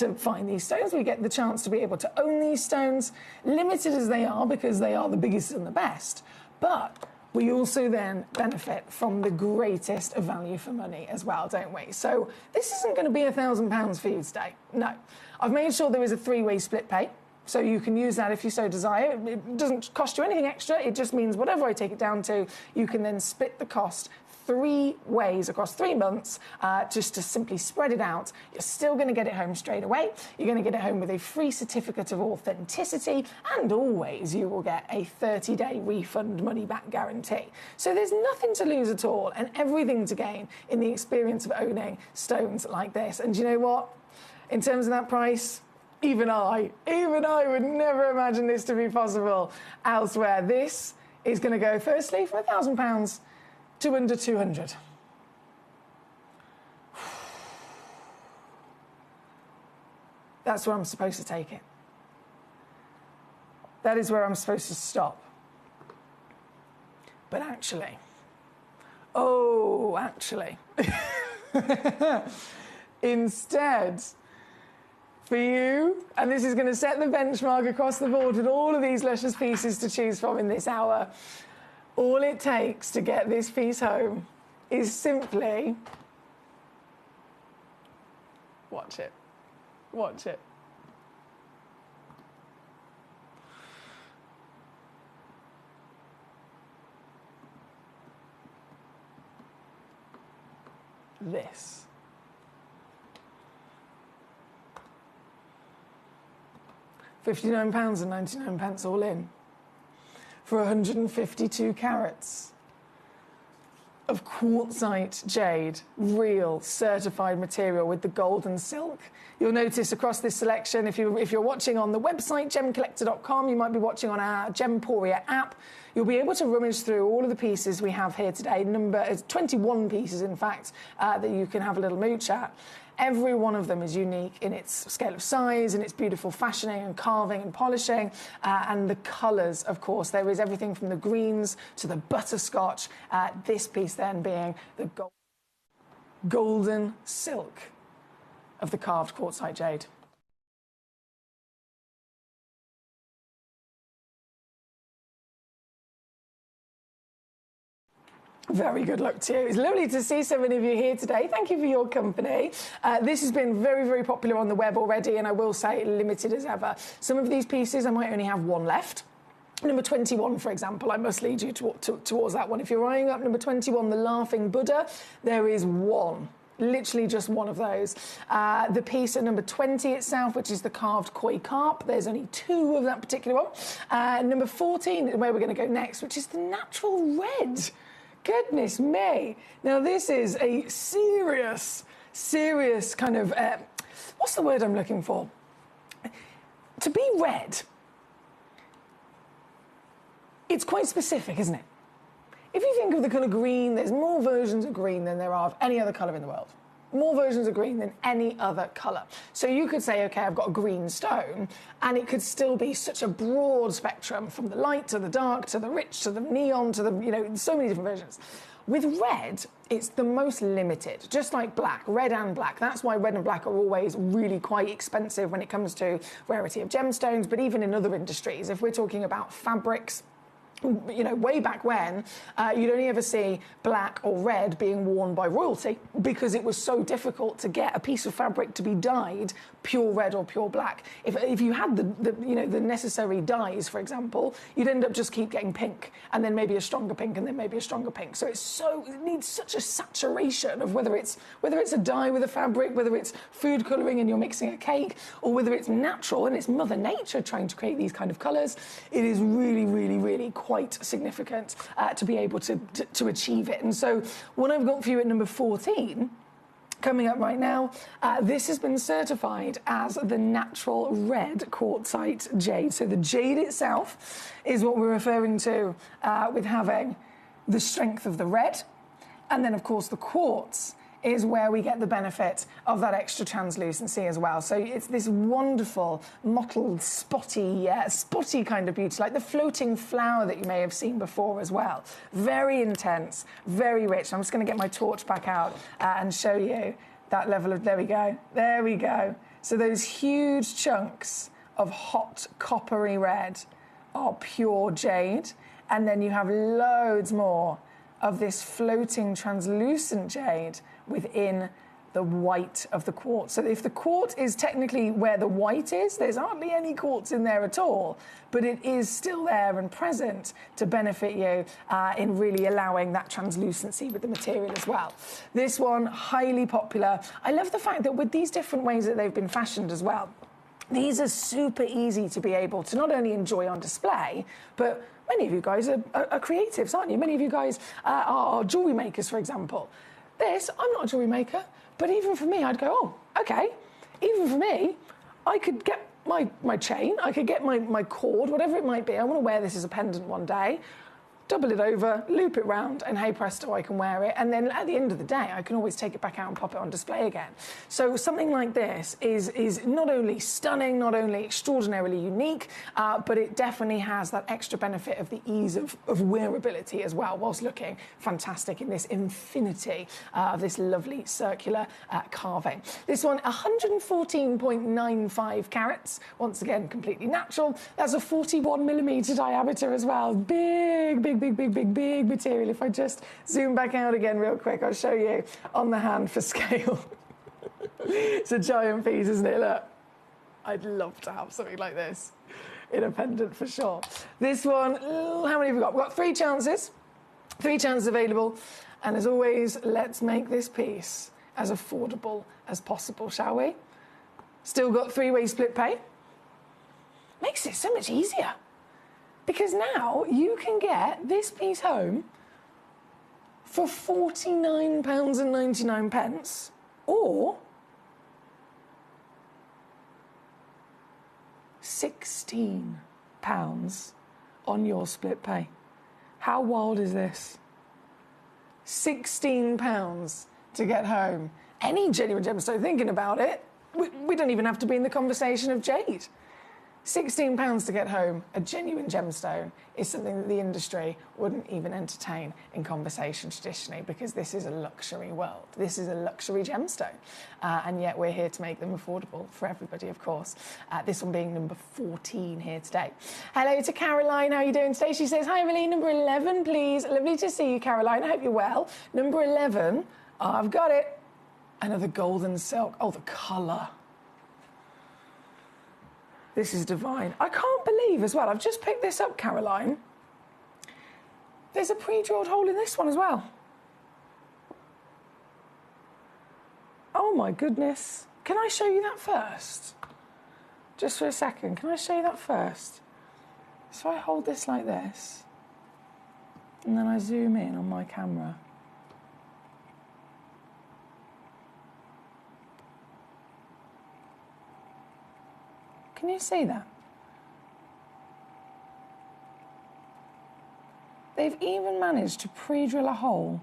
to find these stones. We get the chance to be able to own these stones, limited as they are because they are the biggest and the best. But we also then benefit from the greatest value for money as well, don't we? So this isn't going to be £1,000 for you today. No. I've made sure there is a three-way split pay. So you can use that if you so desire. It doesn't cost you anything extra. It just means whatever I take it down to, you can then split the cost 3 ways across 3 months, just to simply spread it out. You're still going to get it home straight away. You're going to get it home with a free certificate of authenticity, and always you will get a 30-day refund money-back guarantee. So there's nothing to lose at all and everything to gain in the experience of owning stones like this. And you know what? In terms of that price, even I would never imagine this to be possible elsewhere. This is going to go, firstly, from £1,000 to under 200. That's where I'm supposed to take it. That is where I'm supposed to stop. But actually, instead, for you, and this is going to set the benchmark across the board with all of these luscious pieces to choose from in this hour, all it takes to get this piece home is simply... Watch it. Watch it. This. £59.99 all in for 152 carats of quartzite jade, real certified material with the golden silk. You'll notice across this selection, if you're watching on the website gemcollector.com, you might be watching on our Gemporia app, you'll be able to rummage through all of the pieces we have here today. 21 pieces, in fact, that you can have a little mooch at. Every one of them is unique in its scale of size and its beautiful fashioning and carving and polishing, and the colours, of course. There is everything from the greens to the butterscotch, this piece then being the golden silk of the carved quartzite jade. Very good luck to you. It's lovely to see so many of you here today. Thank you for your company. This has been very, very popular on the web already, and I will say limited as ever. Some of these pieces, I might only have one left. Number 21, for example, I must lead you towards that one. If you're eyeing up number 21, the Laughing Buddha, there is one. Literally just one of those. The piece at number 20 itself, which is the carved koi carp, there's only 2 of that particular one. Number 14, where we're going to go next, which is the natural red. Goodness me. Now, this is a serious kind of, what's the word I'm looking for? To be red, it's quite specific, isn't it? If you think of the colour green, there's more versions of green than there are of any other colour in the world. More versions of green than any other colour. So you could say, OK, I've got a green stone, and it could still be such a broad spectrum, from the light to the dark to the rich to the neon to the, you know, so many different versions. With red, it's the most limited, just like black, red and black. That's why red and black are always really quite expensive when it comes to rarity of gemstones, but even in other industries, if we're talking about fabrics, you know, way back when, you'd only ever see black or red being worn by royalty because it was so difficult to get a piece of fabric to be dyed pure red or pure black. If you had the necessary dyes, for example, you'd end up just keep getting pink, and then maybe a stronger pink, and then maybe a stronger pink. So it needs such a saturation of whether it's a dye with a fabric, whether it's food colouring and you're mixing a cake, or whether it's natural and it's Mother Nature trying to create these kind of colours. It is really, really, really quite significant to be able to achieve it. And so what I've got for you at number 14, coming up right now, this has been certified as the natural red quartzite jade. So the jade itself is what we're referring to with having the strength of the red, and then of course the quartz is where we get the benefit of that extra translucency as well. So it's this wonderful, mottled, spotty kind of beauty, like the floating flower that you may have seen before as well. Very intense, very rich. I'm just going to get my torch back out and show you that level of, there we go. So those huge chunks of hot coppery red are pure jade. And then you have loads more of this floating translucent jade within the white of the quartz. So if the quartz is technically where the white is, there's hardly any quartz in there at all, but it is still there and present to benefit you in really allowing that translucency with the material as well. This one, highly popular. I love the fact that with these different ways that they've been fashioned as well, these are super easy to be able to not only enjoy on display, but many of you guys are creatives, aren't you? Many of you guys are jewellery makers, for example. This, I'm not a jewellery maker, but even for me, I'd go, oh, okay. Even for me, I could get my chain, I could get my cord, whatever it might be. I want to wear this as a pendant one day. Double it over, loop it round, and hey presto, I can wear it. And then at the end of the day, I can always take it back out and pop it on display again. So something like this is not only stunning, not only extraordinarily unique, but it definitely has that extra benefit of the ease of wearability as well, whilst looking fantastic in this infinity of this lovely circular carving. This one, 114.95 carats. Once again, completely natural. That's a 41mm diameter as well. Big material. If I just zoom back out again real quick, I'll show you on the hand for scale. It's a giant piece, isn't it? Look, I'd love to have something like this in a pendant for sure. This one, how many have we got? We've got 3 chances. 3 chances available. And as always, let's make this piece as affordable as possible, shall we? Still got 3-way split pay. Makes it so much easier. Because now you can get this piece home for £49.99 or £16 on your split pay. How wild is this? £16 to get home. Any genuine gemstone, thinking about it, we don't even have to be in the conversation of jade. £16 to get home a genuine gemstone is something that the industry wouldn't even entertain in conversation traditionally, because this is a luxury world. This is a luxury gemstone. And yet we're here to make them affordable for everybody, of course. This one being number 14 here today. Hello to Caroline. How are you doing today? She says, hi, Emily. Number 11, please. Lovely to see you, Caroline. I hope you're well. Number 11. Oh, I've got it. Another golden silk. Oh, the colour. This is divine. I can't believe as well, I've just picked this up, Caroline. There's a pre-drilled hole in this one as well. Oh my goodness. Can I show you that first? Just for a second, can I show you that first? So I hold this like this, and then I zoom in on my camera. Can you see that? They've even managed to pre-drill a hole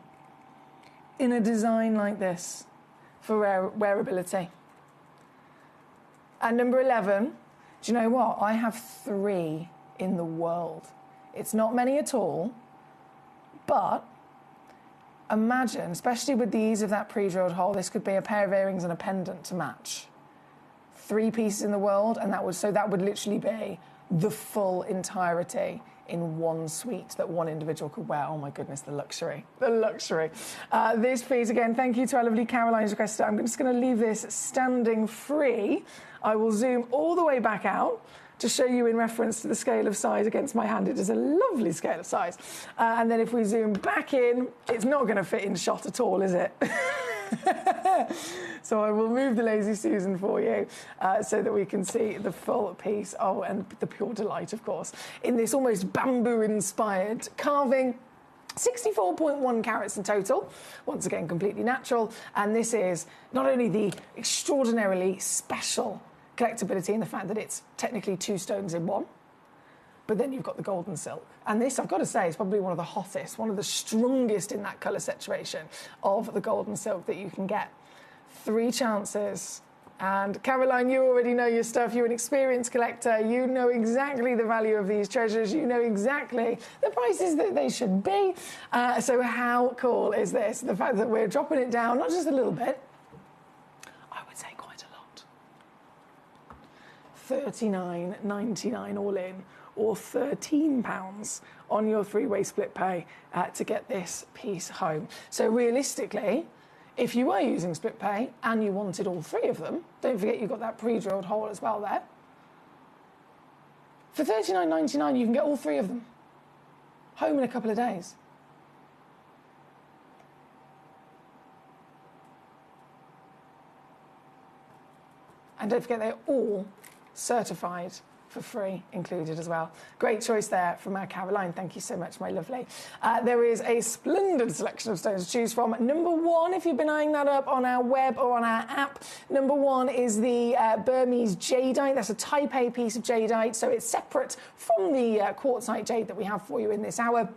in a design like this for wearability. And number 11, do you know what? I have 3 in the world. It's not many at all, but imagine, especially with the ease of that pre-drilled hole, this could be a pair of earrings and a pendant to match. 3 pieces in the world, and that would literally be the full entirety in one suite that one individual could wear. Oh my goodness, the luxury, the luxury. This piece, again, thank you to our lovely Caroline's request. I'm just going to leave this standing free. I will zoom all the way back out to show you in reference to the scale of size against my hand. It is a lovely scale of size. And then if we zoom back in, it's not going to fit in shot at all, is it? So I will move the Lazy Susan for you so that we can see the full piece. Oh, and the pure delight, of course, in this almost bamboo-inspired carving. 64.1 carats in total, once again completely natural, and this is not only the extraordinarily special collectability in the fact that it's technically 2 stones in one, but then you've got the golden silk. And this, I've got to say, is probably one of the hottest, one of the strongest in that colour saturation of the golden silk that you can get. 3 chances. And Caroline, you already know your stuff. You're an experienced collector. You know exactly the value of these treasures. You know exactly the prices that they should be. So how cool is this? The fact that we're dropping it down, not just a little bit, I would say quite a lot. £39.99 all in, or £13 on your three-way split pay to get this piece home. So realistically, if you were using split pay and you wanted all three of them, don't forget you've got that pre-drilled hole as well there. For £39.99, you can get all three of them home in a couple of days. And don't forget, they're all certified for free included as well. Great choice there from our Caroline. Thank you so much, my lovely. There is a splendid selection of stones to choose from. Number one, if you've been eyeing that up on our web or on our app, number one is the Burmese jadeite. That's a Type A piece of jadeite, so it's separate from the quartzite jade that we have for you in this hour.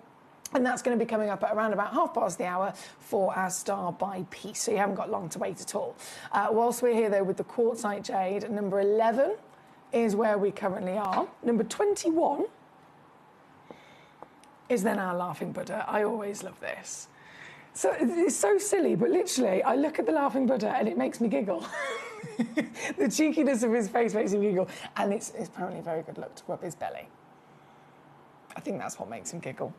And that's going to be coming up at around about hour for our star by piece. So you haven't got long to wait at all. Whilst we're here, though, with the quartzite jade, number 11 is where we currently are. Number 21 is then our Laughing Buddha. I always love this. So it's so silly, but literally, I look at the Laughing Buddha and it makes me giggle. The cheekiness of his face makes me giggle. And it's apparently a very good look to rub his belly. I think that's what makes him giggle.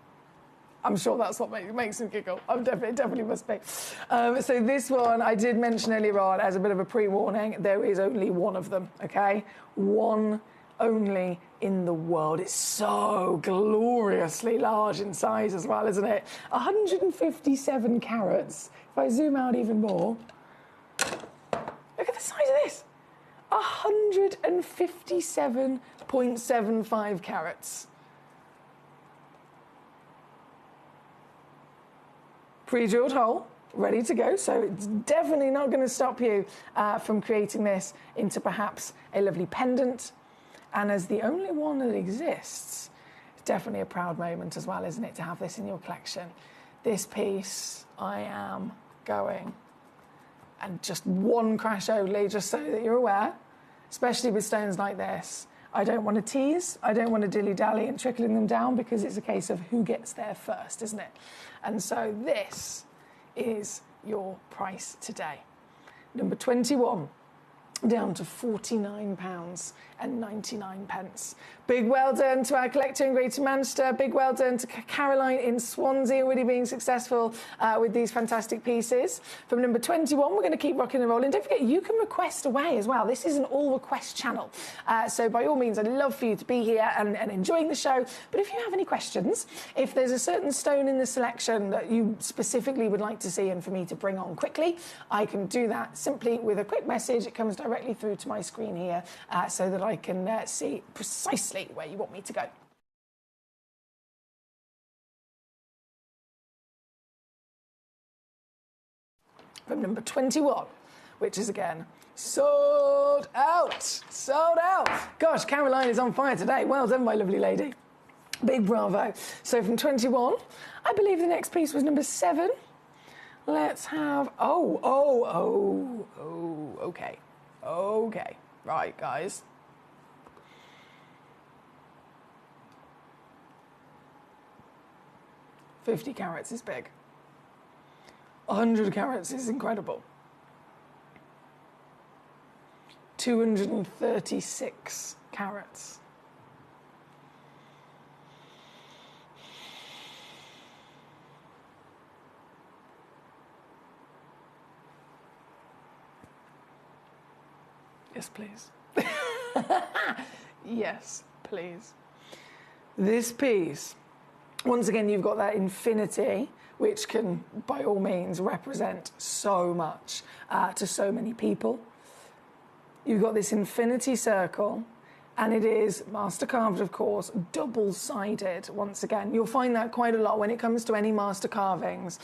I'm sure that's what makes him giggle. It definitely must be. So this one, I did mention earlier on as a bit of a pre-warning, there is only one of them, okay? One only in the world. It's so gloriously large in size as well, isn't it? 157 carats. If I zoom out even more, look at the size of this. 157.75 carats. Pre-drilled hole, ready to go, so it's definitely not going to stop you from creating this into perhaps a lovely pendant. And as the only one that exists, it's definitely a proud moment as well, isn't it, to have this in your collection. This piece, I am going, and just one crash only, just so that you're aware, especially with stones like this. I don't want to tease, I don't want to dilly-dally and trickling them down, because it's a case of who gets there first, isn't it? And so this is your price today. Number 21, down to £49.99. Big well done to our collector in Greater Manchester. Big well done to Caroline in Swansea, already being successful with these fantastic pieces. From number 21, we're going to keep rocking and rolling. Don't forget, you can request away as well. This is an all-request channel. So by all means, I'd love for you to be here and enjoying the show. But if you have any questions, if there's a certain stone in the selection that you specifically would like to see and for me to bring on quickly, I can do that simply with a quick message. It comes directly through to my screen here so that I can see precisely where you want me to go. From number 21, which is again sold out, sold out. Gosh, Caroline is on fire today. Well done, my lovely lady. Big bravo. So from 21, I believe the next piece was number 7. Let's have, okay. Okay, right, guys. 50 carats is big. 100 carats is incredible. 236 carats. Yes, please. Yes, please. This piece, once again, you've got that infinity, which can, by all means, represent so much to so many people. You've got this infinity circle, and it is master carved, of course, double-sided. Once again, you'll find that quite a lot when it comes to any master carvings.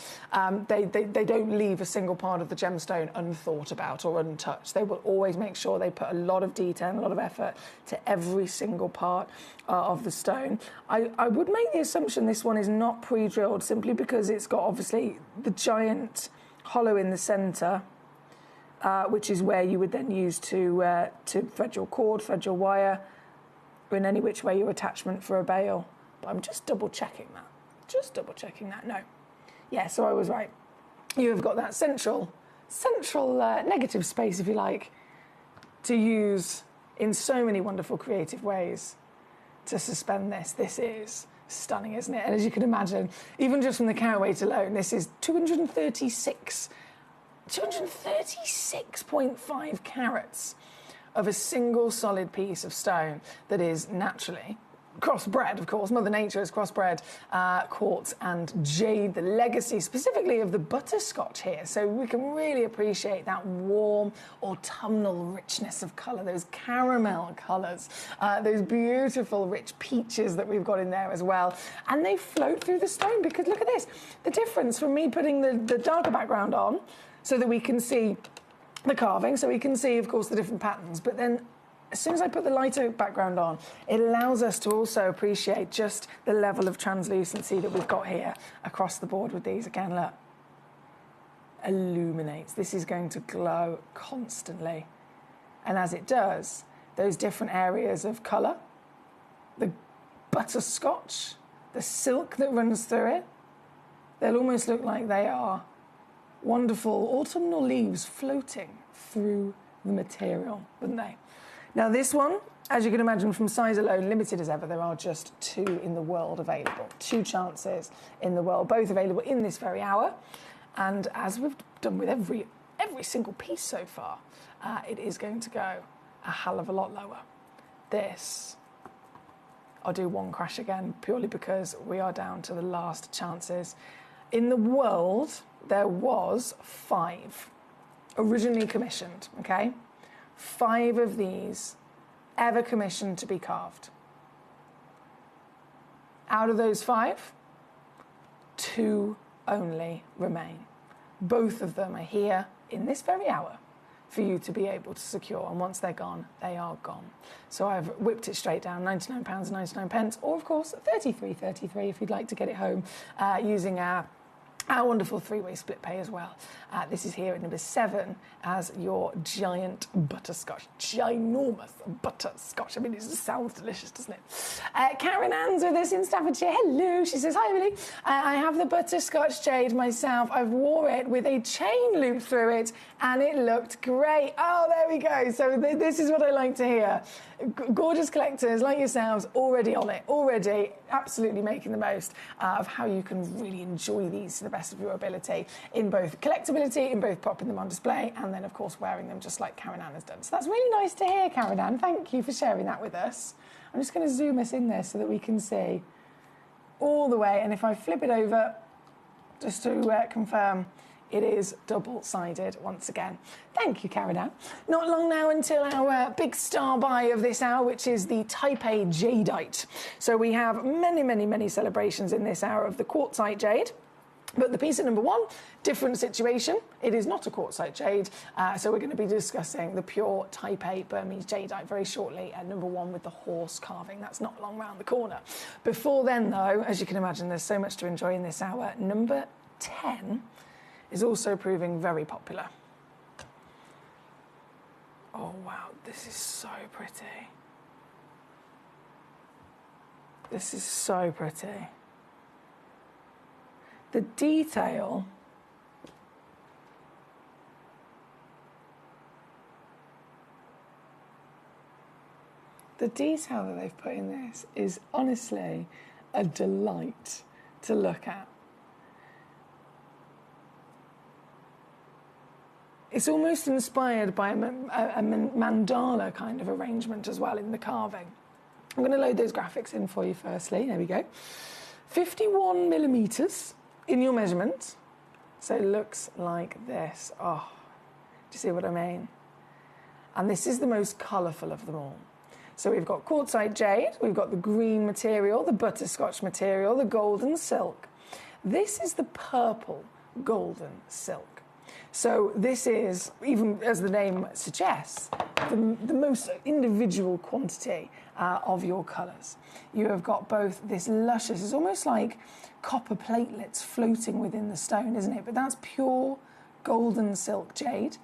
They don't leave a single part of the gemstone unthought about or untouched. They will always make sure they put a lot of detail and a lot of effort to every single part of the stone. I would make the assumption this one is not pre-drilled, simply because it's got obviously the giant hollow in the centre. Which is where you would then use to thread your cord, thread your wire, or in any which way your attachment for a bail. But I'm just double-checking that. No. Yeah, so I was right. You have got that central negative space, if you like, to use in so many wonderful creative ways to suspend this. This is stunning, isn't it? And as you can imagine, even just from the carat weight alone, this is 236.5 carats of a single solid piece of stone that is naturally crossbred, of course. Mother Nature has crossbred quartz and jade, the legacy specifically of the butterscotch here. So we can really appreciate that warm autumnal richness of colour, those caramel colours, those beautiful rich peaches that we've got in there as well. And they float through the stone because look at this, the difference from me putting the darker background on so that we can see the carving, so we can see, of course, the different patterns, but then as soon as I put the lighter background on, it allows us to also appreciate just the level of translucency that we've got here across the board with these. Again, look, illuminates. This is going to glow constantly. And as it does, those different areas of colour, the butterscotch, the silk that runs through it, they'll almost look like they are wonderful autumnal leaves floating through the material, wouldn't they? Now this one, as you can imagine from size alone, limited as ever, there are just 2 in the world available. 2 chances in the world, both available in this very hour. And as we've done with every single piece so far, it is going to go a hell of a lot lower. This, I'll do one crash again, purely because we are down to the last chances. In the world, there was 5 originally commissioned, okay? 5 of these ever commissioned to be carved. Out of those 5, 2 only remain. Both of them are here in this very hour for you to be able to secure. And once they're gone, they are gone. So I've whipped it straight down, £99.99, or of course, $33.33 if you'd like to get it home using our wonderful 3-way split pay as well. This is here at number 7 as your giant butterscotch. Ginormous butterscotch. I mean, it just sounds delicious, doesn't it? Karen Ann's with us in Staffordshire. Hello. She says, hi, Emily. I have the butterscotch jade myself. I've wore it with a chain loop through it, and it looked great. Oh, there we go. So this is what I like to hear. Gorgeous collectors like yourselves already on it, already absolutely making the most of how you can really enjoy these to the best of your ability in both collectability, in both popping them on display, and then, of course, wearing them just like Karen Ann has done. So that's really nice to hear, Karen Ann. Thank you for sharing that with us. I'm just going to zoom us in there so that we can see all the way. And if I flip it over, just to confirm, it is double-sided once again. Thank you, Karen Ann. Not long now until our big star buy of this hour, which is the Type A Jadeite. So we have many, many, many celebrations in this hour of the quartzite jade. But the piece at number 1, different situation. It is not a quartzite jade, so we're going to be discussing the pure Type A Burmese jadeite very shortly at number 1 with the horse carving. That's not long round the corner. Before then, though, as you can imagine, there's so much to enjoy in this hour. Number 10 is also proving very popular. Oh, wow, this is so pretty. This is so pretty. The detail that they've put in this is honestly a delight to look at. It's almost inspired by a mandala kind of arrangement as well in the carving. I'm going to load those graphics in for you firstly. There we go. 51 millimetres in your measurement. So it looks like this. Oh, do you see what I mean? And this is the most colourful of them all. So we've got quartzite jade, we've got the green material, the butterscotch material, the golden silk. This is the purple golden silk. So this is, even as the name suggests, the most individual quantity of your colours. You have got both this luscious, it's almost like copper platelets floating within the stone, isn't it? But that's pure golden silk jade.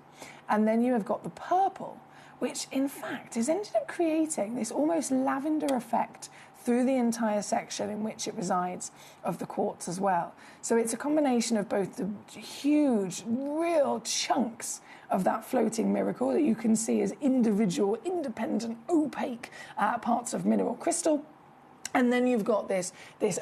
And then you have got the purple, which in fact has ended up creating this almost lavender effect through the entire section in which it resides of the quartz as well. So it's a combination of both the huge, real chunks of that floating miracle that you can see as individual, independent, opaque parts of mineral crystal. And then you've got this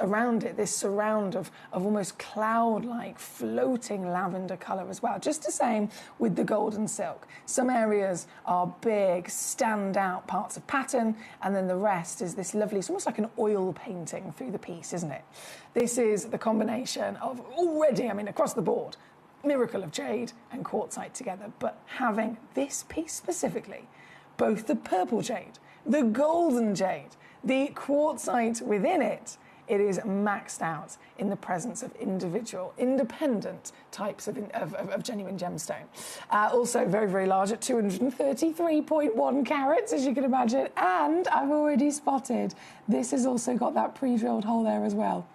around it, this surround of almost cloud-like floating lavender colour as well. Just the same with the golden silk. Some areas are big, stand out parts of pattern, and then the rest is this lovely, it's almost like an oil painting through the piece, isn't it? This is the combination of already, I mean, across the board, miracle of jade and quartzite together, but having this piece specifically, both the purple jade, the golden jade, the quartzite within it, it is maxed out in the presence of individual, independent types of genuine gemstone. Also very, very large at 233.1 carats, as you can imagine. And I've already spotted, this has also got that pre-drilled hole there as well.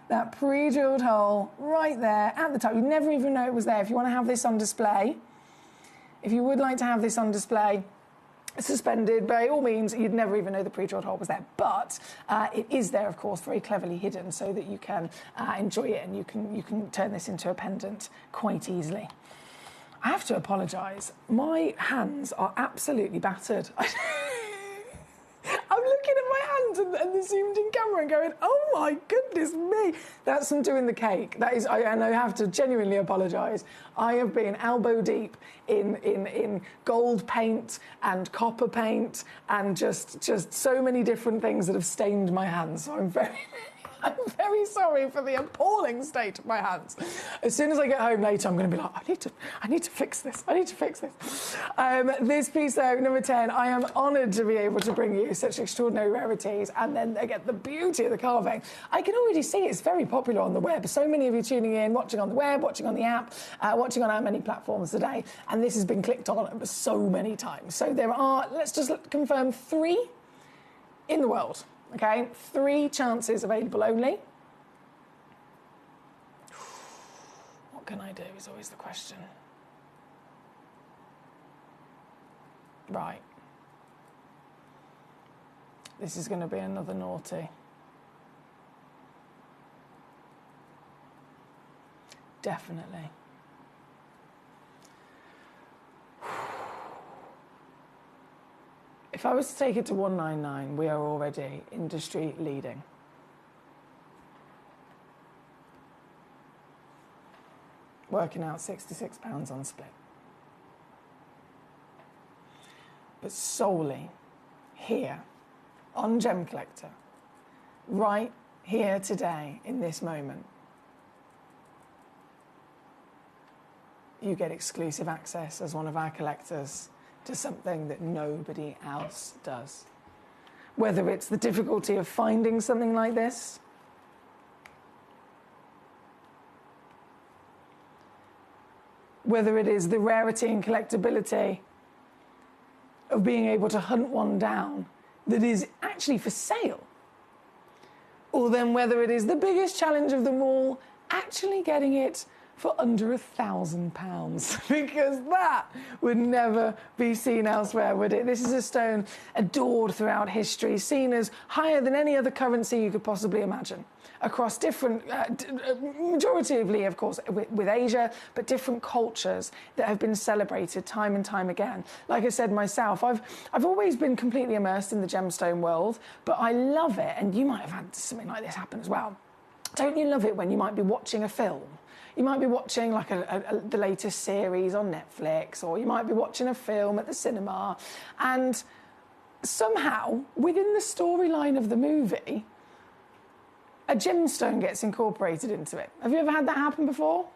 That pre-drilled hole right there at the top. You'd never even know it was there. If you want to have this on display, if you would like to have this on display, suspended, by all means, you'd never even know the pre-drilled hole was there. But it is there, of course, very cleverly hidden so that you can enjoy it and you can turn this into a pendant quite easily. I have to apologise. My hands are absolutely battered. I'm looking at my hands and the zoomed-in camera and going, oh my goodness me. That's from doing the cake. That is, and I have to genuinely apologise. I have been elbow deep in gold paint and copper paint and just so many different things that have stained my hands. So I'm very sorry for the appalling state of my hands. As soon as I get home later, I'm going to be like, I need to fix this. I need to fix this. This piece, though, number 10, I am honoured to be able to bring you such extraordinary rarities. And then, again, the beauty of the carving. I can already see it's very popular on the web. So many of you tuning in, watching on the web, watching on the app, watching on our many platforms today. And this has been clicked on so many times. So there are, let's just confirm, 3 in the world. Okay, 3 chances available only. What can I do is always the question. Right. This is going to be another naughty. Definitely. If I was to take it to 199, we are already industry leading. Working out £66 on split. But solely here on Gemcollector, right here today in this moment, you get exclusive access as one of our collectors to something that nobody else does. Whether it's the difficulty of finding something like this, whether it is the rarity and collectability of being able to hunt one down that is actually for sale, or then whether it is the biggest challenge of them all, actually getting it for under £1,000, because that would never be seen elsewhere, would it? This is a stone adored throughout history, seen as higher than any other currency you could possibly imagine, across different, majoritively, of course, with Asia, but different cultures that have been celebrated time and time again. Like I said myself, I've always been completely immersed in the gemstone world, but I love it, and you might have had something like this happen as well. Don't you love it when you might be watching a film? You might be watching like the latest series on Netflix, or you might be watching a film at the cinema, and somehow within the storyline of the movie, a gemstone gets incorporated into it. Have you ever had that happen before?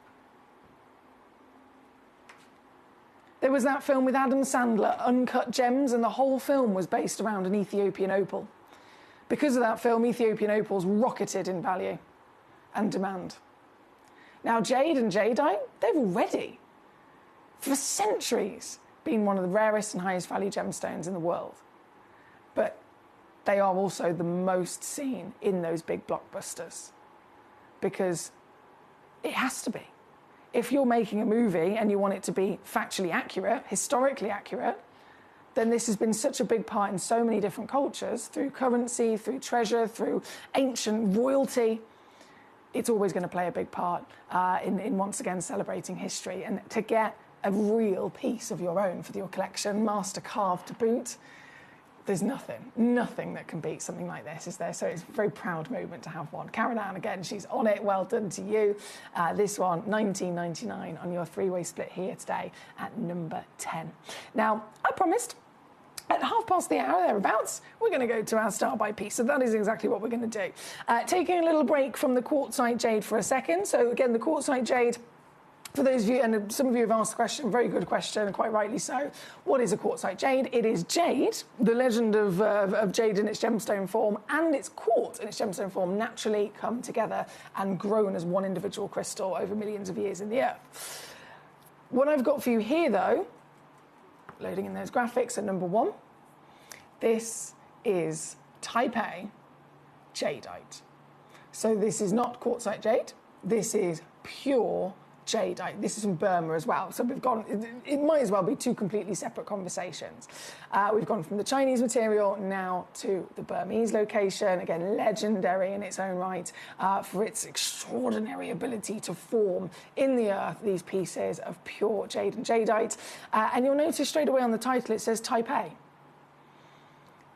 There was that film with Adam Sandler, Uncut Gems, and the whole film was based around an Ethiopian opal. Because of that film, Ethiopian opals rocketed in value and demand. Now, jade and jadeite, they've already, for centuries, been one of the rarest and highest value gemstones in the world. But they are also the most seen in those big blockbusters, because it has to be. If you're making a movie and you want it to be factually accurate, historically accurate, then this has been such a big part in so many different cultures, through currency, through treasure, through ancient royalty. It's always going to play a big part in once again celebrating history. And to get a real piece of your own for your collection, master carved to boot, there's nothing that can beat something like this, is there? So it's a very proud moment to have one. Karen Ann, again, she's on it. Well done to you. This one, $19.99 on your three-way split here today at number 10. Now, I promised at hour, thereabouts, we're going to go to our star by piece. So that is exactly what we're going to do. Taking a little break from the quartzite jade for a second. So again, the quartzite jade, for those of you, and some of you have asked the question, very good question, and quite rightly so, what is a quartzite jade? It is jade, the legend of jade in its gemstone form, and its quartz in its gemstone form naturally come together and grown as one individual crystal over millions of years in the earth. What I've got for you here, though, loading in those graphics at number 1, this is type A jadeite. So this is not quartzite jade, this is pure jadeite. This is from Burma as well. So we've gone, it might as well be two completely separate conversations. We've gone from the Chinese material now to the Burmese location. Again, legendary in its own right for its extraordinary ability to form in the earth these pieces of pure jade and jadeite. And you'll notice straight away on the title it says Type A.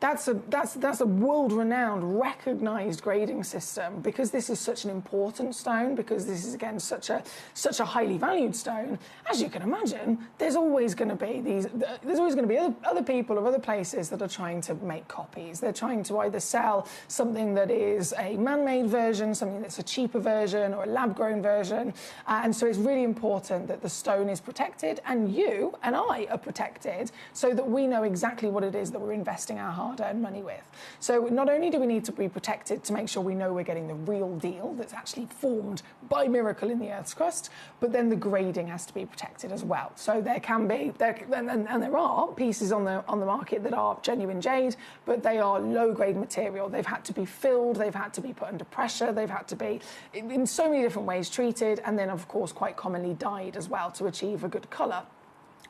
That's a world-renowned, recognised grading system, because this is such an important stone, because this is, again, such a highly valued stone. As you can imagine, there's always going to be other people or other places that are trying to make copies. They're trying to either sell something that is a man-made version, something that's a cheaper version, or a lab-grown version. And so it's really important that the stone is protected, and you and I are protected, so that we know exactly what it is that we're investing our hard-earned money with. So not only do we need to be protected to make sure we know we're getting the real deal that's actually formed by miracle in the Earth's crust, but then the grading has to be protected as well. So there can be, and there are pieces on the market that are genuine jade, but they are low-grade material. They've had to be filled, they've had to be put under pressure, they've had to be in so many different ways treated, and then of course quite commonly dyed as well to achieve a good colour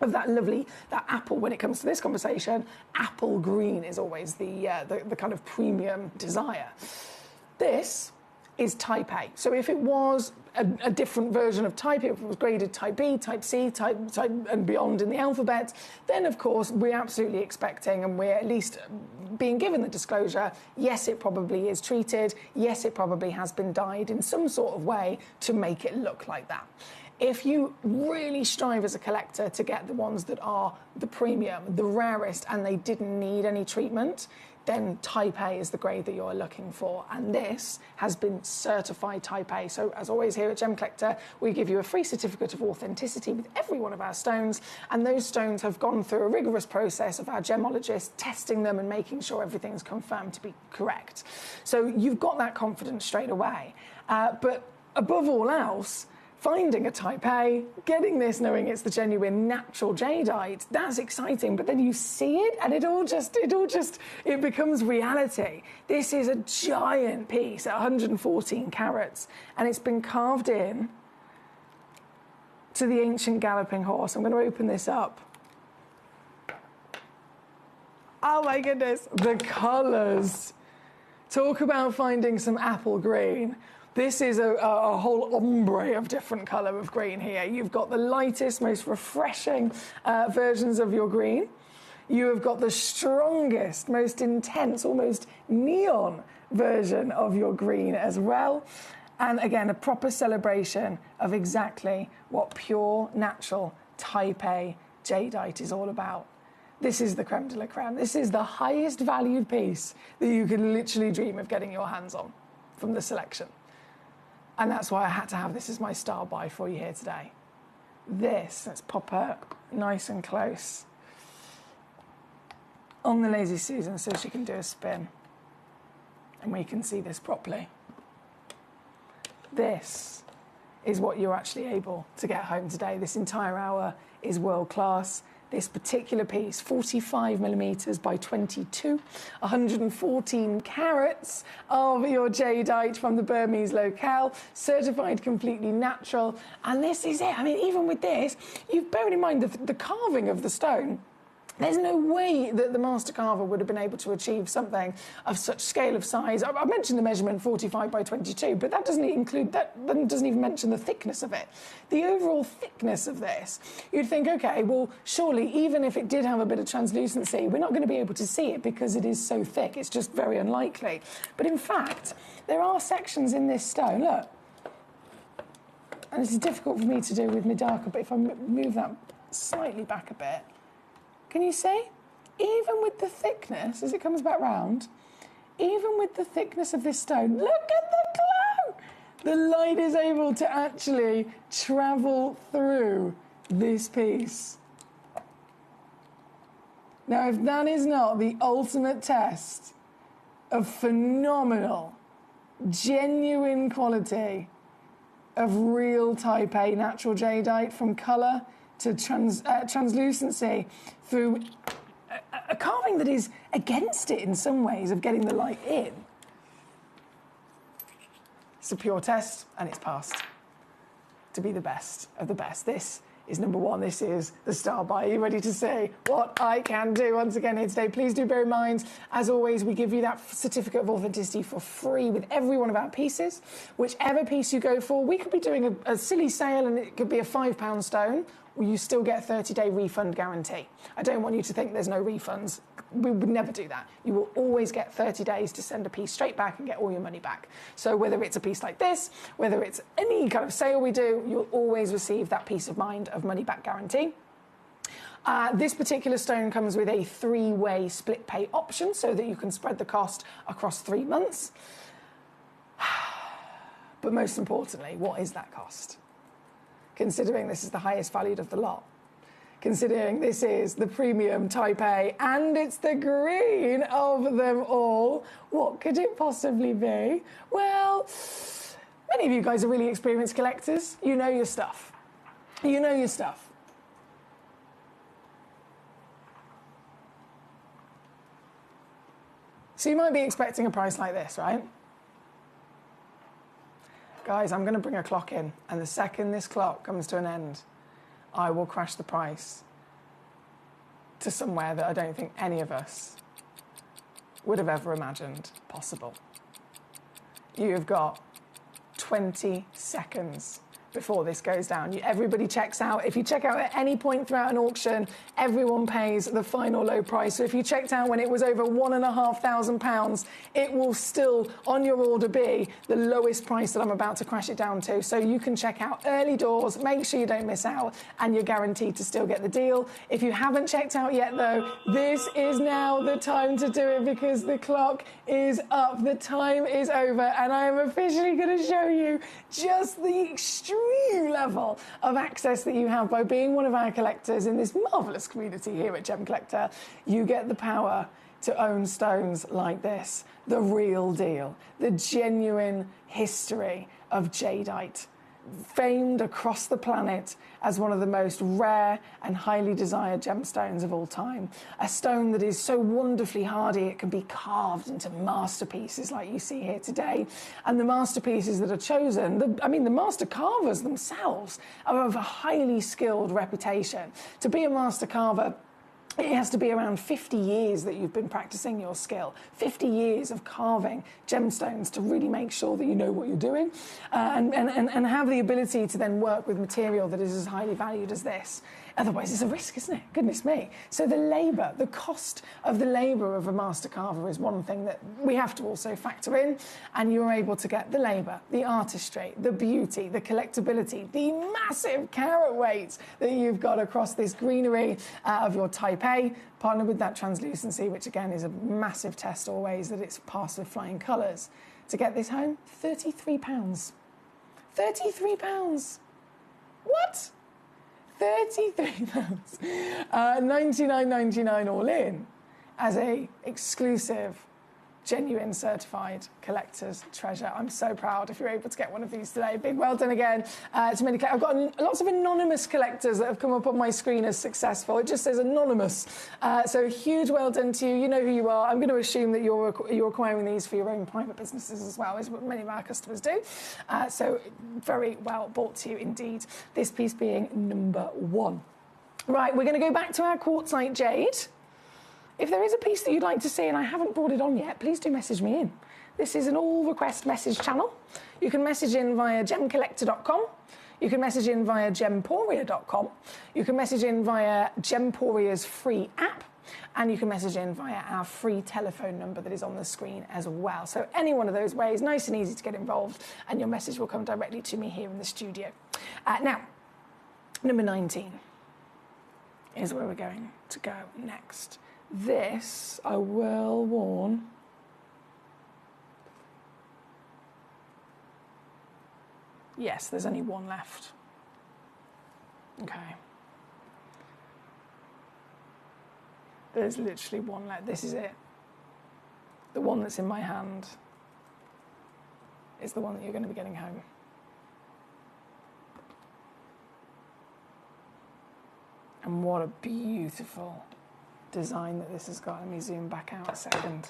of that apple. When it comes to this conversation, apple green is always the kind of premium desire. This is type A. So if it was a different version of type, if it was graded type B, type C, type and beyond in the alphabet, then of course we're absolutely expecting, and we're at least being given the disclosure, yes, it probably is treated, yes, it probably has been dyed in some sort of way to make it look like that. If you really strive as a collector to get the ones that are the premium, the rarest, and they didn't need any treatment, then Type A is the grade that you're looking for. And this has been certified Type A. So as always here at Gemcollector, we give you a free certificate of authenticity with every one of our stones. And those stones have gone through a rigorous process of our gemologists testing them and making sure everything's confirmed to be correct. So you've got that confidence straight away. But above all else, finding a Type A, getting this, knowing it's the genuine natural jadeite, that's exciting. But then you see it, and it becomes reality. This is a giant piece at 114 carats, and it's been carved in to the ancient galloping horse. I'm going to open this up. Oh my goodness, the colours. Talk about finding some apple green. This is a whole ombre of different colour of green here. You've got the lightest, most refreshing versions of your green. You have got the strongest, most intense, almost neon version of your green as well. And again, a proper celebration of exactly what pure, natural, Type A jadeite is all about. This is the creme de la creme. This is the highest valued piece that you could literally dream of getting your hands on from the selection. And that's why I had to have this as my star buy for you here today. This, let's pop her nice and close on the Lazy Susan so she can do a spin. And we can see this properly. This is what you're actually able to get home today. This entire hour is world class. This particular piece, 45 millimeters by 22, 114 carats of your jadeite from the Burmese locale, certified completely natural. And this is it. I mean, even with this, you've bearing in mind the carving of the stone There's no way that the master carver would have been able to achieve something of such scale of size. I mentioned the measurement 45 by 22, but that doesn't even mention the thickness of it. The overall thickness of this, you'd think, okay, well, surely even if it did have a bit of translucency, we're not going to be able to see it because it is so thick. It's just very unlikely. But in fact, there are sections in this stone, look, and this is difficult for me to do with my darker, but if I move that slightly back a bit, can you see? Even with the thickness, as it comes back round, even with the thickness of this stone, look at the glow! The light is able to actually travel through this piece. Now, if that is not the ultimate test of phenomenal, genuine quality of real Type A natural jadeite, from colour to translucency, through a carving that is against it in some ways of getting the light in. It's a pure test, and it's passed to be the best of the best. This is number one. This is the star buy. Are you ready to see what I can do once again here today? Please do bear in mind, as always, we give you that certificate of authenticity for free with every one of our pieces. Whichever piece you go for, we could be doing a silly sale, and it could be a £5 stone. You still get a 30-day refund guarantee. I don't want you to think there's no refunds. We would never do that. You will always get 30 days to send a piece straight back and get all your money back. So whether it's a piece like this, whether it's any kind of sale we do, you'll always receive that peace of mind of money back guarantee. This particular stone comes with a 3-way split pay option so that you can spread the cost across 3 months. But most importantly, what is that cost? Considering this is the highest valued of the lot, considering this is the premium Type A and it's the green of them all, what could it possibly be? Well, many of you guys are really experienced collectors. You know your stuff. You know your stuff. So you might be expecting a price like this, right? Guys, I'm going to bring a clock in, and the second this clock comes to an end, I will crash the price to somewhere that I don't think any of us would have ever imagined possible. You have got 20 seconds before this goes down. Everybody checks out. If you check out at any point throughout an auction, everyone pays the final low price. So if you checked out when it was over £1,500, it will still, on your order, be the lowest price that I'm about to crash it down to. So you can check out early doors, make sure you don't miss out, and you're guaranteed to still get the deal. If you haven't checked out yet, though, this is now the time to do it, because the clock is up, the time is over, and I am officially going to show you just the extreme level of access that you have by being one of our collectors in this marvellous community here at Gemcollector. You get the power to own stones like this, the real deal, the genuine history of jadeite, famed across the planet as one of the most rare and highly desired gemstones of all time. A stone that is so wonderfully hardy it can be carved into masterpieces like you see here today. And the masterpieces that are chosen, the master carvers themselves are of a highly skilled reputation. To be a master carver, it has to be around 50 years that you've been practicing your skill, 50 years of carving gemstones to really make sure that you know what you're doing, and have the ability to then work with material that is as highly valued as this. Otherwise, it's a risk, isn't it? Goodness me. So the labour, the cost of the labour of a master carver is one thing that we have to also factor in, and you're able to get the labour, the artistry, the beauty, the collectability, the massive carat weight that you've got across this greenery of your Type A, partnered with that translucency, which again is a massive test always that it's passed with flying colours. To get this home, £33. £33. What? £33. £99.99 all in as a exclusive, genuine certified collector's treasure. I'm so proud if you're able to get one of these today. Big well done again to many. I've got lots of anonymous collectors that have come up on my screen as successful. It just says anonymous. So huge well done to you. You know who you are. I'm going to assume that you're acquiring these for your own private businesses as well, is what many of our customers do. So very well bought to you indeed. This piece being number one. Right, we're going to go back to our quartzite jade. If there is a piece that you'd like to see and I haven't brought it on yet, please do message me in. This is an all request message channel. You can message in via gemcollector.com. You can message in via gemporia.com. You can message in via Gemporia's free app. And you can message in via our free telephone number that is on the screen as well. So any one of those ways, nice and easy to get involved, and your message will come directly to me here in the studio. Now, number 19 is where we're going to go next. This, I will warn, yes, there's only one left. Okay. There's literally one left. This is it. The one that's in my hand is the one that you're going to be getting home. And what a beautiful design that this has got. Let me zoom back out a second.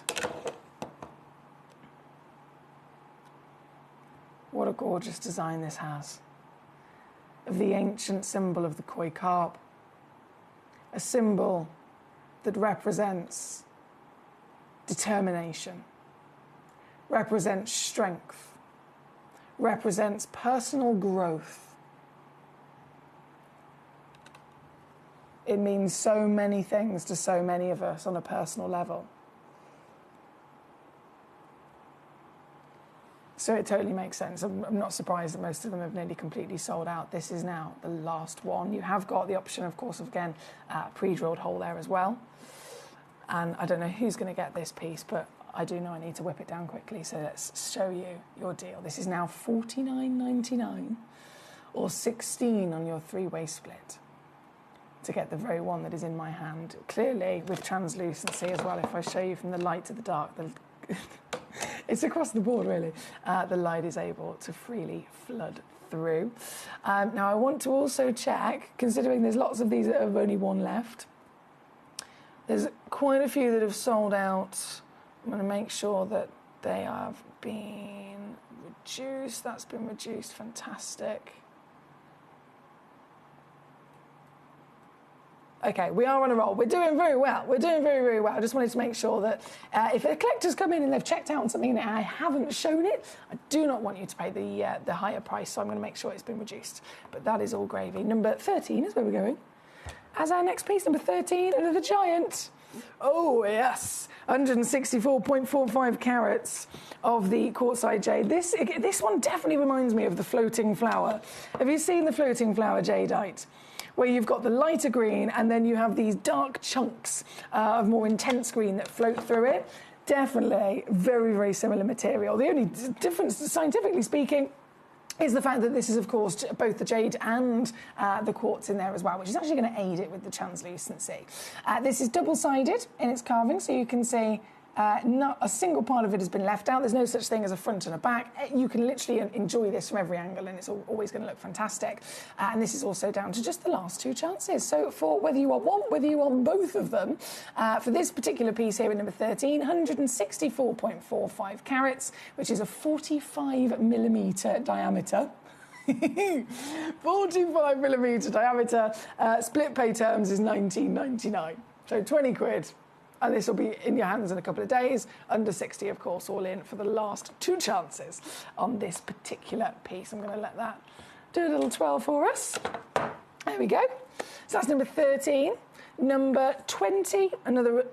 What a gorgeous design this has. Of the ancient symbol of the koi carp. A symbol that represents determination, represents strength, represents personal growth. It means so many things to so many of us on a personal level. So it totally makes sense. I'm not surprised that most of them have nearly completely sold out. This is now the last one. You have got the option, of course, of, again, pre-drilled hole there as well. And I don't know who's going to get this piece, but I do know I need to whip it down quickly. So let's show you your deal. This is now $49.99 or $16 on your three-way split to get the very one that is in my hand. Clearly with translucency as well. If I show you from the light to the dark, it's across the board really. The light is able to freely flood through. Now I want to also check, considering there's lots of these that have only one left, there's quite a few that have sold out. I'm going to make sure that they have been reduced. That's been reduced, fantastic. Okay, we are on a roll. We're doing very well. We're doing very, very well. I just wanted to make sure that if a collector's come in and they've checked out on something and I haven't shown it, I do not want you to pay the higher price, so I'm going to make sure it's been reduced. But that is all gravy. Number 13 is where we're going. As our next piece, number 13, another giant. Oh, yes. 164.45 carats of the quartzite jade. This one definitely reminds me of the floating flower. Have you seen the floating flower jadeite? Where you've got the lighter green and then you have these dark chunks of more intense green that float through it. Definitely very, very similar material. The only difference, scientifically speaking, is the fact that this is, of course, both the jade and the quartz in there as well, which is actually going to aid it with the translucency. This is double-sided in its carving, so you can see not a single part of it has been left out. There's no such thing as a front and a back. You can literally enjoy this from every angle, and it's always going to look fantastic. And this is also down to just the last two chances. So for whether you want one, whether you want both of them, for this particular piece here at number 13, 164.45 carats, which is a 45 millimetre diameter. 45 millimetre diameter. Split pay terms is £19.99. So 20 quid. And this will be in your hands in a couple of days. Under 60, of course, all in for the last two chances on this particular piece. I'm going to let that do a little twirl for us. There we go. So that's number 13. Number 20, another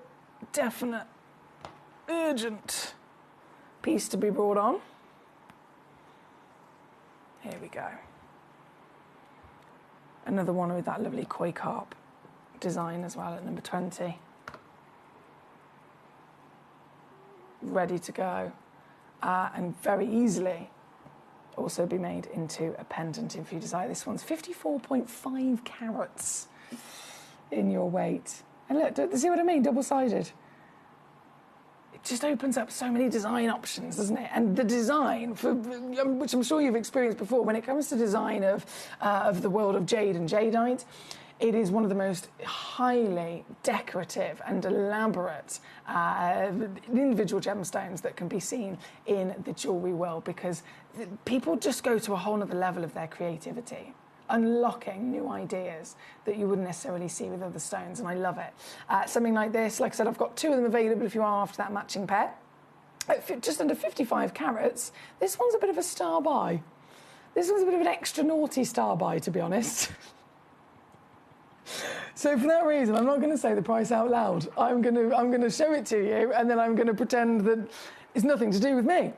definite, urgent piece to be brought on. Here we go. Another one with that lovely koi carp design as well at number 20. Ready to go, and very easily also be made into a pendant if you desire. This one's 54.5 carats in your weight. And look, see what I mean? Double-sided. It just opens up so many design options, doesn't it? And the design, which I'm sure you've experienced before, when it comes to design of the world of jade and jadeite, it is one of the most highly decorative and elaborate individual gemstones that can be seen in the jewellery world, because people just go to a whole other level of their creativity. unlocking new ideas that you wouldn't necessarily see with other stones, and I love it. Something like this, like I said, I've got 2 of them available if you are after that matching pair. At just under 55 carats, this one's a bit of a star buy. This one's a bit of an extra naughty star buy, to be honest. So for that reason, I'm not going to say the price out loud. I'm going to show it to you, and then I'm going to pretend that it's nothing to do with me.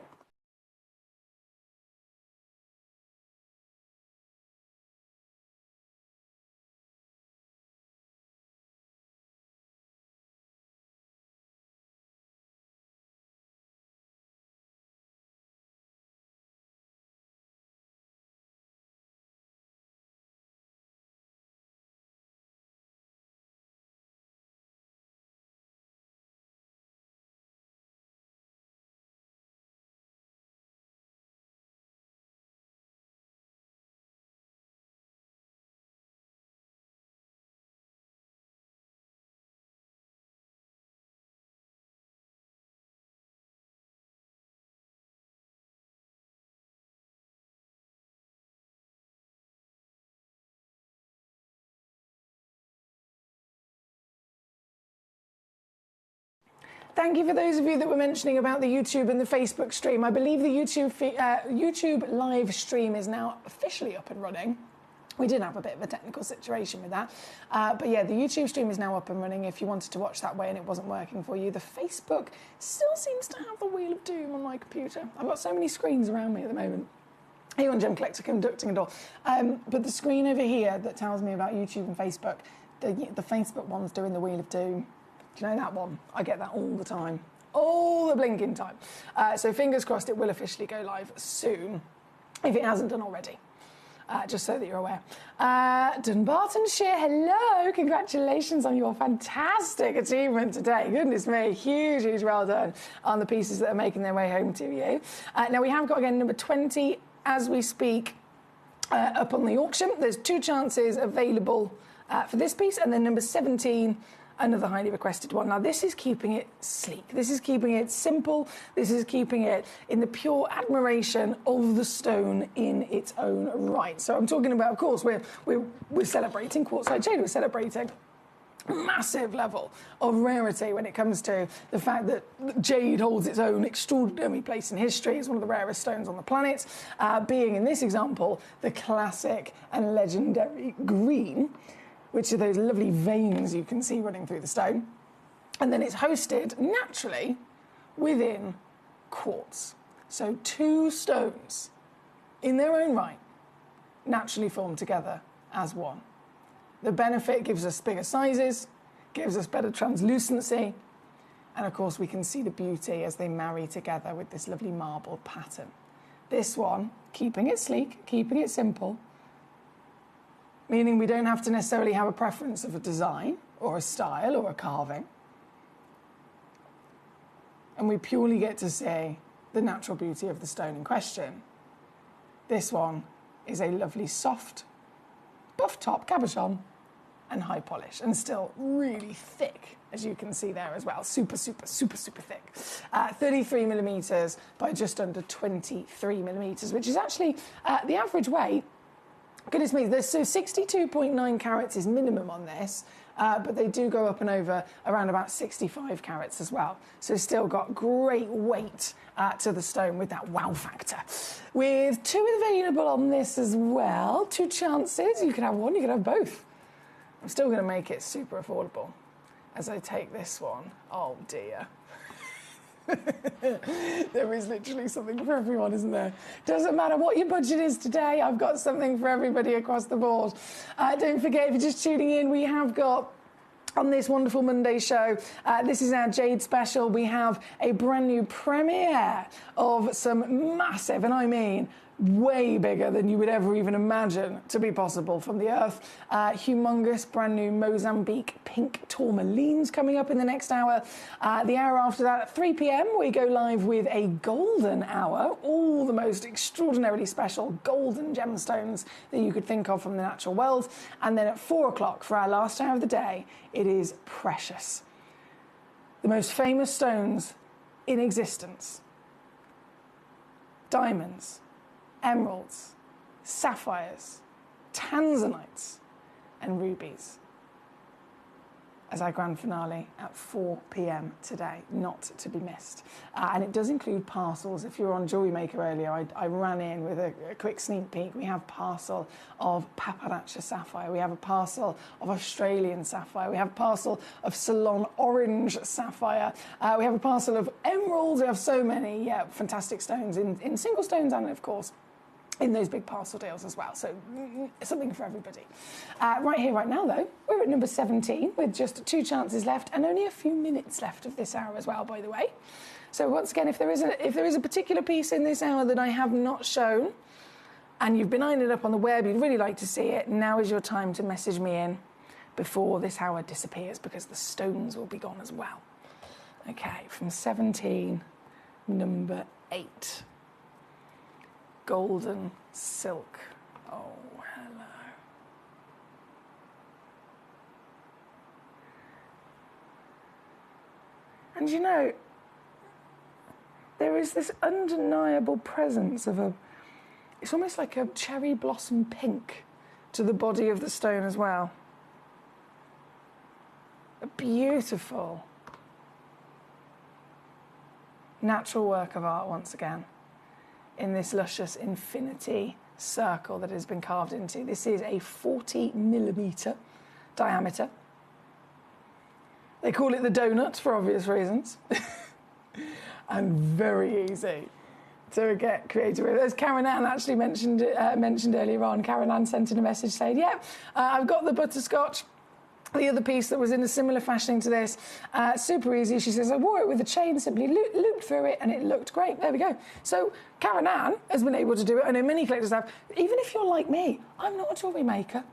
Thank you for those of you that were mentioning about the YouTube and the Facebook stream. I believe the YouTube live stream is now officially up and running. We did have a bit of a technical situation with that. But yeah, the YouTube stream is now up and running if you wanted to watch that way and it wasn't working for you. The Facebook still seems to have the Wheel of Doom on my computer. I've got so many screens around me at the moment. Here on Gemcollector conducting it all. But the screen over here that tells me about YouTube and Facebook, the Facebook one's doing the Wheel of Doom. Do you know that one? I get that all the time. All the blinking time. So fingers crossed it will officially go live soon, if it hasn't done already. Just so that you're aware. Dunbartonshire, hello. Congratulations on your fantastic achievement today. Goodness me, huge, huge well done on the pieces that are making their way home to you. Now we have got, again, number 20 as we speak up on the auction. There's 2 chances available for this piece, and then number 17, another highly requested one. Now, this is keeping it sleek. This is keeping it simple. This is keeping it in the pure admiration of the stone in its own right. So I'm talking about, of course, we're celebrating quartzite jade. We're celebrating massive level of rarity when it comes to the fact that jade holds its own extraordinary place in history. It's one of the rarest stones on the planet, being, in this example, the classic and legendary green, which are those lovely veins you can see running through the stone. And then it's hosted naturally within quartz. So 2 stones in their own right naturally form together as one. The benefit gives us bigger sizes, gives us better translucency, and of course we can see the beauty as they marry together with this lovely marble pattern. This one, keeping it sleek, keeping it simple, meaning we don't have to necessarily have a preference of a design or a style or a carving. And we purely get to see the natural beauty of the stone in question. This one is a lovely soft, buff top cabochon and high polish, and still really thick, as you can see there as well. Super, super, super, super thick. 33 millimeters by just under 23 millimeters, which is actually the average weight. Goodness me, so 62.9 carats is minimum on this, but they do go up and over around about 65 carats as well. So still got great weight to the stone with that wow factor. With 2 available on this as well, 2 chances. You could have one, you could have both. I'm still going to make it super affordable as I take this one. Oh dear. There is literally something for everyone, isn't there? Doesn't matter what your budget is today, I've got something for everybody across the board. Don't forget, if you're just tuning in, we have got on this wonderful Monday show, this is our Jade special. We have a brand new premiere of some massive, and I mean way bigger than you would ever even imagine to be possible from the earth. Humongous brand new Mozambique pink tourmalines coming up in the next hour. The hour after that at 3 p.m. we go live with a golden hour, all the most extraordinarily special golden gemstones that you could think of from the natural world. And then at 4 o'clock for our last hour of the day, it is precious. The most famous stones in existence. Diamonds, emeralds, sapphires, tanzanites and rubies as our grand finale at 4 p.m. today, not to be missed. And it does include parcels. If you were on Jewelry Maker earlier, I ran in with a quick sneak peek. We have parcel of Paparacha sapphire. We have a parcel of Australian sapphire. We have a parcel of Ceylon orange sapphire. We have a parcel of emeralds. We have so many fantastic stones in single stones and, of course, in those big parcel deals as well. So something for everybody. Right here, right now, though, we're at number 17 with just 2 chances left and only a few minutes left of this hour as well, by the way. So once again, if there is a particular piece in this hour that I have not shown and you've been eyeing it up on the web, you'd really like to see it, now is your time to message me in before this hour disappears, because the stones will be gone as well. Okay, from 17, number 8. Golden silk. Oh, hello. And you know, there is this undeniable presence of it's almost like a cherry blossom pink to the body of the stone as well. A beautiful natural work of art once again, in this luscious infinity circle that has been carved into. This is a 40mm diameter. They call it the donut for obvious reasons. And very easy to get creative with. As Karen Ann actually mentioned earlier on, Karen Ann sent in a message saying, I've got the butterscotch. The other piece that was in a similar fashioning to this, super easy. She says, I wore it with a chain, simply looped through it, and it looked great. There we go. So Karen Ann has been able to do it. I know many collectors have. Even if you're like me, I'm not a jewellery maker.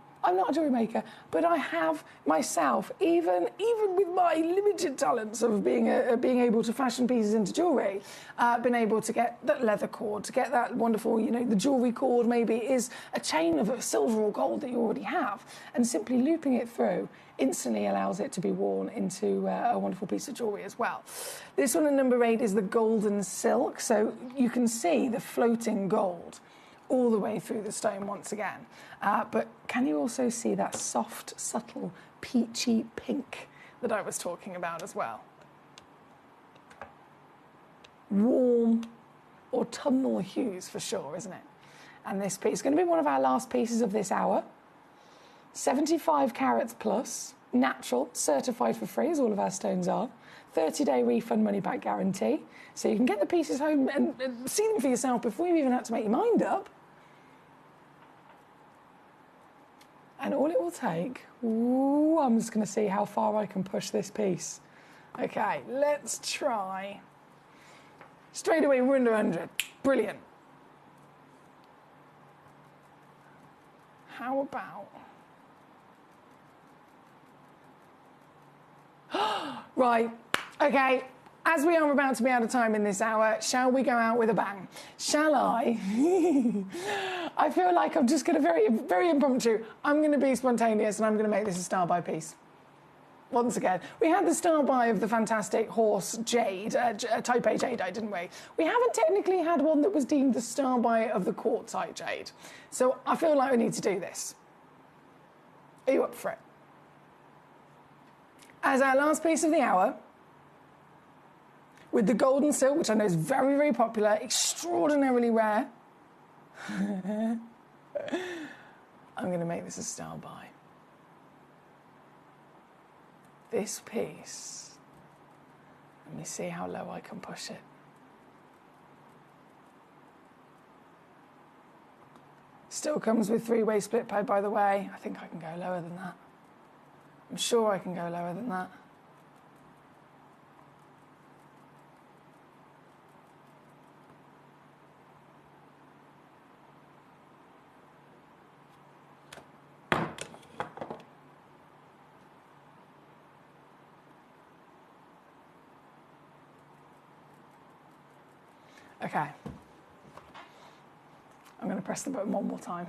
But I have myself, even with my limited talents of being able to fashion pieces into jewellery, been able to get that leather cord, to get that wonderful, the jewellery cord maybe is a chain of silver or gold that you already have, and simply looping it through instantly allows it to be worn into a wonderful piece of jewellery as well. This one at number 8 is the golden silk, so you can see the floating gold all the way through the stone once again. But can you also see that soft, subtle, peachy pink that I was talking about as well? Warm, autumnal hues for sure, isn't it? And this piece is going to be one of our last pieces of this hour. 75 carats plus, natural, certified for free, as all of our stones are. 30-day refund money-back guarantee. So you can get the pieces home and see them for yourself before you even have to make your mind up. And all it will take, I'm just going to see how far I can push this piece. Okay, let's try. Straight away, we're under 100. Brilliant. How about... Right, okay. As we are about to be out of time in this hour, shall we go out with a bang? Shall I? I feel like I'm just going to very, very impromptu. I'm going to be spontaneous and I'm going to make this a star by piece. Once again, we had the star by of the fantastic horse jade, type A jadeite, didn't we? We haven't technically had one that was deemed the star by of the quartzite jade. So I feel like we need to do this. Are you up for it? As our last piece of the hour, with the golden silk, which I know is very, very popular, extraordinarily rare. I'm going to make this a star by. This piece, let me see how low I can push it. Still comes with 3-way split pay, by the way. I think I can go lower than that. I'm sure I can go lower than that. Okay. I'm going to press the button one more time.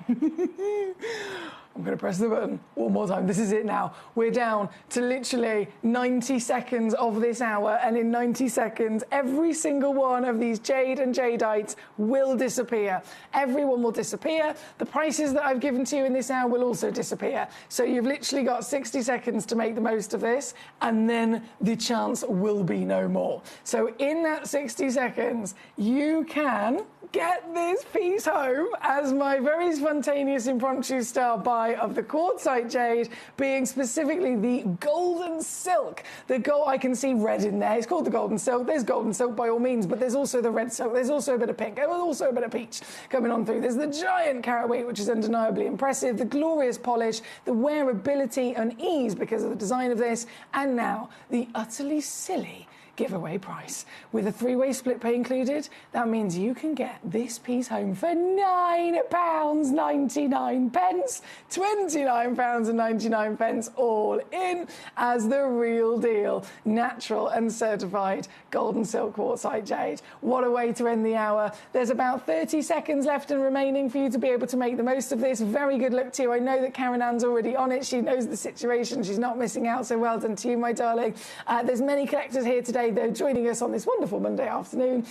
I'm going to press the button one more time. This is it now. We're down to literally 90 seconds of this hour, and in 90 seconds, every single one of these jade and jadeites will disappear. Everyone will disappear. The prices that I've given to you in this hour will also disappear. So you've literally got 60 seconds to make the most of this, and then the chance will be no more. So in that 60 seconds, you can get this piece home as my very spontaneous impromptu style buy of the quartzite jade, being specifically the golden silk. The gold, I can see red in there. It's called the golden silk. There's golden silk by all means, but there's also the red silk. There's also a bit of pink. There's also a bit of peach coming on through. There's the giant carat weight, which is undeniably impressive, the glorious polish, the wearability and ease because of the design of this, and now the utterly silly giveaway price. With a 3-way split pay included, that means you can get this piece home for £9.99, £29.99 all in as the real deal, natural and certified golden silk quartzite jade. What a way to end the hour. There's about 30 seconds left and remaining for you to be able to make the most of this. Very good luck to you. I know that Karen Ann's already on it. She knows the situation. She's not missing out, so well done to you, my darling. There's many collectors here today. They're joining us on this wonderful Monday afternoon,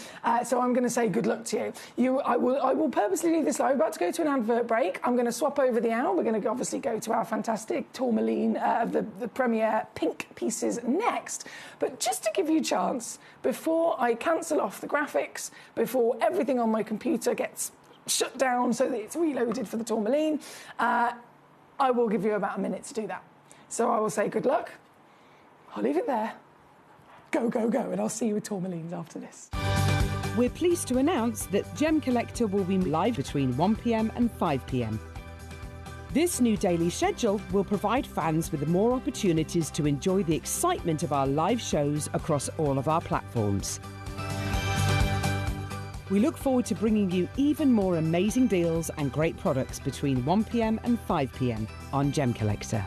so I'm going to say good luck to you. I will purposely leave this live. We're about to go to an advert break. I'm going to swap over the hour. We're going to obviously go to our fantastic tourmaline of the premier pink pieces next. But just to give you a chance, before I cancel off the graphics, before everything on my computer gets shut down so that it's reloaded for the tourmaline, I will give you about a minute to do that. So I will say good luck. I'll leave it there. Go, go, go, and I'll see you with tourmalines after this. We're pleased to announce that Gemcollector will be live between 1 p.m. and 5 p.m. This new daily schedule will provide fans with more opportunities to enjoy the excitement of our live shows across all of our platforms. We look forward to bringing you even more amazing deals and great products between 1 p.m. and 5 p.m. on Gemcollector.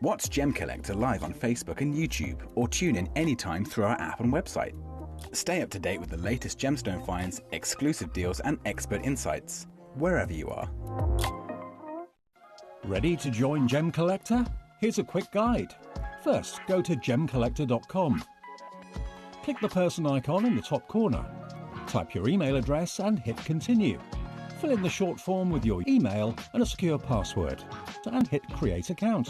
Watch Gemcollector live on Facebook and YouTube, or tune in anytime through our app and website. Stay up to date with the latest gemstone finds, exclusive deals and expert insights, wherever you are. Ready to join Gemcollector? Here's a quick guide. First, go to gemcollector.com. Click the person icon in the top corner. Type your email address and hit continue. Fill in the short form with your email and a secure password, and hit create account.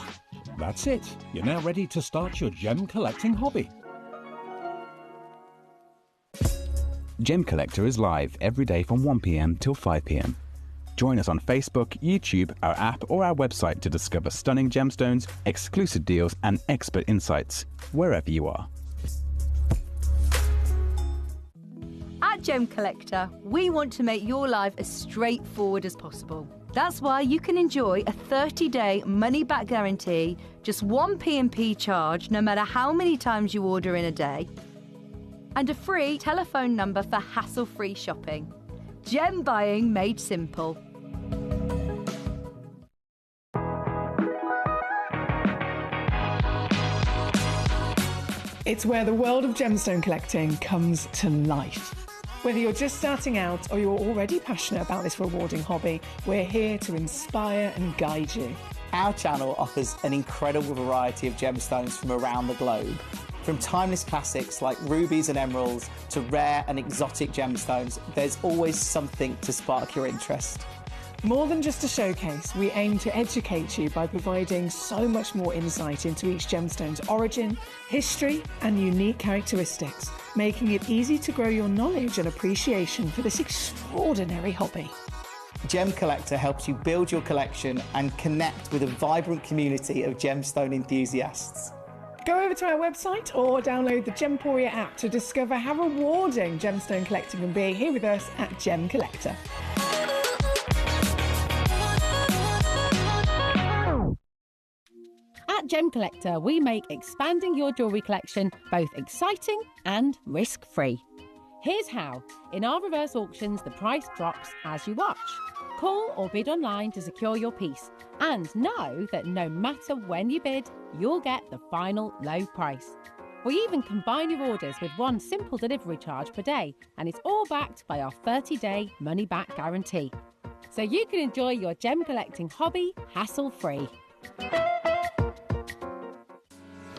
That's it. You're now ready to start your gem collecting hobby. Gemcollector is live every day from 1 p.m. till 5 p.m. Join us on Facebook, YouTube, our app or our website to discover stunning gemstones, exclusive deals and expert insights, wherever you are. At Gemcollector, we want to make your life as straightforward as possible. That's why you can enjoy a 30-day money-back guarantee, just one P&P charge no matter how many times you order in a day, and a free telephone number for hassle-free shopping. Gem buying made simple. It's where the world of gemstone collecting comes to life. Whether you're just starting out or you're already passionate about this rewarding hobby, we're here to inspire and guide you. Our channel offers an incredible variety of gemstones from around the globe. From timeless classics like rubies and emeralds to rare and exotic gemstones, there's always something to spark your interest. More than just a showcase, we aim to educate you by providing so much more insight into each gemstone's origin, history, and unique characteristics, making it easy to grow your knowledge and appreciation for this extraordinary hobby. Gemcollector helps you build your collection and connect with a vibrant community of gemstone enthusiasts. Go over to our website or download the Gemporia app to discover how rewarding gemstone collecting can be here with us at Gemcollector. At Gemcollector, we make expanding your jewellery collection both exciting and risk-free. Here's how. In our reverse auctions, the price drops as you watch. Call or bid online to secure your piece, and know that no matter when you bid, you'll get the final low price. We even combine your orders with one simple delivery charge per day, and it's all backed by our 30-day money-back guarantee. So you can enjoy your gem collecting hobby hassle-free.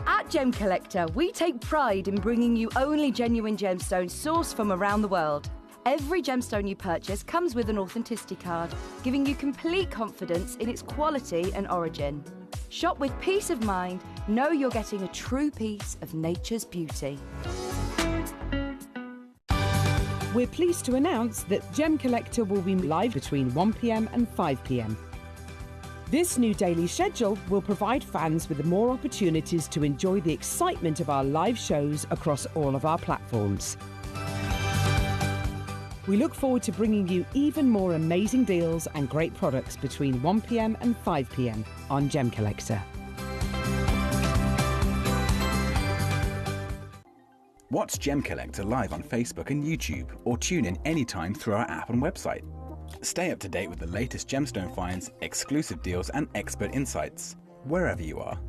At Gem Collector, we take pride in bringing you only genuine gemstones sourced from around the world. Every gemstone you purchase comes with an authenticity card, giving you complete confidence in its quality and origin. Shop with peace of mind, know you're getting a true piece of nature's beauty. We're pleased to announce that Gem Collector will be live between 1 p.m. and 5 p.m. This new daily schedule will provide fans with more opportunities to enjoy the excitement of our live shows across all of our platforms. We look forward to bringing you even more amazing deals and great products between 1 p.m. and 5 p.m. on Gem Collector. Watch Gem Collector live on Facebook and YouTube, or tune in anytime through our app and website. Stay up to date with the latest gemstone finds, exclusive deals and expert insights, wherever you are.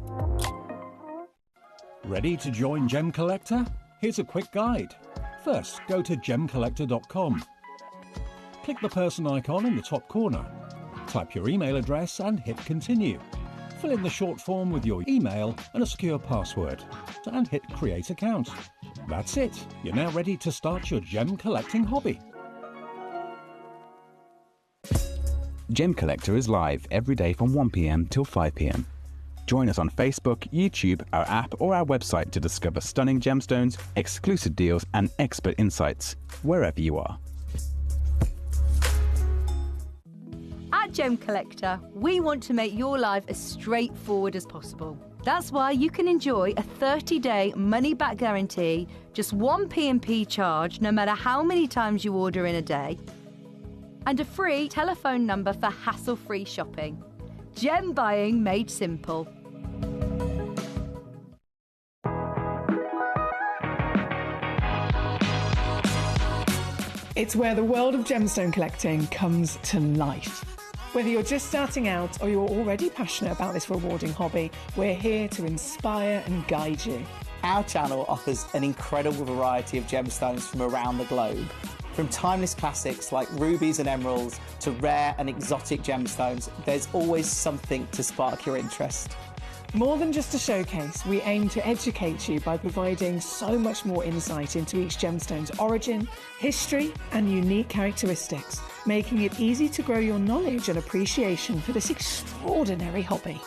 Ready to join Gem Collector? Here's a quick guide. First, go to gemcollector.com. Click the person icon in the top corner. Type your email address and hit continue. Fill in the short form with your email and a secure password, and hit create account. That's it. You're now ready to start your gem collecting hobby. Gem Collector is live every day from 1 p.m. till 5 p.m. Join us on Facebook, YouTube, our app or our website to discover stunning gemstones, exclusive deals and expert insights, wherever you are. At Gem Collector, we want to make your life as straightforward as possible. That's why you can enjoy a 30-day money-back guarantee, just one P&P charge no matter how many times you order in a day, and a free telephone number for hassle-free shopping. Gem buying made simple. It's where the world of gemstone collecting comes to life. Whether you're just starting out or you're already passionate about this rewarding hobby, we're here to inspire and guide you. Our channel offers an incredible variety of gemstones from around the globe. From timeless classics like rubies and emeralds to rare and exotic gemstones, there's always something to spark your interest. More than just a showcase, we aim to educate you by providing so much more insight into each gemstone's origin, history, and unique characteristics, making it easy to grow your knowledge and appreciation for this extraordinary hobby.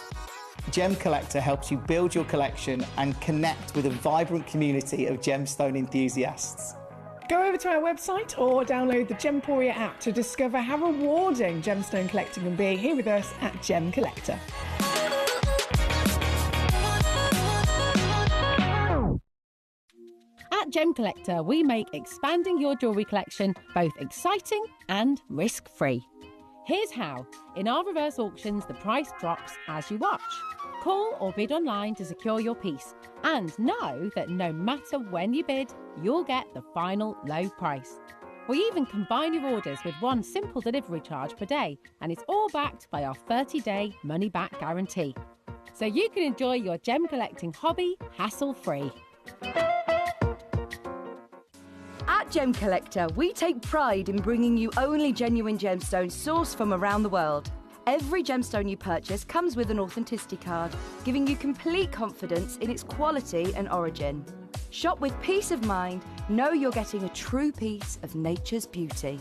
Gem Collector helps you build your collection and connect with a vibrant community of gemstone enthusiasts. Go over to our website or download the Gemporia app to discover how rewarding gemstone collecting can be here with us at Gem Collector. At Gem Collector, we make expanding your jewellery collection both exciting and risk-free. Here's how. In our reverse auctions, the price drops as you watch. Call or bid online to secure your piece, and know that no matter when you bid, you'll get the final low price. We even combine your orders with one simple delivery charge per day, and it's all backed by our 30-day money-back guarantee. So you can enjoy your gem collecting hobby hassle-free. At Gem Collector, we take pride in bringing you only genuine gemstones sourced from around the world. Every gemstone you purchase comes with an authenticity card, giving you complete confidence in its quality and origin. Shop with peace of mind, know you're getting a true piece of nature's beauty.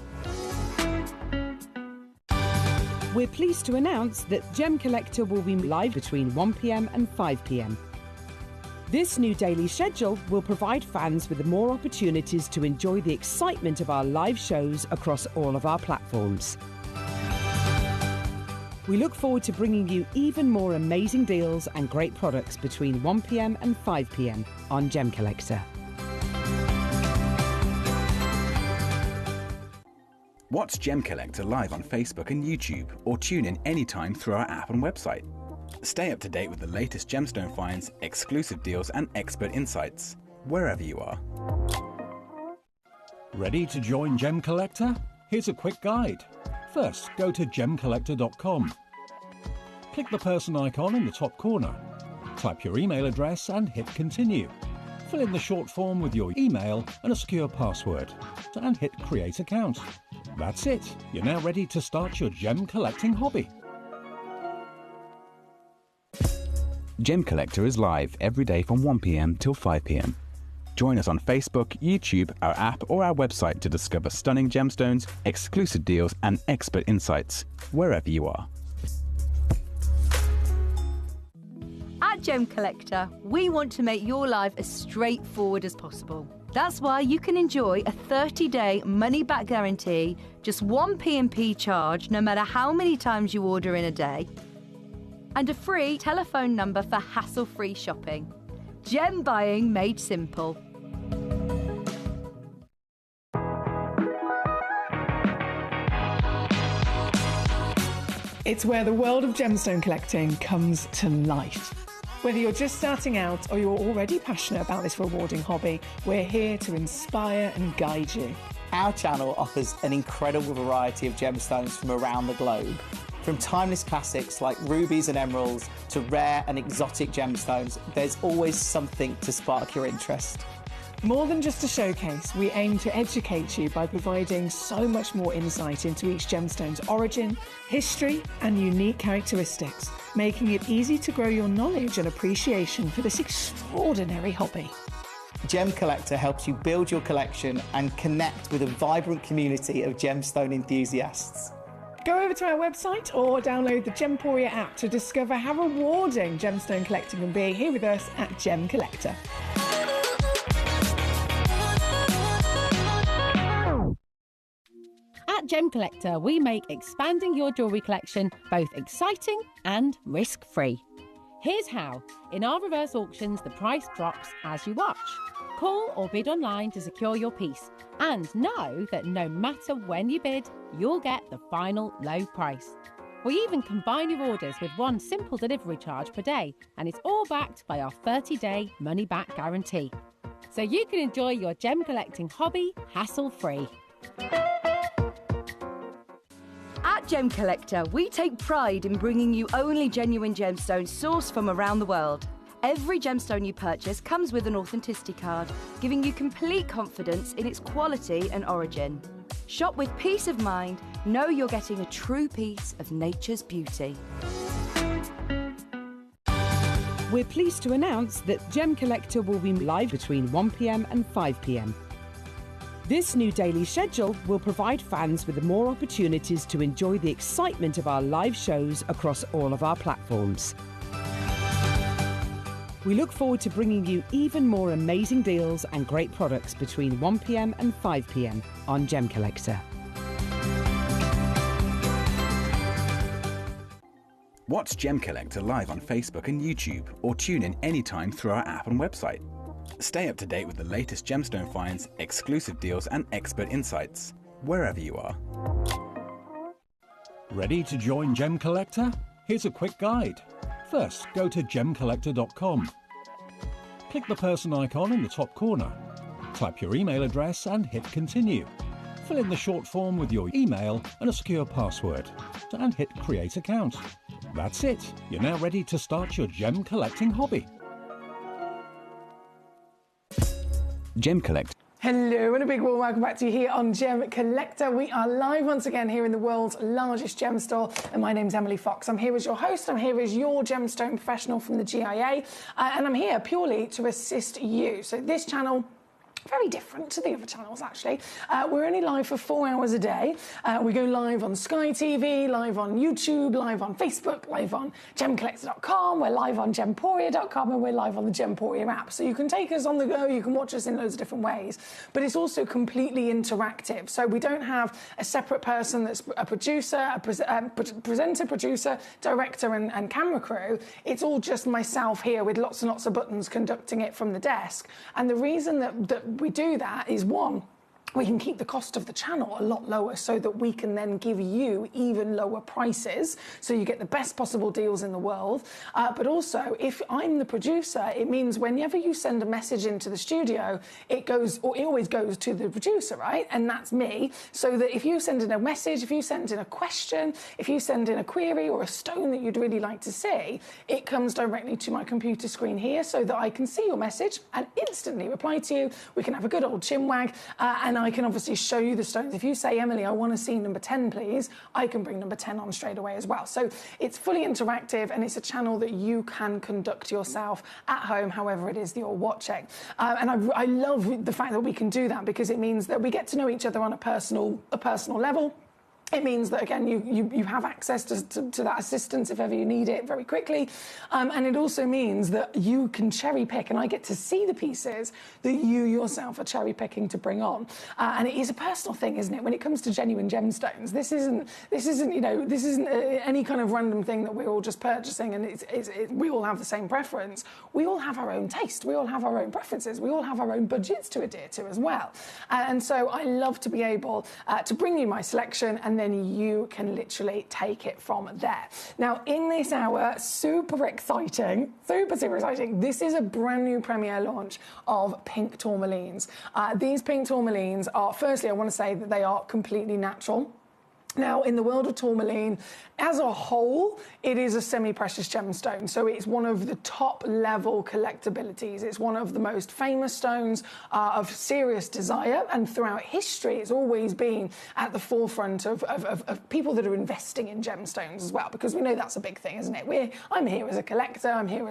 We're pleased to announce that Gem Collector will be live between 1 p.m. and 5 p.m. This new daily schedule will provide fans with more opportunities to enjoy the excitement of our live shows across all of our platforms. We look forward to bringing you even more amazing deals and great products between 1 p.m. and 5 p.m. on Gem Collector. Watch Gem Collector live on Facebook and YouTube, or tune in anytime through our app and website. Stay up to date with the latest gemstone finds, exclusive deals and expert insights, wherever you are. Ready to join Gem Collector? Here's a quick guide. First, go to gemcollector.com. Click the person icon in the top corner. Type your email address and hit continue. Fill in the short form with your email and a secure password and hit Create Account. That's it. You're now ready to start your gem collecting hobby. Gem Collector is live every day from 1 p.m. till 5 p.m. Join us on Facebook, YouTube, our app or our website to discover stunning gemstones, exclusive deals and expert insights wherever you are. At Gem Collector, we want to make your life as straightforward as possible. That's why you can enjoy a 30-day money-back guarantee, just one P&P charge no matter how many times you order in a day, and a free telephone number for hassle-free shopping. Gem buying made simple. It's where the world of gemstone collecting comes to life. Whether you're just starting out or you're already passionate about this rewarding hobby, we're here to inspire and guide you. Our channel offers an incredible variety of gemstones from around the globe. From timeless classics like rubies and emeralds to rare and exotic gemstones, there's always something to spark your interest. More than just a showcase, we aim to educate you by providing so much more insight into each gemstone's origin, history, and unique characteristics, making it easy to grow your knowledge and appreciation for this extraordinary hobby. Gem Collector helps you build your collection and connect with a vibrant community of gemstone enthusiasts. Go over to our website or download the Gemporia app to discover how rewarding gemstone collecting can be here with us at Gem Collector. At Gem Collector, we make expanding your jewellery collection both exciting and risk-free. Here's how. In our reverse auctions, the price drops as you watch. Call or bid online to secure your piece. And know that no matter when you bid, you'll get the final low price. We even combine your orders with one simple delivery charge per day, and it's all backed by our 30-day money-back guarantee. So you can enjoy your gem collecting hobby hassle-free. At Gem Collector, we take pride in bringing you only genuine gemstones sourced from around the world. Every gemstone you purchase comes with an authenticity card, giving you complete confidence in its quality and origin. Shop with peace of mind, know you're getting a true piece of nature's beauty. We're pleased to announce that Gem Collector will be live between 1 p.m. and 5 p.m. This new daily schedule will provide fans with more opportunities to enjoy the excitement of our live shows across all of our platforms. We look forward to bringing you even more amazing deals and great products between 1 p.m. and 5 p.m. on Gem Collector. Watch Gem Collector live on Facebook and YouTube or tune in anytime through our app and website. Stay up to date with the latest gemstone finds, exclusive deals and expert insights wherever you are. Ready to join Gem Collector? Here's a quick guide. First, go to gemcollector.com. Click the person icon in the top corner. Type your email address and hit Continue. Fill in the short form with your email and a secure password and hit Create Account. That's it. You're now ready to start your gem collecting hobby. Gem Collector. Hello and a big warm welcome back to you here on Gem Collector. We are live once again here in the world's largest gem store, and my name's Emily Fox. I'm here as your host, I'm here as your gemstone professional from the GIA, and I'm here purely to assist you. So this channel, very different to the other channels actually. We're only live for 4 hours a day. We go live on Sky TV, live on YouTube, live on Facebook, live on gemcollector.com, we're live on gemporia.com, and we're live on the Gemporia app. So you can take us on the go, you can watch us in loads of different ways, but it's also completely interactive. So we don't have a separate person that's a producer, presenter, producer, director and camera crew. It's all just myself here with lots and lots of buttons conducting it from the desk. And the reason that we do that is, one, we can keep the cost of the channel a lot lower so that we can then give you even lower prices so you get the best possible deals in the world. But also, if I'm the producer, it means whenever you send a message into the studio, it always goes to the producer, right? And that's me. So that if you send in a message, if you send in a question, if you send in a query or a stone that you'd really like to see, it comes directly to my computer screen here so that I can see your message and instantly reply to you. We can have a good old chinwag, and I can obviously show you the stones. If you say, Emily, I want to see number 10, please, I can bring number 10 on straight away as well. So it's fully interactive, and it's a channel that you can conduct yourself at home, however it is that you're watching. And I love the fact that we can do that, because it means that we get to know each other on a personal level. It means that, again, you have access to that assistance if ever you need it very quickly. And it also means that you can cherry pick, and I get to see the pieces that you yourself are cherry picking to bring on. And it is a personal thing, isn't it? When it comes to genuine gemstones, this isn't any kind of random thing that we're all just purchasing and we all have the same preference. We all have our own taste. We all have our own preferences. We all have our own budgets to adhere to as well. And so I love to be able to bring you my selection, and then you can literally take it from there. Now, in this hour, super exciting. This is a brand new premiere launch of pink tourmalines. These pink tourmalines are, firstly, I want to say that they are completely natural. Now, in the world of tourmaline, as a whole, it is a semi-precious gemstone. So it's one of the top-level collectabilities. It's one of the most famous stones of serious desire. And throughout history, it's always been at the forefront of people that are investing in gemstones as well, because we know that's a big thing, isn't it? I'm here as a collector. I'm here,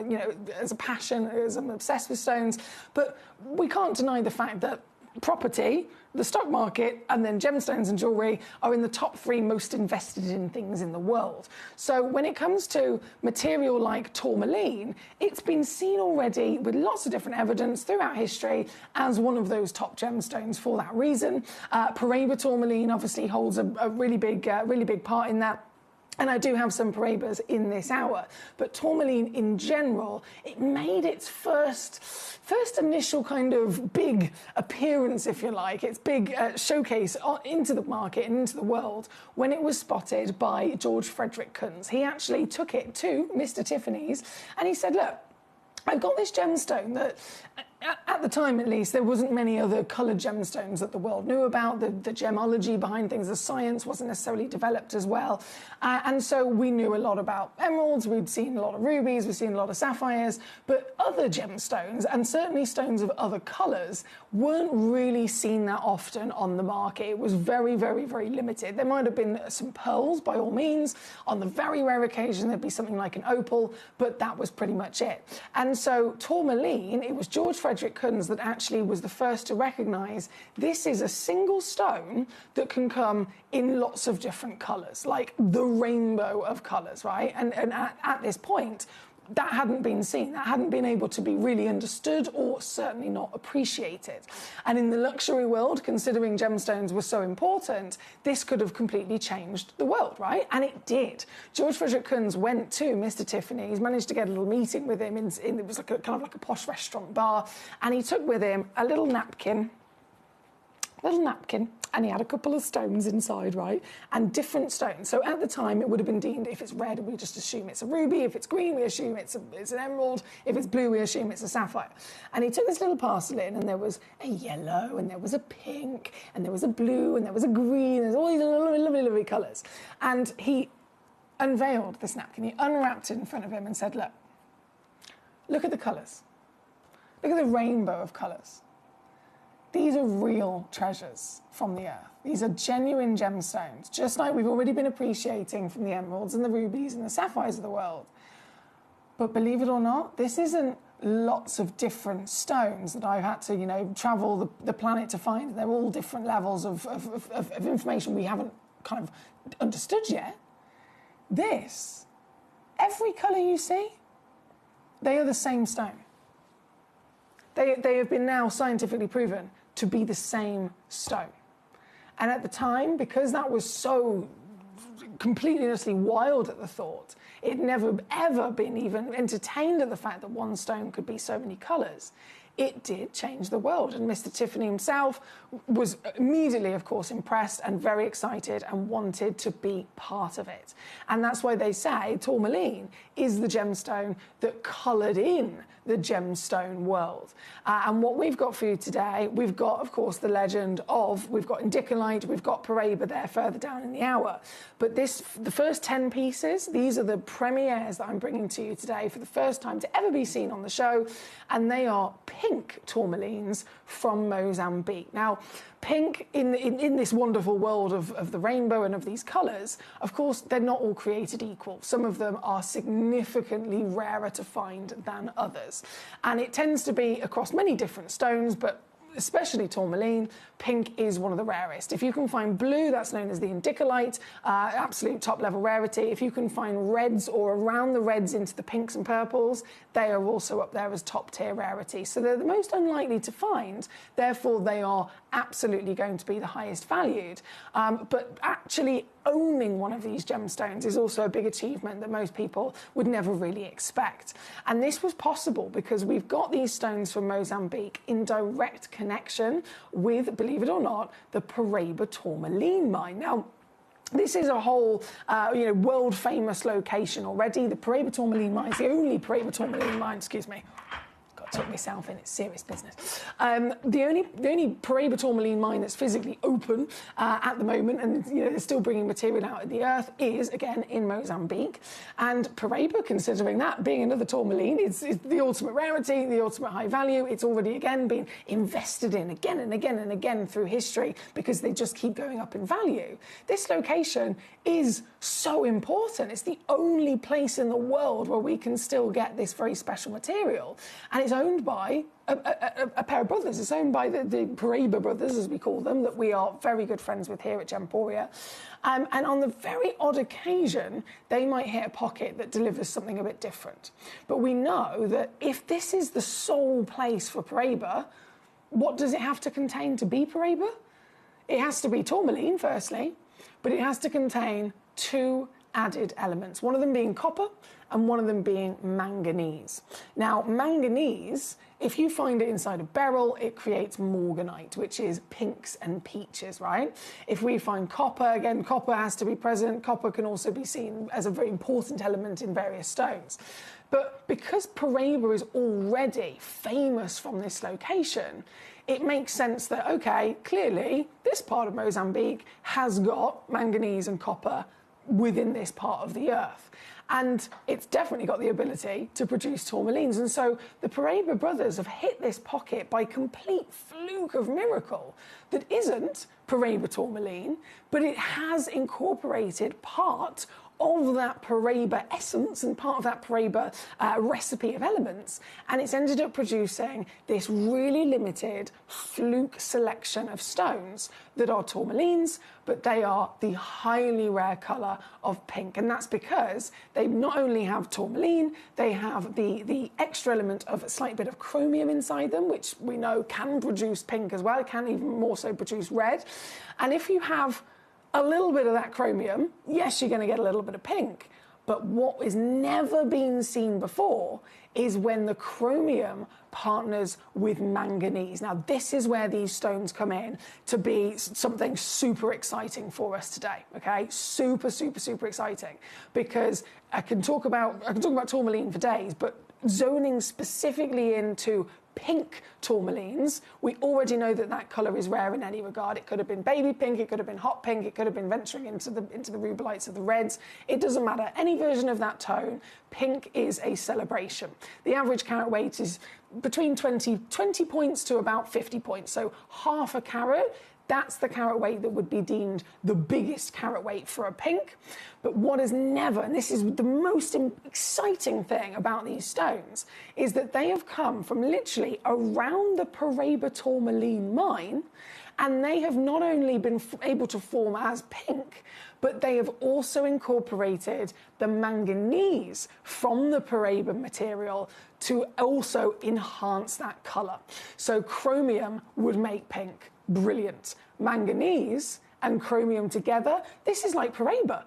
as a passion, as I'm obsessed with stones. But we can't deny the fact that property, the stock market, and then gemstones and jewellery are in the top 3 most invested in things in the world. So when it comes to material like tourmaline, it's been seen already with lots of different evidence throughout history as one of those top gemstones for that reason. Paraiba tourmaline obviously holds a really big part in that. And I do have some Paraibas in this hour. But tourmaline in general, it made its first initial kind of big appearance, if you like, its big showcase into the market and into the world when it was spotted by George Frederick Kunz. He actually took it to Mr. Tiffany's and he said, look, I've got this gemstone that, at the time at least, there wasn't many other coloured gemstones that the world knew about. The gemology behind things, the science wasn't necessarily developed as well. And so we knew a lot about emeralds, we'd seen a lot of rubies, we've seen a lot of sapphires, but other gemstones, and certainly stones of other colours, weren't really seen that often on the market. It was very, very, very limited. There might have been some pearls, by all means. On the very rare occasion, there'd be something like an opal, but that was pretty much it. And so tourmaline, it was George Frederick Kunz that actually was the first to recognise this is a single stone that can come in lots of different colours, like the rainbow of colours, right? And at this point, that hadn't been seen, that hadn't been able to be really understood or certainly not appreciated. And in the luxury world, considering gemstones were so important, this could have completely changed the world, right? And it did. George Frederick Kunz went to Mr. Tiffany's, managed to get a little meeting with him, it was like kind of like a posh restaurant bar, and he took with him a little napkin, and he had a couple of stones inside, right? And different stones. So at the time, it would have been deemed, if it's red, we just assume it's a ruby. If it's green, we assume it's an emerald. If it's blue, we assume it's a sapphire. And he took this little parcel in, and there was a yellow, and there was a pink, and there was a blue, and there was a green. There's all these lovely, lovely, lovely colours. And he unveiled this napkin. He unwrapped it in front of him and said, look at the colours. Look at the rainbow of colours. These are real treasures from the earth. These are genuine gemstones, just like we've already been appreciating from the emeralds and the rubies and the sapphires of the world. But believe it or not, this isn't lots of different stones that I've had to, travel the planet to find. They're all different levels of information we haven't kind of understood yet. This, every colour you see, they are the same stone. They have been now scientifically proven to be the same stone. And at the time, because that was so completely and utterly wild at the thought. It never ever been even entertained at the fact that one stone could be so many colours. It did change the world, and Mr. Tiffany himself was immediately, of course, impressed and very excited and wanted to be part of it. And that's why they say tourmaline is the gemstone that coloured in the gemstone world. And what we've got for you today, we've got, of course, the legend of, we've got indicolite, we've got Paraiba there further down in the hour. But the first 10 pieces, these are the premieres that I'm bringing to you today for the first time to ever be seen on the show. And they are pink tourmalines from Mozambique. Now, pink in this wonderful world of the rainbow and of these colours, of course, they're not all created equal. Some of them are significantly rarer to find than others. And it tends to be across many different stones, but especially tourmaline, pink is one of the rarest. If you can find blue, that's known as the indicolite, absolute top level rarity. If you can find reds or around the reds into the pinks and purples, they are also up there as top tier rarity. So they're the most unlikely to find, therefore they are absolutely going to be the highest valued. But actually owning one of these gemstones is also a big achievement that most people would never really expect. And this was possible because we've got these stones from Mozambique in direct connection with, believe it or not, the Paraiba tourmaline mine. Now, this is a whole, world famous location already. The Paraiba tourmaline mine is the only Paraiba tourmaline mine, excuse me. Took myself in, it's serious business. The only Paraiba tourmaline mine that's physically open at the moment, and they're still bringing material out of the earth, is again in Mozambique. And Paraiba, considering that being another tourmaline, is the ultimate rarity, the ultimate high value. It's already again been invested in again and again and again through history because they just keep going up in value. This location is so important. It's the only place in the world where we can still get this very special material, and it's owned by a pair of brothers. It's owned by the Paraiba brothers, as we call them, that we are very good friends with here at Gemporia. And on the very odd occasion, they might hit a pocket that delivers something a bit different. But we know that if this is the sole place for Paraiba, what does it have to contain to be Paraiba? It has to be tourmaline, firstly, but it has to contain two added elements, one of them being copper and one of them being manganese. Now, manganese, if you find it inside a beryl, it creates morganite, which is pinks and peaches, right? If we find copper, again, copper has to be present. Copper can also be seen as a very important element in various stones. But because Paraiba is already famous from this location, it makes sense that, okay, clearly this part of Mozambique has got manganese and copper within this part of the earth. And it's definitely got the ability to produce tourmalines. And so the Paraiba brothers have hit this pocket by complete fluke of miracle that isn't Paraiba tourmaline, but it has incorporated part of that Paraiba essence and part of that Paraiba recipe of elements, and it's ended up producing this really limited fluke selection of stones that are tourmalines, but they are the highly rare colour of pink. And that's because they not only have tourmaline, they have the extra element of a slight bit of chromium inside them, which we know can produce pink as well. It can even more so produce red. And if you have a little bit of that chromium, yes, you're going to get a little bit of pink. But what has never been seen before is when the chromium partners with manganese. Now, this is where these stones come in to be something super exciting for us today, okay? Super, super, super exciting. Because I can talk about tourmaline for days, but zoning specifically into pink tourmalines, we already know that that colour is rare in any regard. It could have been baby pink, it could have been hot pink, it could have been venturing into the rubelites of the reds. It doesn't matter. Any version of that tone, pink is a celebration. The average carat weight is between 20 points to about 50 points. So half a carat, that's the carat weight that would be deemed the biggest carat weight for a pink. But what is never, and this is the most exciting thing about these stones, is that they have come from literally around the Paraiba tourmaline mine, and they have not only been able to form as pink, but they have also incorporated the manganese from the Paraiba material to also enhance that colour. So chromium would make pink. Brilliant. Manganese and chromium together, this is like Paraiba.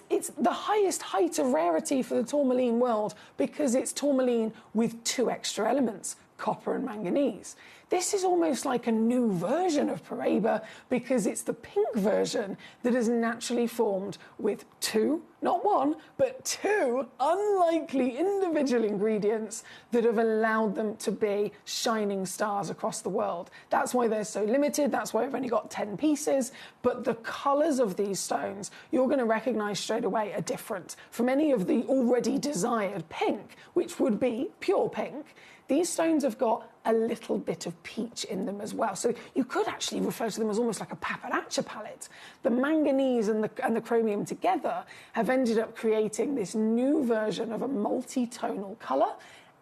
it's the highest height of rarity for the tourmaline world because it's tourmaline with 2 extra elements, copper and manganese. This is almost like a new version of Paraiba because it's the pink version that has naturally formed with 2, not 1, but 2 unlikely individual ingredients that have allowed them to be shining stars across the world. That's why they're so limited, that's why we've only got 10 pieces, but the colours of these stones you're going to recognise straight away are different from any of the already desired pink, which would be pure pink. These stones have got a little bit of peach in them as well. So you could actually refer to them as almost like a paparacha palette. The manganese and the chromium together have ended up creating this new version of a multi-tonal colour.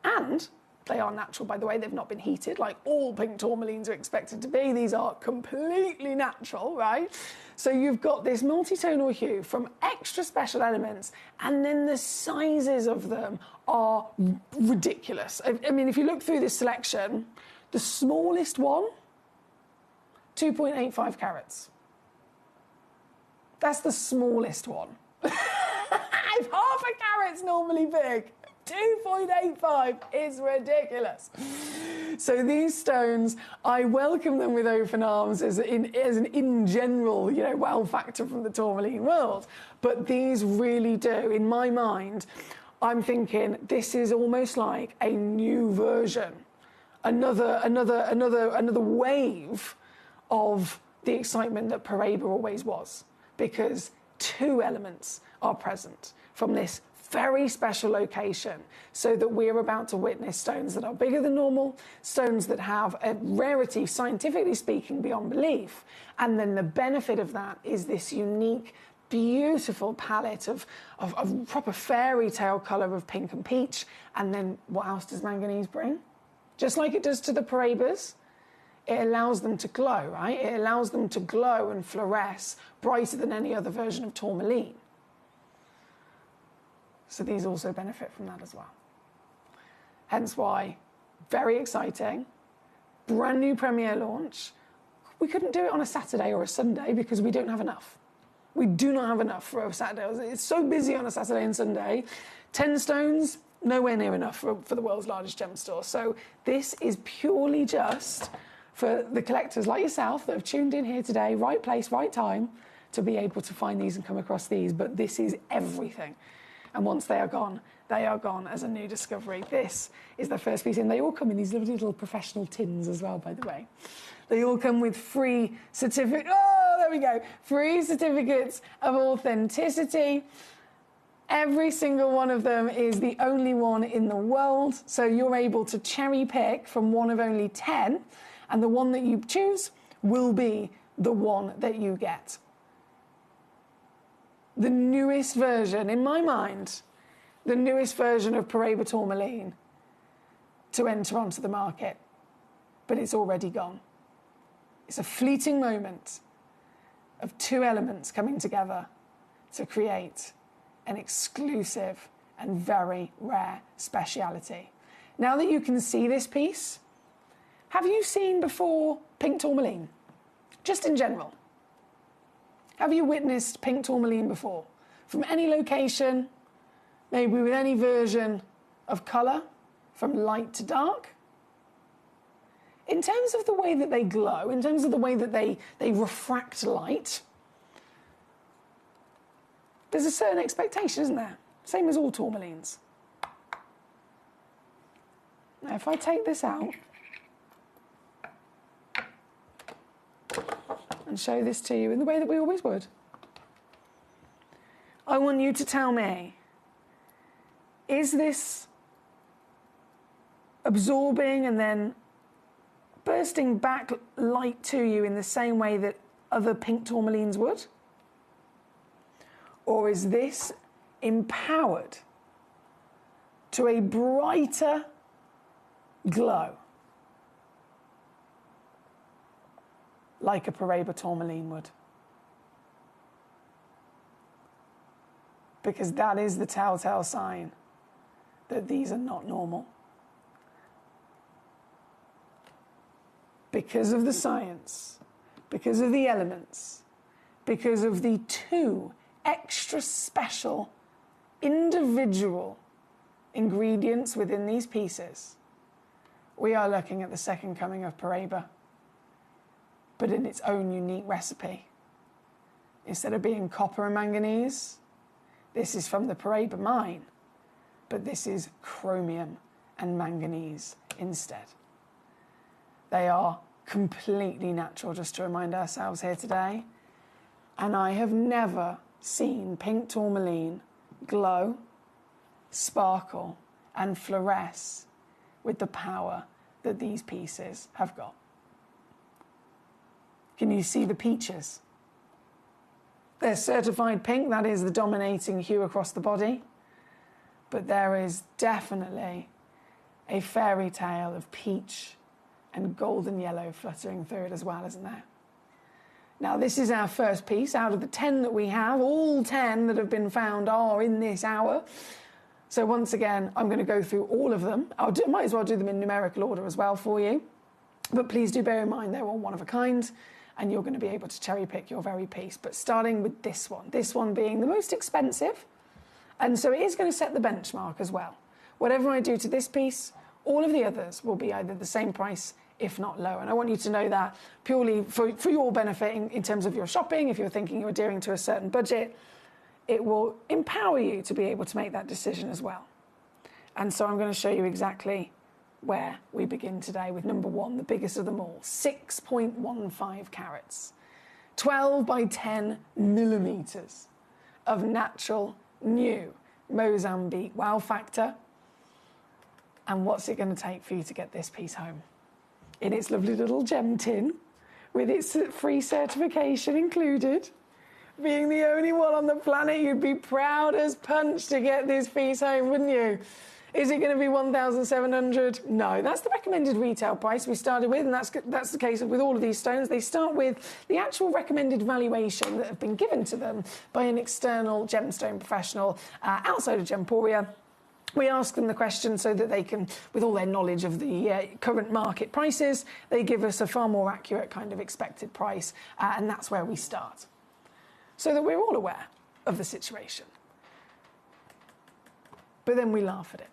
And they are natural, by the way. They've not been heated like all pink tourmalines are expected to be. These are completely natural, right? So you've got this multi-tonal hue from extra special elements, and then the sizes of them are ridiculous. I mean, if you look through this selection, the smallest one, 2.85 carats. That's the smallest one. If half a carat's normally big, 2.85 is ridiculous. So these stones, I welcome them with open arms as an in general, wow factor from the tourmaline world. But these really do, in my mind, I'm thinking this is almost like a new version, another wave of the excitement that Paraiba always was, because 2 elements are present from this very special location, so that we're about to witness stones that are bigger than normal, stones that have a rarity, scientifically speaking, beyond belief. And then the benefit of that is this unique, beautiful palette of proper fairy tale colour of pink and peach. And then what else does manganese bring? Just like it does to the Paraibas, it allows them to glow, right? It allows them to glow and fluoresce brighter than any other version of tourmaline. So these also benefit from that as well. Hence why, very exciting, brand new premiere launch. We couldn't do it on a Saturday or a Sunday because we don't have enough. We do not have enough for a Saturday. It's so busy on a Saturday and Sunday. 10 stones, nowhere near enough for the world's largest gem store. So this is purely just for the collectors like yourself that have tuned in here today, right place, right time, to be able to find these and come across these. But this is everything. And once they are gone as a new discovery. This is the first piece in. They all come in these little professional tins as well, by the way. They all come with free certificates. Oh, there we go. Free certificates of authenticity. Every single one of them is the only one in the world. So you're able to cherry pick from one of only 10. And the one that you choose will be the one that you get. The newest version, in my mind, the newest version of Paraiba tourmaline to enter onto the market. But it's already gone. It's a fleeting moment of 2 elements coming together to create an exclusive and very rare speciality. Now that you can see this piece, have you seen before pink tourmaline? Just in general. Have you witnessed pink tourmaline before? From any location, maybe with any version of colour, from light to dark? In terms of the way that they glow, in terms of the way that they refract light, there's a certain expectation, isn't there? Same as all tourmalines. Now, if I take this out and show this to you in the way that we always would, I want you to tell me, is this absorbing and then bursting back light to you in the same way that other pink tourmalines would? Or is this empowered to a brighter glow like a Paraiba tourmaline would? Because that is the telltale sign that these are not normal. Because of the science, because of the elements, because of the 2 extra special, individual ingredients within these pieces, we are looking at the second coming of Paraiba, but in its own unique recipe. Instead of being copper and manganese, this is from the Paraiba mine, but this is chromium and manganese instead. They are completely natural, just to remind ourselves here today. And I have never seen pink tourmaline glow, sparkle, and fluoresce with the power that these pieces have got. Can you see the peaches? They're certified pink, that is the dominating hue across the body. But there is definitely a fairy tale of peach and golden yellow fluttering through it as well, isn't there? Now, this is our first piece out of the 10 that we have. All 10 that have been found are in this hour. So once again, I'm going to go through all of them. Might as well do them in numerical order as well for you. But please do bear in mind they're all one of a kind, and you're going to be able to cherry pick your very piece. But starting with this one being the most expensive, and so it is going to set the benchmark as well. Whatever I do to this piece, all of the others will be either the same price, if not lower. And I want you to know that purely for your benefit in terms of your shopping. If you're thinking you're adhering to a certain budget, it will empower you to be able to make that decision as well. And so I'm going to show you exactly where we begin today with number one, the biggest of them all, 6.15 carats, 12 by 10 millimetres of natural, new Mozambique wow factor. And what's it going to take for you to get this piece home? In its lovely little gem tin, with its free certification included. Being the only one on the planet, you'd be proud as punch to get this piece home, wouldn't you? Is it going to be 1,700? No, that's the recommended retail price we started with, and that's the case with all of these stones. They start with the actual recommended valuation that have been given to them by an external gemstone professional outside of Gemporia. We ask them the question so that they can, with all their knowledge of the current market prices, they give us a far more accurate kind of expected price, and that's where we start, so that we're all aware of the situation. But then we laugh at it.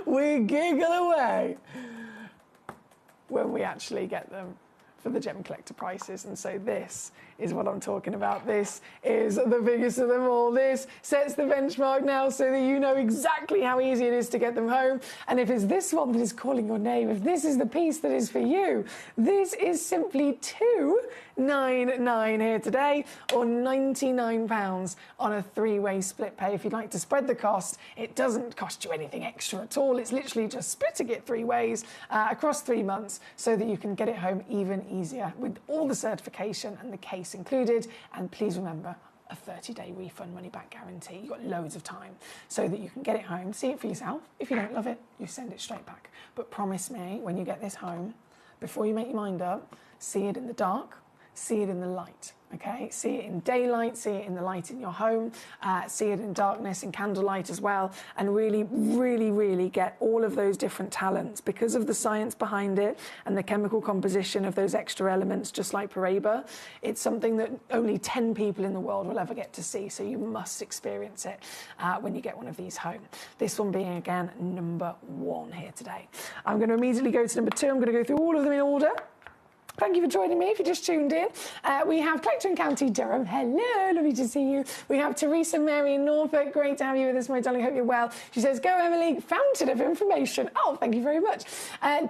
We giggle away when we actually get them for the Gemcollector prices. And so this is what I'm talking about. This is the biggest of them all. This sets the benchmark now so that you know exactly how easy it is to get them home. And if it's this one that is calling your name, if this is the piece that is for you, this is simply $299 here today, or £99 on a three-way split pay. If you'd like to spread the cost, it doesn't cost you anything extra at all. It's literally just splitting it three ways across 3 months so that you can get it home even easier with all the certification and the case included. And please remember, a 30-day refund money-back guarantee. You've got loads of time so that you can get it home, see it for yourself. If you don't love it, you send it straight back. But promise me, when you get this home, before you make your mind up, see it in the dark, see it in the light, okay? See it in daylight, see it in the light in your home, see it in darkness, in candlelight as well, and really, really, really get all of those different talents because of the science behind it and the chemical composition of those extra elements, just like Paraiba. It's something that only 10 people in the world will ever get to see, so you must experience it when you get one of these home. This one being, again, number one here today. I'm going to immediately go to number two. I'm going to go through all of them in order. Thank you for joining me if you just tuned in. We have Collector in County Durham. Hello, lovely to see you. We have Teresa Mary in Norfolk. Great to have you with us, my darling. Hope you're well. She says, go Emily, fountain of information. Oh, thank you very much.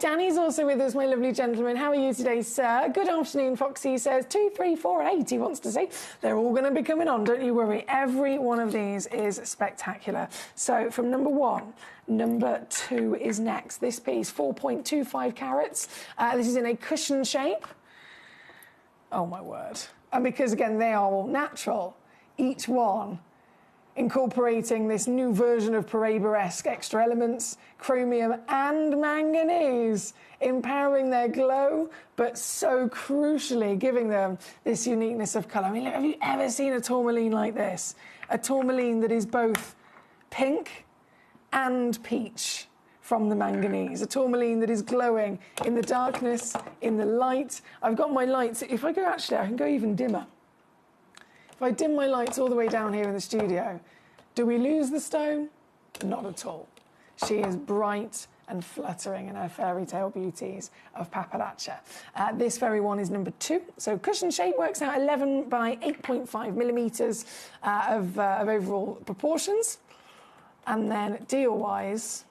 Danny's also with us, my lovely gentleman. How are you today, sir? Good afternoon, Foxy says 2, 3, 4, 8. He wants to say they're all going to be coming on. Don't you worry. Every one of these is spectacular. So from number one, number two is next. This piece, 4.25 carats. This is in a cushion shape. Oh, my word. And because, again, they are all natural, each one incorporating this new version of Paraiba-esque extra elements, chromium and manganese, empowering their glow, but so crucially giving them this uniqueness of colour. I mean, have you ever seen a tourmaline like this? A tourmaline that is both pink and peach from the manganese. A tourmaline that is glowing in the darkness, in the light. I've got my lights. If I go, actually, I can go even dimmer. If If I dim my lights all the way down here in the studio, do we lose the stone? Not at all. She is bright and fluttering in her fairy tale beauties of paparaccia. This very one is number 2. So cushion shape works out 11 by 8.5 millimetres of overall proportions. And then deal-wise,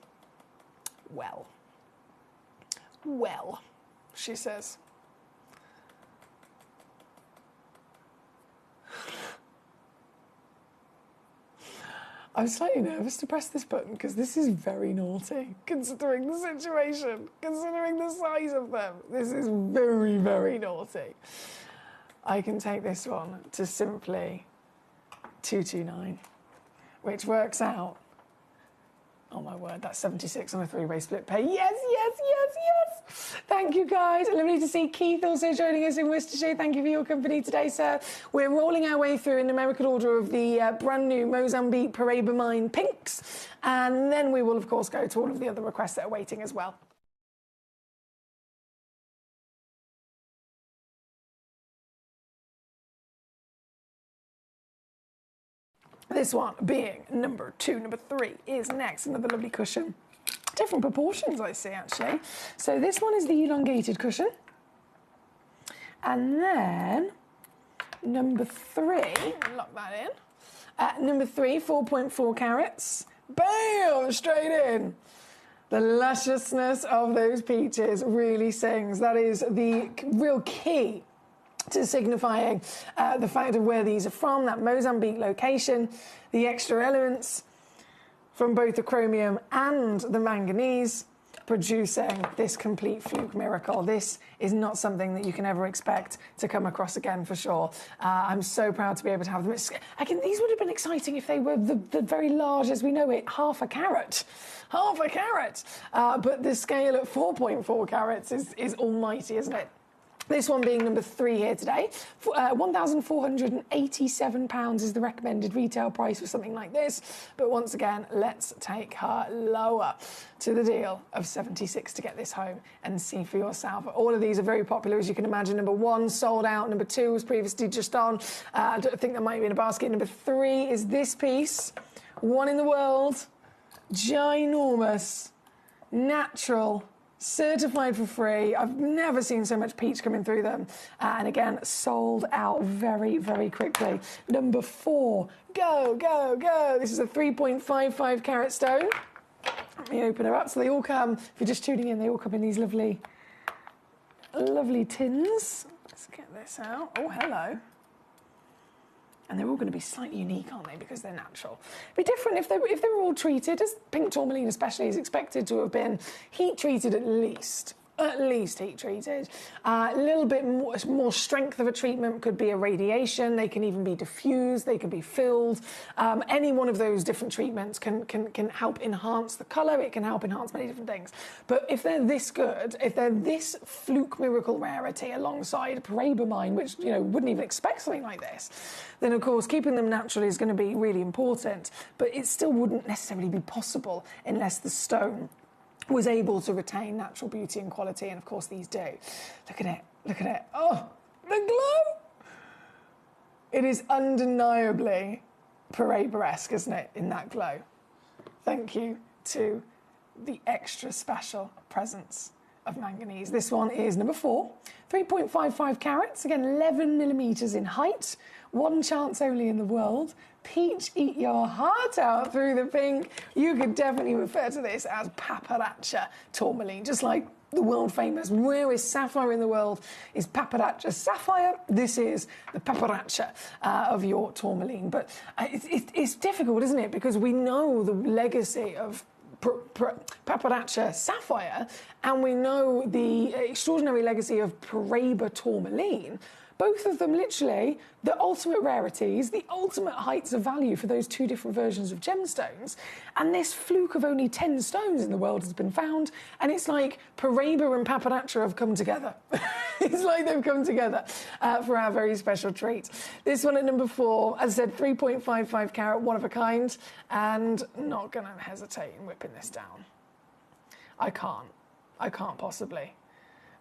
well, she says. I'm slightly nervous to press this button because this is very naughty, considering the situation, considering the size of them. This is very, very naughty. I can take this one to simply 229, which works out, oh my word, that's 76 on a 3-way split pay. Yes. Thank you, guys. Lovely to see Keith also joining us in Worcestershire. Thank you for your company today, sir. We're rolling our way through in numerical order of the brand new Mozambique Paraíba Mine pinks. And then we will, of course, go to all of the other requests that are waiting as well. This one being number 2. Number 3 is next. Another lovely cushion. Different proportions, I see, actually. So this one is the elongated cushion. And then number 3, lock that in. Number 3, 4.4 carats. Bam! Straight in. The lusciousness of those peaches really sings. That is the real key to signifying the fact of where these are from, that Mozambique location, the extra elements from both the chromium and the manganese producing this complete fluke miracle. This is not something that you can ever expect to come across again for sure. I'm so proud to be able to have them. Again, these would have been exciting if they were the very large, as we know it, half a carat. But the scale at 4.4 carats is almighty, isn't it? This one being number 3 here today. £1,487 is the recommended retail price for something like this. But once again, let's take her lower to the deal of 76 to get this home and see for yourself. All of these are very popular, as you can imagine. Number 1 sold out. Number 2 was previously just on. I think that might be in a basket. Number 3 is this piece. 1 in the world. Ginormous. Natural. Certified for free. I've never seen so much peach coming through them. And again, sold out very, very quickly. Number 4, go. This is a 3.55 carat stone. Let me open her up. So they all come, if you're just tuning in, they all come in these lovely tins. Let's get this out. Oh, hello. And they're all going to be slightly unique, aren't they, because they're natural. It'd be different if they were all treated, as pink tourmaline especially is expected to have been heat treated at least heat treated. A little bit more strength of a treatment could be irradiation. They can even be diffused. They can be filled. Any one of those different treatments can help enhance the colour. It can help enhance many different things. But if they're this good, if they're this fluke miracle rarity alongside Paraíba Mine, which wouldn't even expect something like this, then of course keeping them natural is going to be really important. But it still wouldn't necessarily be possible unless the stone was able to retain natural beauty and quality, and of course these do. Look at it. Oh, the glow! It is undeniably Paraíba-esque, isn't it, in that glow? Thank you to the extra special presence of manganese. This one is number 4, 3.55 carats, again 11 millimetres in height, 1 chance only in the world. Peach, eat your heart out through the pink. You could definitely refer to this as paparaccia tourmaline, just like the world famous rarest sapphire in the world is paparaccia sapphire. This is the paparaccia of your tourmaline. But it's difficult, isn't it? Because we know the legacy of paparaccia sapphire, and we know the extraordinary legacy of Paraíba tourmaline. Both of them literally the ultimate rarities, the ultimate heights of value for those 2 different versions of gemstones. And this fluke of only 10 stones in the world has been found, and it's like Paraíba and paparaccia have come together. It's like they've come together for our very special treat. This one at number 4, as I said, 3.55 carat, one of a kind, and not going to hesitate in whipping this down. I can't possibly,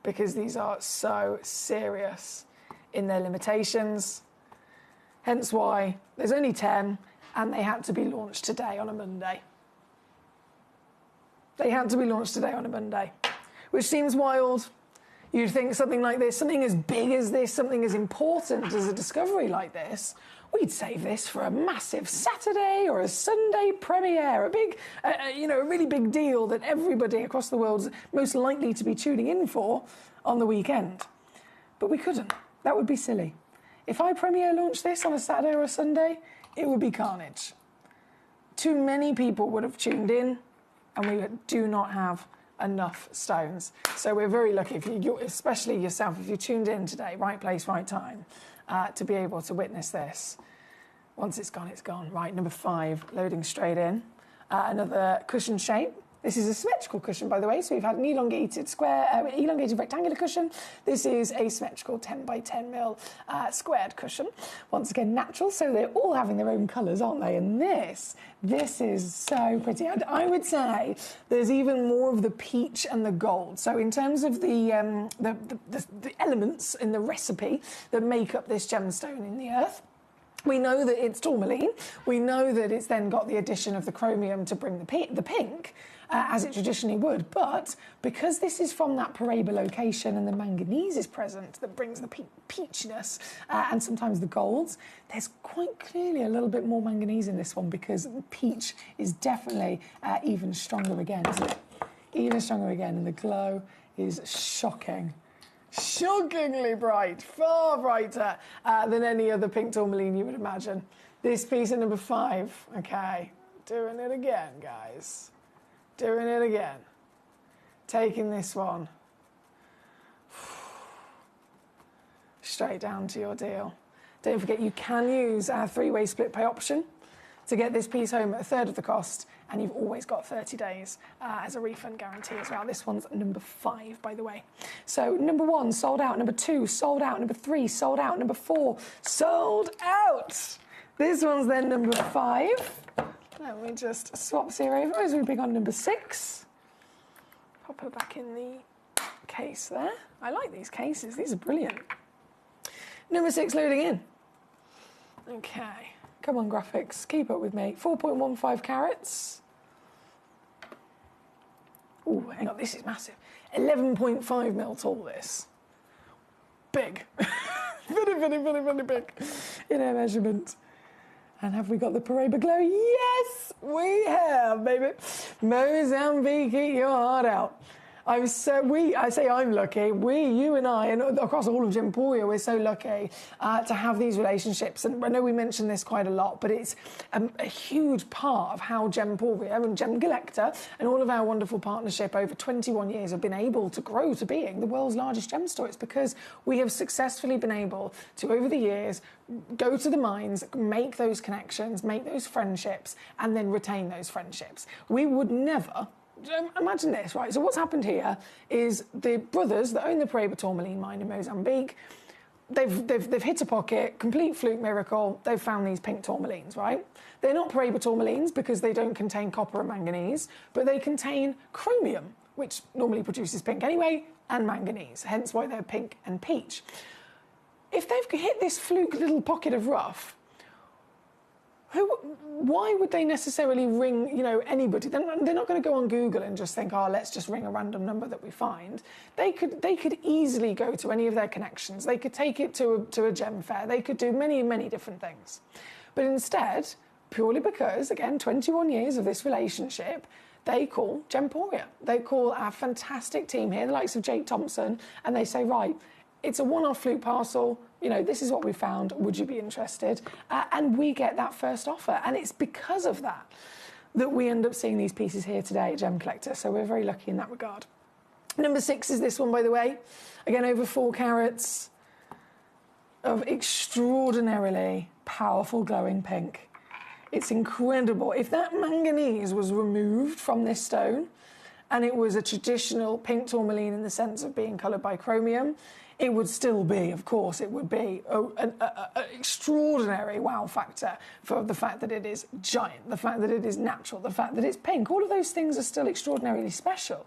because these are so serious in their limitations. Hence why there's only 10 and they had to be launched today on a Monday. They had to be launched today on a Monday, which seems wild. You'd think something like this, something as big as this, something as important as a discovery like this, we'd save this for a massive Saturday or a Sunday premiere, a big, a really big deal that everybody across the world is most likely to be tuning in for on the weekend. But we couldn't. That would be silly. If I premiere launched this on a Saturday or a Sunday, it would be carnage. Too many people would have tuned in, and we do not have enough stones. So we're very lucky, especially yourself, if you tuned in today, right place, right time, to be able to witness this. Once it's gone, it's gone. Right, number 5, loading straight in. Another cushion shape. This is a symmetrical cushion, by the way, so we've had an elongated rectangular cushion. This is a symmetrical 10 by 10 mil squared cushion. Once again, natural, so they're all having their own colours, aren't they? And this is so pretty. I would say there's even more of the peach and the gold. So in terms of the elements in the recipe that make up this gemstone in the earth, we know that it's tourmaline. We know that it's then got the addition of the chromium to bring the pink, as it traditionally would. But because this is from that Paraiba location and the manganese is present that brings the peachiness and sometimes the golds, there's quite clearly a little bit more manganese in this one because peach is definitely even stronger again, isn't it? Even stronger again, and the glow is shocking. Shockingly bright, far brighter than any other pink tourmaline you would imagine. This piece at number 5, okay, doing it again, guys. Doing it again. Taking this one straight down to your deal. Don't forget you can use our 3-way split pay option to get this piece home at a third of the cost, and you've always got 30 days as a refund guarantee as well. This one's number 5, by the way. So number 1, sold out. Number 2, sold out. Number 3, sold out. Number 4, sold out. This one's then number 5. Let me just swap 0 over as we pick on number 6. Pop her back in the case there. I like these cases. These are brilliant. Number 6 loading in. Okay. Come on, graphics, keep up with me. 4.15 carats. Ooh, hang on, this is massive. 11.5 mil tall, this. Big. very big in our measurement. And have we got the Paraiba glow? Yes, we have, baby. Mozambique, eat your heart out. I say I'm lucky. You and I, and across all of Gemporia, we're so lucky to have these relationships. And I know we mention this quite a lot, but it's a huge part of how Gemporia and Gemcollector and all of our wonderful partnership over 21 years have been able to grow to being the world's largest gem store. It's because we have successfully been able to, over the years, go to the mines, make those connections, make those friendships, and then retain those friendships. We would never... Imagine this, right? So what's happened here is the brothers that own the Paraiba tourmaline mine in Mozambique, they've hit a pocket, complete fluke miracle, they've found these pink tourmalines, right? They're not Paraiba tourmalines because they don't contain copper and manganese, but they contain chromium, which normally produces pink anyway, and manganese, hence why they're pink and peach. If they've hit this fluke little pocket of rough, why would they necessarily ring, anybody? They're not going to go on Google and just think, let's just ring a random number that we find. They could easily go to any of their connections. They could take it to a gem fair. They could do many, many different things. But instead, purely because, again, 21 years of this relationship, they call Gemporia. They call our fantastic team here, the likes of Jake Thompson, and they say, right, it's a one-off fluke parcel. This is what we found. Would you be interested? And we get that first offer. And it's because of that we end up seeing these pieces here today at Gemcollector. So we're very lucky in that regard. Number 6 is this one, by the way. Again, over 4 carats of extraordinarily powerful glowing pink. It's incredible. If that manganese was removed from this stone and it was a traditional pink tourmaline in the sense of being coloured by chromium, it would still be, of course, it would be an extraordinary wow factor for the fact that it is giant, the fact that it is natural, the fact that it's pink. All of those things are still extraordinarily special.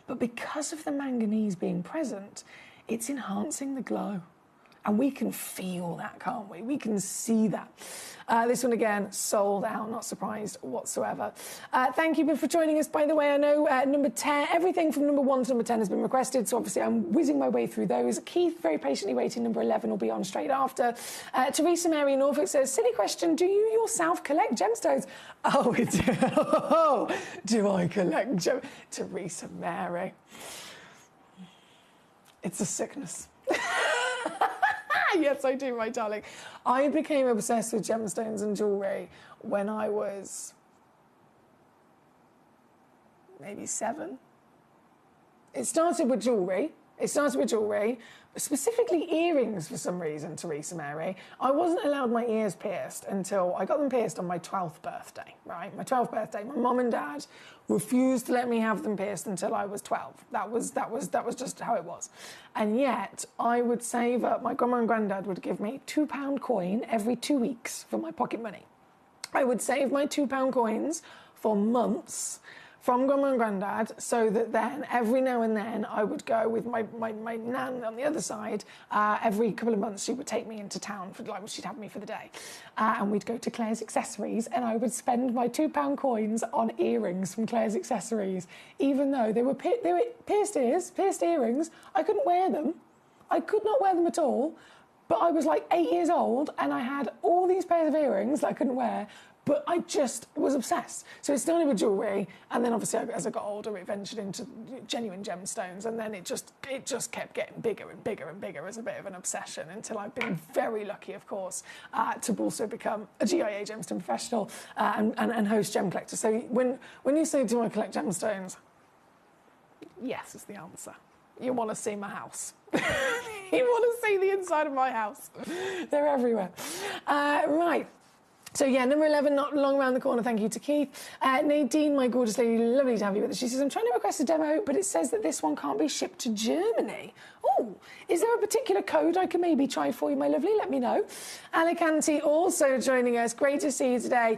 But because of the manganese being present, it's enhancing the glow. And we can feel that, can't we? We can see that. This one, again, sold out, not surprised whatsoever. Thank you for joining us, by the way. I know number 10, everything from number 1 to number 10 has been requested, so obviously I'm whizzing my way through those. Keith, very patiently waiting, number 11 will be on straight after. Teresa Mary in Norfolk says, silly question, do you yourself collect gemstones? Oh, do I collect gemstones? Teresa Mary. It's a sickness. Yes, I do, my darling. I became obsessed with gemstones and jewellery when I was maybe 7. It started with jewellery. Specifically earrings for some reason, Teresa Mary. I wasn't allowed my ears pierced until I got them pierced on my 12th birthday, right? My 12th birthday. My mum and dad refused to let me have them pierced until I was 12. That was just how it was. And yet I would save up, my grandma and granddad would give me £2 coin every 2 weeks for my pocket money. I would save my £2 coins for months from grandma and granddad, so that then every now and then I would go with my nan on the other side. Every couple of months she would take me into town for she'd have me for the day, and we'd go to Claire's Accessories, and I would spend my £2 coins on earrings from Claire's Accessories, even though they were pierced earrings. I couldn't wear them. I could not wear them at all. But I was like 8 years old, and I had all these pairs of earrings that I couldn't wear. But I just was obsessed. So it started with jewellery, and then obviously as I got older, it ventured into genuine gemstones, and then it just kept getting bigger and bigger and bigger as a bit of an obsession, until I've been very lucky, of course, to also become a GIA gemstone professional and host Gemcollector. So when you say, do I collect gemstones? Yes is the answer. You want to see my house. You want to see the inside of my house. They're everywhere. Right. So yeah, number 11, not long around the corner. Thank you to Keith. Nadine, my gorgeous lady, lovely to have you with us. She says, I'm trying to request a demo, but it says that this one can't be shipped to Germany. Oh, is there a particular code I can maybe try for you, my lovely? Let me know. Alicante also joining us. Great to see you today.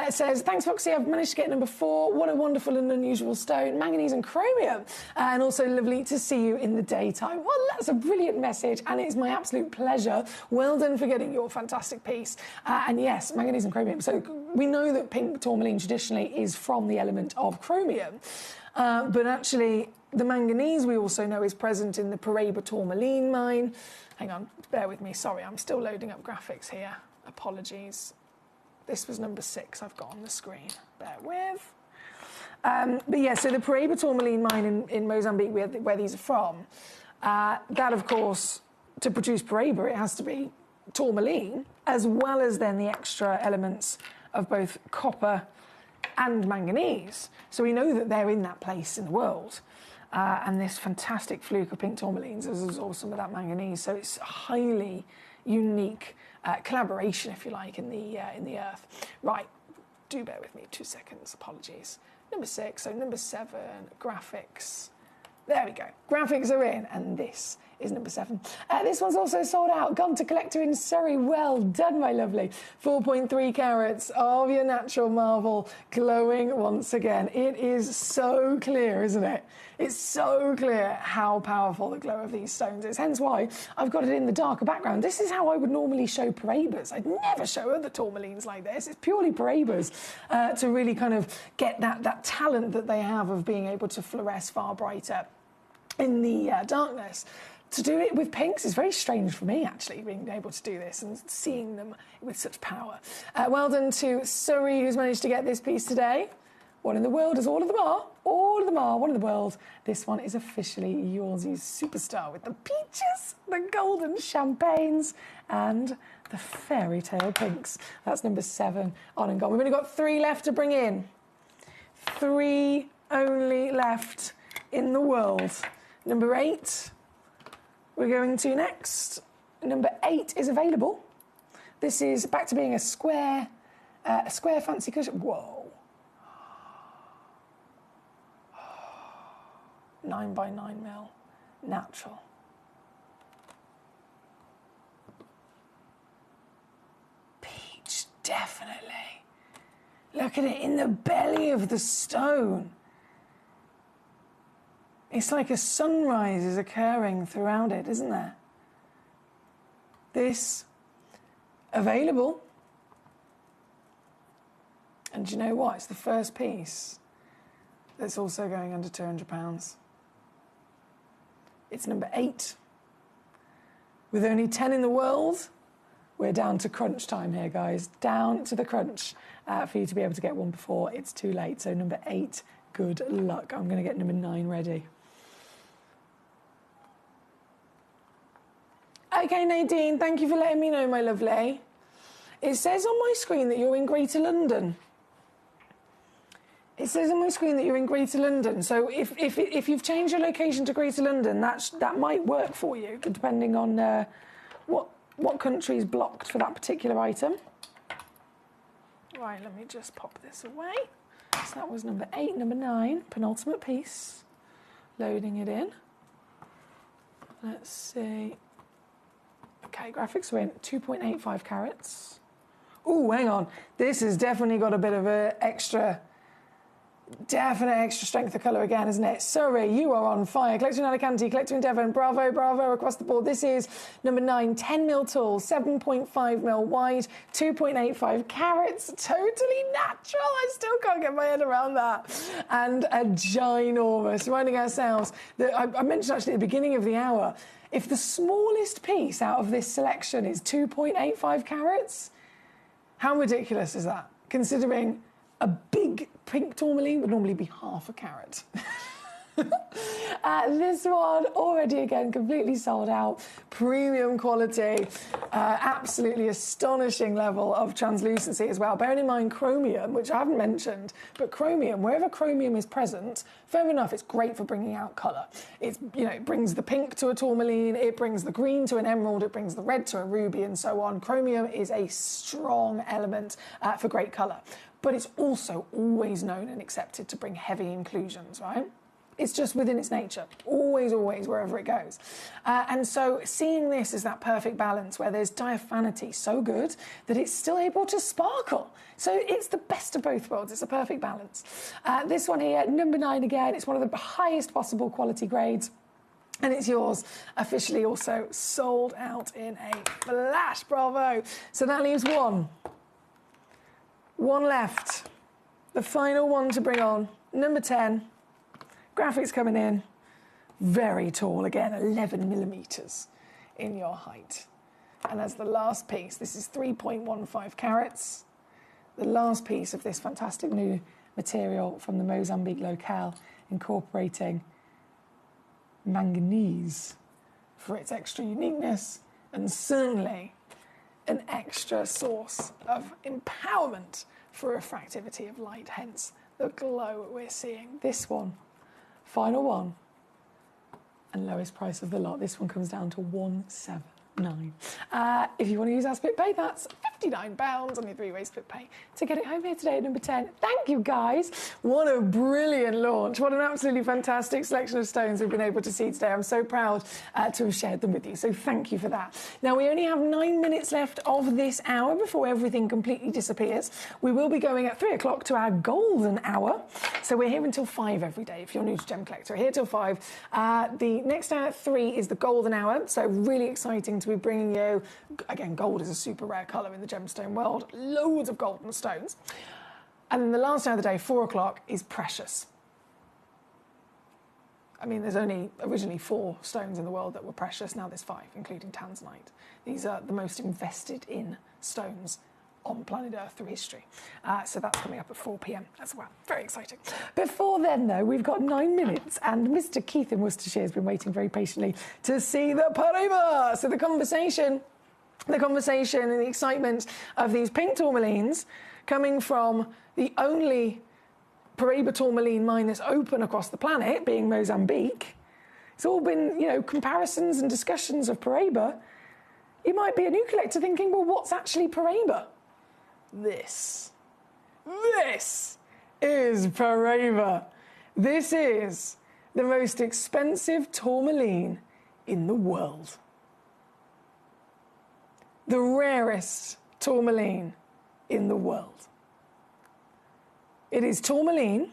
Says, thanks, Foxy. I've managed to get number 4. What a wonderful and unusual stone. Manganese and chromium. And also lovely to see you in the daytime. Well, that's a brilliant message, and it's my absolute pleasure. Well done for getting your fantastic piece. And yes, manganese and chromium. So we know that pink tourmaline traditionally is from the element of chromium. But actually, the manganese we also know is present in the Paraiba tourmaline mine. Hang on, bear with me. Sorry, I'm still loading up graphics here. Apologies. This was number 6 I've got on the screen. Bear with. But yeah, so the Paraiba tourmaline mine in Mozambique, where these are from, that, of course, to produce Paraiba, it has to be tourmaline, as well as then the extra elements of both copper and manganese. So we know that they're in that place in the world. And this fantastic fluke of pink tourmalines has absorbed some of that manganese. So it's a highly unique collaboration, if you like, in the earth. Right, do bear with me 2 seconds, apologies. Number 6, so number 7, graphics. There we go. Graphics are in, and this is number 7. This one's also sold out. Gone to Collector in Surrey. Well done, my lovely. 4.3 carats of your natural marble, glowing once again. It is so clear, isn't it? It's so clear how powerful the glow of these stones is. Hence why I've got it in the darker background. This is how I would normally show Paraibas. I'd never show other tourmalines like this. It's purely Paraibas to really kind of get that talent that they have of being able to fluoresce far brighter in the darkness. To do it with pinks is very strange for me, actually, being able to do this and seeing them with such power. Well done to Surrey, who's managed to get this piece today. One in the world, as all of them are. All of them are one in the world. This one is officially yours, you superstar, with the peaches, the golden champagnes, and the fairy tale pinks. That's number 7 on and gone. We've only got 3 left to bring in. 3 only left in the world. Number 8, we're going to next. Number 8 is available. This is back to being a square fancy cushion. Whoa. 9 by 9 mil, natural. Peach, definitely. Look at it in the belly of the stone. It's like a sunrise is occurring throughout it, isn't there? this available. And do you know what? It's the first piece that's also going under £200. It's number 8. With only 10 in the world, we're down to crunch time here, guys. Down to the crunch for you to be able to get one before it's too late. So number 8, good luck. I'm going to get number 9 ready. Okay, Nadine, thank you for letting me know, my lovely. It says on my screen that you're in Greater London. It says on my screen that you're in Greater London. So if you've changed your location to Greater London, that might work for you, depending on what country is blocked for that particular item. Right, let me just pop this away. So that was number 8, number 9, penultimate piece. Loading it in. Let's see. Okay, graphics win 2.85 carats. Ooh, hang on. This has definitely got a bit of a definite extra strength of colour again, isn't it? Surrey, you are on fire. Collector in Alicante, Collector in Devon, bravo, bravo across the board. This is number 9, 10mm tall, 7.5mm wide, 2.85 carats, totally natural. I still can't get my head around that. And a ginormous, reminding ourselves that I mentioned actually at the beginning of the hour, if the smallest piece out of this selection is 2.85 carats, how ridiculous is that? Considering a big pink tourmaline would normally be half a carat. This one already again completely sold out, premium quality, absolutely astonishing level of translucency as well. Bearing in mind chromium, which I haven't mentioned, but chromium, wherever chromium is present, fair enough, it's great for bringing out colour. It's, it brings the pink to a tourmaline, it brings the green to an emerald, it brings the red to a ruby, and so on. Chromium is a strong element for great colour, but it's also always known and accepted to bring heavy inclusions, right? It's just within its nature, always, wherever it goes. And so seeing this as that perfect balance where there's diaphanity so good that it's still able to sparkle. So it's the best of both worlds. It's a perfect balance. This one here, number 9 again, it's one of the highest possible quality grades. And it's yours, officially also sold out in a flash. Bravo. So that leaves one. One left. The final one to bring on, number 10. Graphics coming in, very tall, again, 11mm in your height. And as the last piece, this is 3.15 carats, the last piece of this fantastic new material from the Mozambique locale, incorporating manganese for its extra uniqueness and certainly an extra source of empowerment for refractivity of light, hence the glow we're seeing. This one. Final one, and lowest price of the lot. This one comes down to £179. If you want to use our split pay, that's £59 on your 3-way split pay to get it home here today at number 10. Thank you, guys. What a brilliant launch. What an absolutely fantastic selection of stones we've been able to see today. I'm so proud to have shared them with you, so thank you for that. Now, we only have 9 minutes left of this hour before everything completely disappears. We will be going at 3 o'clock to our golden hour. So we're here until 5 every day. If you're new to Gem Collector, we're here till 5. The next hour at 3 is the golden hour. So really exciting to be bringing you, again, gold is a super rare colour in the gemstone world, loads of golden stones. And then the last hour of the day, 4 o'clock, is precious. I mean, there's only originally 4 stones in the world that were precious, now there's 5, including tanzanite. These are the most invested in stones on planet Earth through history. So that's coming up at 4 p.m. as well. Very exciting. Before then, though, we've got 9 minutes, and Mr. Keith in Worcestershire has been waiting very patiently to see the Paraiba. So the conversation and the excitement of these pink tourmalines coming from the only Paraiba tourmaline mine that's open across the planet, being Mozambique. It's all been, comparisons and discussions of Paraiba. You might be a new collector thinking, well, what's actually Paraiba? This is Paraiba. This is the most expensive tourmaline in the world. The rarest tourmaline in the world. It is tourmaline,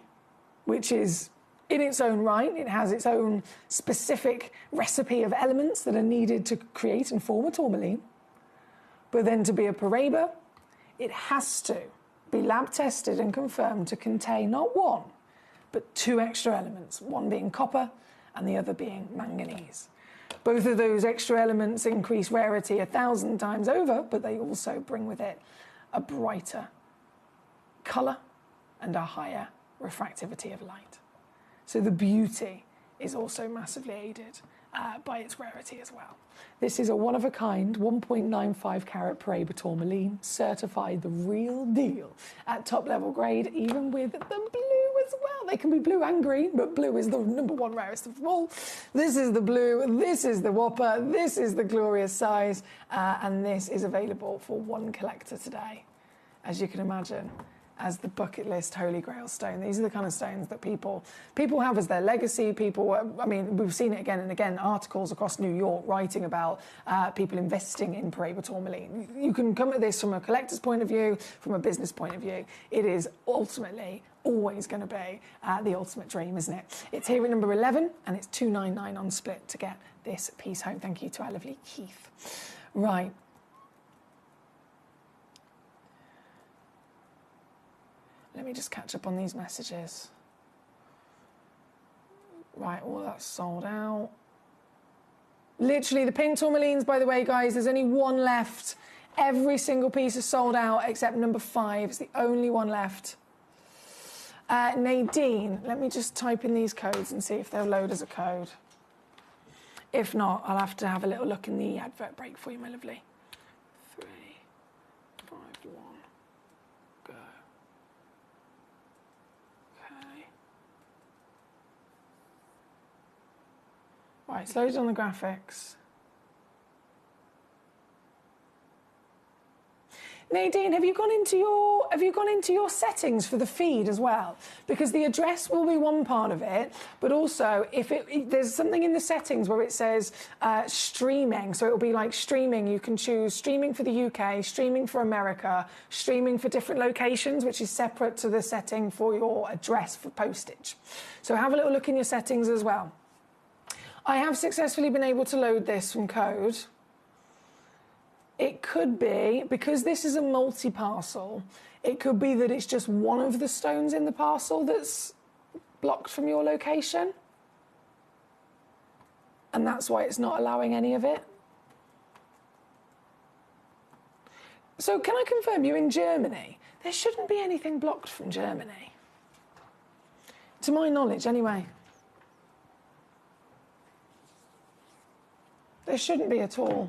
which is in its own right. It has its own specific recipe of elements that are needed to create and form a tourmaline. But then to be a Paraiba, it has to be lab tested and confirmed to contain not one, but 2 extra elements, one being copper and the other being manganese. Both of those extra elements increase rarity 1,000 times over, but they also bring with it a brighter colour and a higher refractivity of light. So the beauty is also massively aided by its rarity as well. This is a one-of-a-kind 1.95 carat Paraiba tourmaline, certified the real deal at top-level grade, even with the blue as well. They can be blue and green, but blue is the #1 rarest of them all. This is the blue, this is the Whopper, this is the glorious size, and this is available for one collector today, as you can imagine, as the bucket list holy grail stone. These are the kind of stones that people have as their legacy. I mean, we've seen it again and again, articles across New York writing about people investing in Paraiba tourmaline. You can come at this from a collector's point of view, from a business point of view. It is ultimately always going to be the ultimate dream, isn't it? It's here at number 11, and it's $299 on split to get this piece home. Thank you to our lovely Keith. Right. Let me just catch up on these messages. Right, all that's sold out. Literally, the pink tourmalines, by the way, guys, there's only one left. Every single piece is sold out except number 5. It's the only one left. Nadine, let me just type in these codes and see if they'll load as a code. If not, I'll have to have a little look in the advert break for you, my lovely. 3, 5, 1, go. Okay. Right, it's loaded on the graphics. Nadine, have you gone into your settings for the feed as well? Because the address will be one part of it, but also if there's something in the settings where it says streaming, so it'll be like streaming. You can choose streaming for the UK, streaming for America, streaming for different locations, which is separate to the setting for your address for postage. So have a little look in your settings as well. I have successfully been able to load this from code. It could be, because this is a multi-parcel, it could be that it's just one of the stones in the parcel that's blocked from your location. And that's why it's not allowing any of it. So can I confirm you're in Germany? There shouldn't be anything blocked from Germany. To my knowledge, anyway. There shouldn't be at all.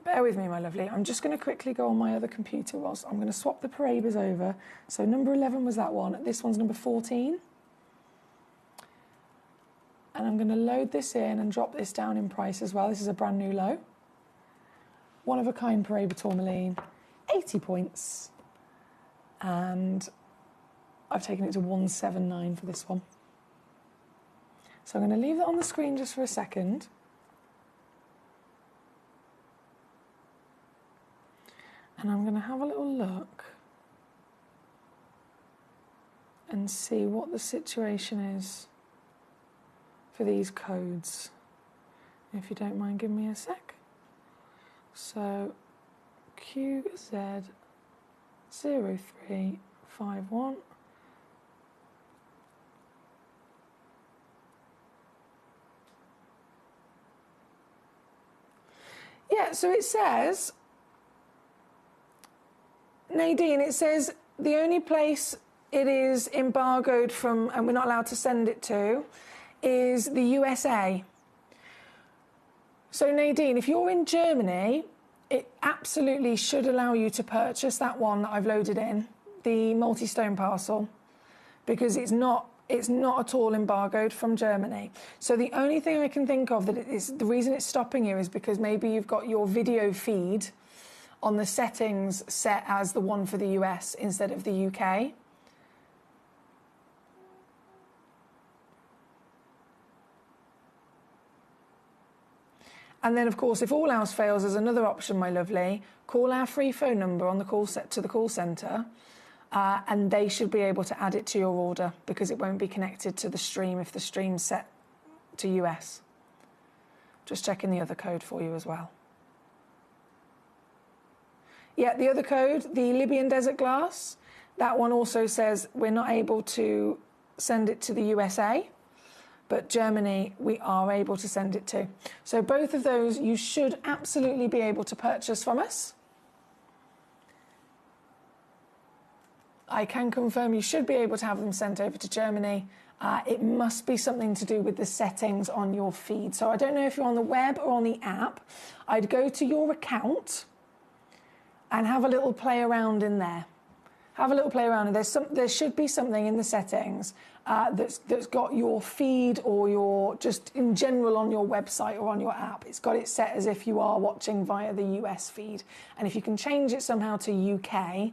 Bear with me, my lovely. I'm just going to quickly go on my other computer whilst I'm going to swap the Paraibas over. So number 11 was that one. This one's number 14. And I'm going to load this in and drop this down in price as well. This is a brand new low. One of a kind Paraiba tourmaline, 80 points. And I've taken it to 179 for this one. So I'm going to leave that on the screen just for a second. And I'm going to have a little look and see what the situation is for these codes. If you don't mind, give me a sec. So QZ0351. Yeah, so it says, Nadine, it says the only place it is embargoed from and we're not allowed to send it to is the USA. So Nadine, if you're in Germany, it absolutely should allow you to purchase that one that I've loaded in, the multi-stone parcel, because it's not at all embargoed from Germany. So the only thing I can think of that the reason it's stopping you is because maybe you've got your video feed on the settings set as the one for the US instead of the UK. And then, of course, if all else fails, there's another option, my lovely. Call our free phone number on the call to the call centre, and they should be able to add it to your order because it won't be connected to the stream if the stream's set to US. Just checking the other code for you as well. Yeah, the other code, the Libyan desert glass, that one also says we're not able to send it to the USA, but Germany we are able to send it to. So both of those you should absolutely be able to purchase from us. I can confirm you should be able to have them sent over to Germany. It must be something to do with the settings on your feed. So I don't know if you're on the web or on the app. I'd go to your account and have a little play around in there. Have a little play around, and there should be something in the settings that's got your feed or your, just in general on your website or on your app. It's got it set as if you are watching via the US feed. And if you can change it somehow to UK,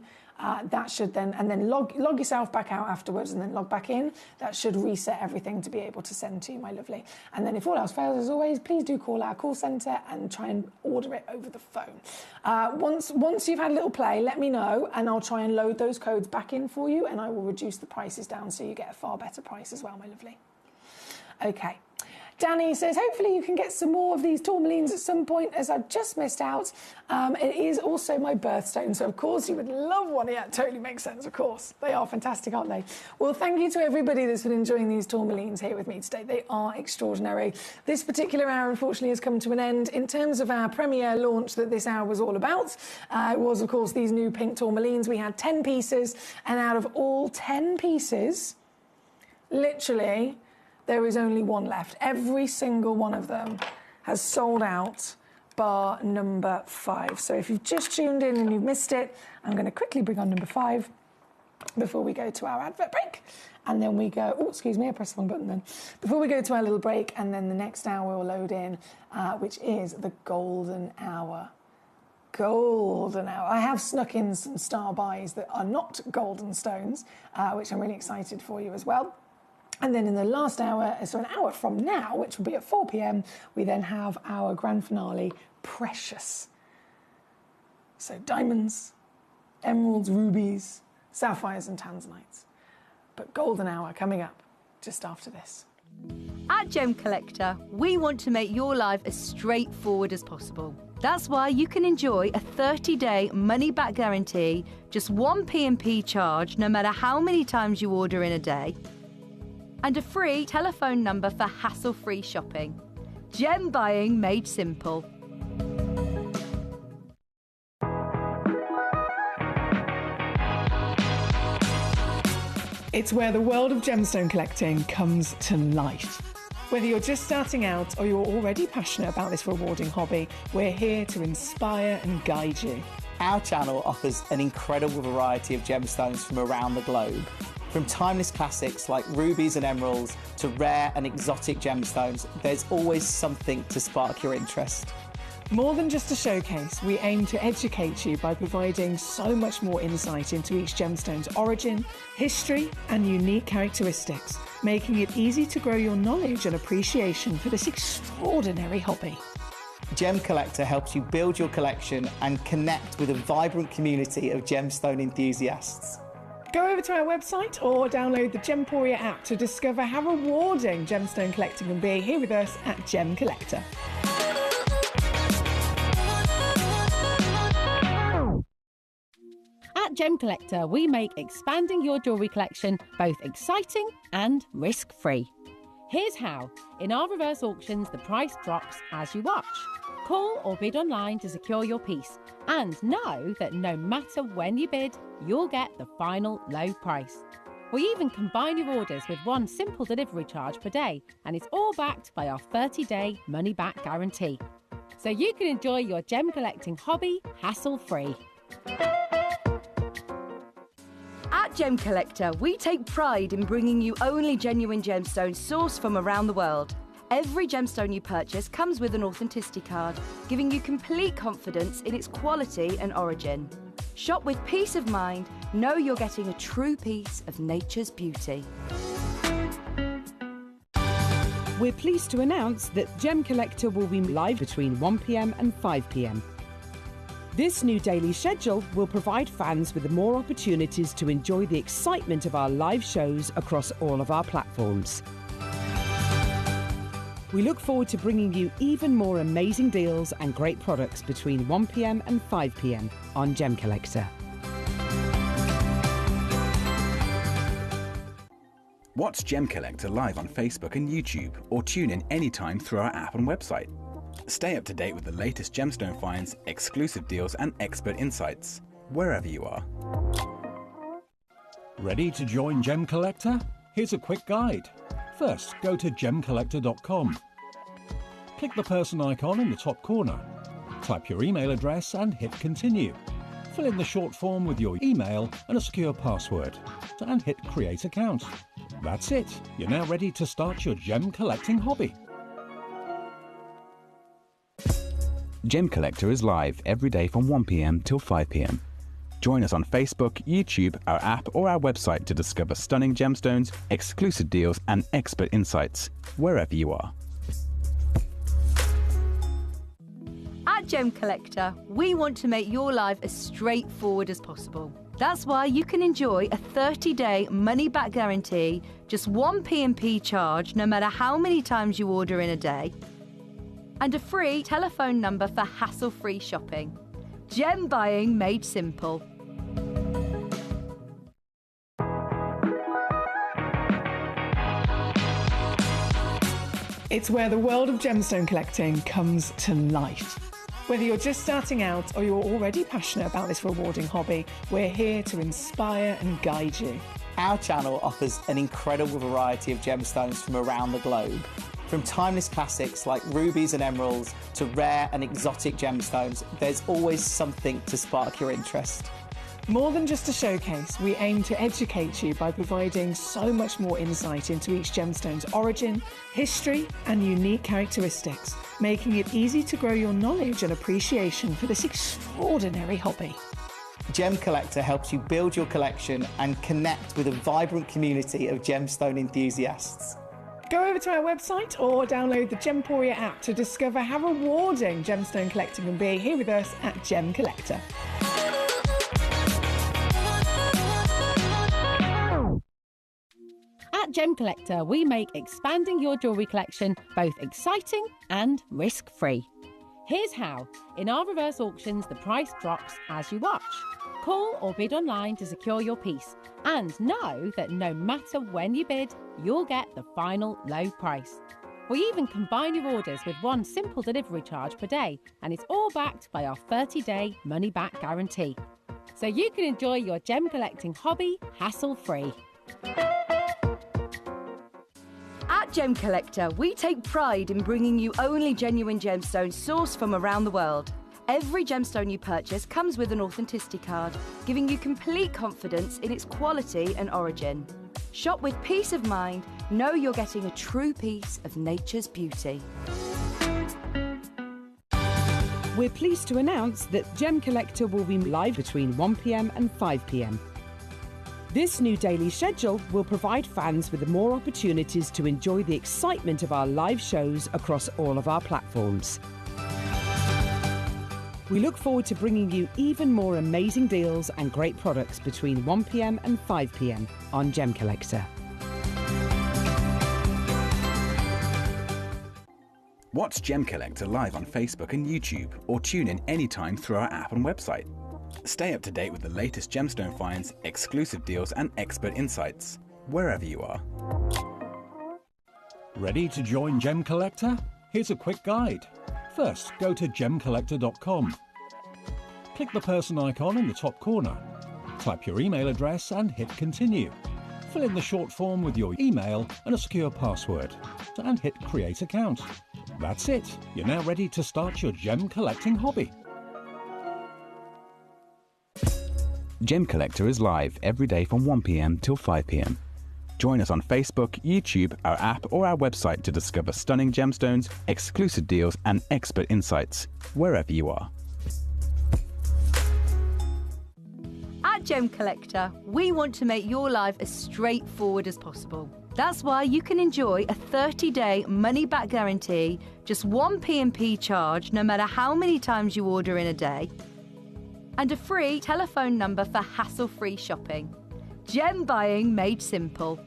that should then, and then log yourself back out afterwards and then log back in. That should reset everything to be able to send to you, my lovely. And then if all else fails, as always, please do call our call centre and try and order it over the phone. Once you've had a little play, let me know and I'll try and load those codes back in for you, and I will reduce the prices down so you get a far better price as well, my lovely. Okay. Danny says, hopefully you can get some more of these tourmalines at some point, as I've just missed out. It is also my birthstone, so of course you would love one. Yeah, it totally makes sense, of course. They are fantastic, aren't they? Well, thank you to everybody that's been enjoying these tourmalines here with me today. They are extraordinary. This particular hour, unfortunately, has come to an end. In terms of our premiere launch that this hour was all about, it was, of course, these new pink tourmalines. We had 10 pieces, and out of all 10 pieces, literally, there is only one left. Every single one of them has sold out, bar number 5. So if you've just tuned in and you've missed it, I'm going to quickly bring on number 5 before we go to our advert break. And then we go, oh, excuse me, I pressed the wrong button then. Before we go to our little break, and then the next hour will load in, which is the golden hour. Golden hour. I have snuck in some star buys that are not golden stones, which I'm really excited for you as well. And then in the last hour, so an hour from now, which will be at 4 p.m, we then have our grand finale, Precious. So diamonds, emeralds, rubies, sapphires and tanzanites. But golden hour coming up just after this. At Gemcollector, we want to make your life as straightforward as possible. That's why you can enjoy a 30-day money-back guarantee, just one P&P charge, no matter how many times you order in a day, and a free telephone number for hassle-free shopping. Gem buying made simple. It's where the world of gemstone collecting comes to life. Whether you're just starting out or you're already passionate about this rewarding hobby, we're here to inspire and guide you. Our channel offers an incredible variety of gemstones from around the globe. From timeless classics like rubies and emeralds to rare and exotic gemstones, there's always something to spark your interest. More than just a showcase, we aim to educate you by providing so much more insight into each gemstone's origin, history, and unique characteristics, making it easy to grow your knowledge and appreciation for this extraordinary hobby. Gemcollector helps you build your collection and connect with a vibrant community of gemstone enthusiasts. Go over to our website or download the Gemporia app to discover how rewarding gemstone collecting can be here with us at Gemcollector. At Gemcollector, we make expanding your jewellery collection both exciting and risk-free. Here's how. In our reverse auctions, the price drops as you watch. Call or bid online to secure your piece, and know that no matter when you bid, you'll get the final low price. We even combine your orders with one simple delivery charge per day, and it's all backed by our 30-day money-back guarantee. So you can enjoy your gem collecting hobby hassle-free. At Gemcollector, we take pride in bringing you only genuine gemstones sourced from around the world. Every gemstone you purchase comes with an authenticity card, giving you complete confidence in its quality and origin. Shop with peace of mind, know you're getting a true piece of nature's beauty. We're pleased to announce that Gemcollector will be live between 1 p.m. and 5 p.m. This new daily schedule will provide fans with more opportunities to enjoy the excitement of our live shows across all of our platforms. We look forward to bringing you even more amazing deals and great products between 1 p.m. and 5 p.m. on Gemcollector. Watch Gemcollector live on Facebook and YouTube, or tune in anytime through our app and website. Stay up to date with the latest gemstone finds, exclusive deals and expert insights, wherever you are. Ready to join Gemcollector? Here's a quick guide. First, go to Gemcollector.com. Click the person icon in the top corner. Type your email address and hit continue. Fill in the short form with your email and a secure password, and hit Create Account. That's it. You're now ready to start your gem collecting hobby. Gemcollector is live every day from 1 p.m. till 5 p.m. Join us on Facebook, YouTube, our app or our website to discover stunning gemstones, exclusive deals and expert insights, wherever you are. At Gemcollector, we want to make your life as straightforward as possible. That's why you can enjoy a 30-day money-back guarantee, just one P&P charge no matter how many times you order in a day, and a free telephone number for hassle-free shopping. Gem buying made simple. It's where the world of gemstone collecting comes to life. Whether you're just starting out or you're already passionate about this rewarding hobby, we're here to inspire and guide you. Our channel offers an incredible variety of gemstones from around the globe. From timeless classics like rubies and emeralds to rare and exotic gemstones, there's always something to spark your interest. More than just a showcase, we aim to educate you by providing so much more insight into each gemstone's origin, history, and unique characteristics, making it easy to grow your knowledge and appreciation for this extraordinary hobby. Gemcollector helps you build your collection and connect with a vibrant community of gemstone enthusiasts. Go over to our website or download the Gemporia app to discover how rewarding gemstone collecting can be here with us at Gemcollector. At Gemcollector, we make expanding your jewellery collection both exciting and risk-free. Here's how. In our reverse auctions, the price drops as you watch. Call or bid online to secure your piece. And know that no matter when you bid, you'll get the final low price. We even combine your orders with one simple delivery charge per day, and it's all backed by our 30-day money-back guarantee. So you can enjoy your gem collecting hobby hassle-free. At Gemcollector, we take pride in bringing you only genuine gemstones sourced from around the world. Every gemstone you purchase comes with an authenticity card, giving you complete confidence in its quality and origin. Shop with peace of mind, know you're getting a true piece of nature's beauty. We're pleased to announce that Gemcollector will be live between 1 p.m. and 5 p.m. This new daily schedule will provide fans with more opportunities to enjoy the excitement of our live shows across all of our platforms. We look forward to bringing you even more amazing deals and great products between 1 p.m. and 5 p.m. on Gemcollector. Watch Gemcollector live on Facebook and YouTube, or tune in anytime through our app and website. Stay up to date with the latest gemstone finds, exclusive deals and expert insights, wherever you are. Ready to join Gemcollector? Here's a quick guide. First, go to Gemcollector.com. Click the person icon in the top corner. Type your email address and hit continue. Fill in the short form with your email and a secure password, and hit Create Account. That's it. You're now ready to start your gem collecting hobby. Gemcollector is live every day from 1 p.m. till 5 p.m. Join us on Facebook, YouTube, our app or our website to discover stunning gemstones, exclusive deals and expert insights, wherever you are. At Gemcollector, we want to make your life as straightforward as possible. That's why you can enjoy a 30-day money-back guarantee, just one P&P charge no matter how many times you order in a day, and a free telephone number for hassle-free shopping. Gem buying made simple.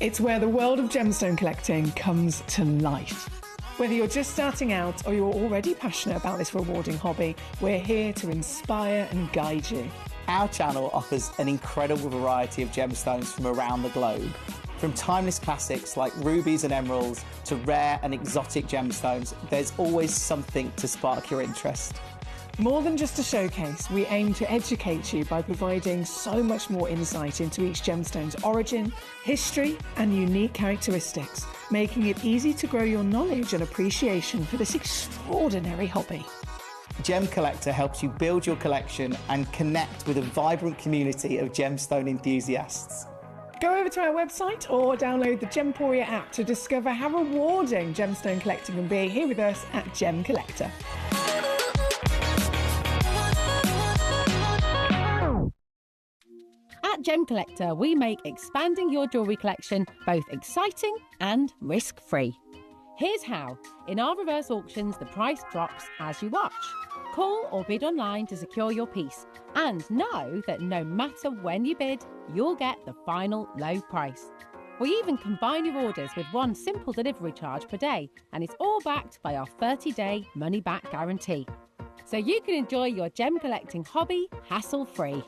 It's where the world of gemstone collecting comes to life. Whether you're just starting out or you're already passionate about this rewarding hobby, we're here to inspire and guide you. Our channel offers an incredible variety of gemstones from around the globe. From timeless classics like rubies and emeralds to rare and exotic gemstones, there's always something to spark your interest. More than just a showcase, we aim to educate you by providing so much more insight into each gemstone's origin, history, and unique characteristics, making it easy to grow your knowledge and appreciation for this extraordinary hobby. Gemcollector helps you build your collection and connect with a vibrant community of gemstone enthusiasts. Go over to our website or download the Gemporia app to discover how rewarding gemstone collecting can be here with us at Gemcollector. At Gemcollector, we make expanding your jewellery collection both exciting and risk-free. Here's how. In our reverse auctions, the price drops as you watch. Call or bid online to secure your piece. And know that no matter when you bid, you'll get the final low price. We even combine your orders with one simple delivery charge per day, and it's all backed by our 30-day money-back guarantee. So you can enjoy your gem collecting hobby hassle-free.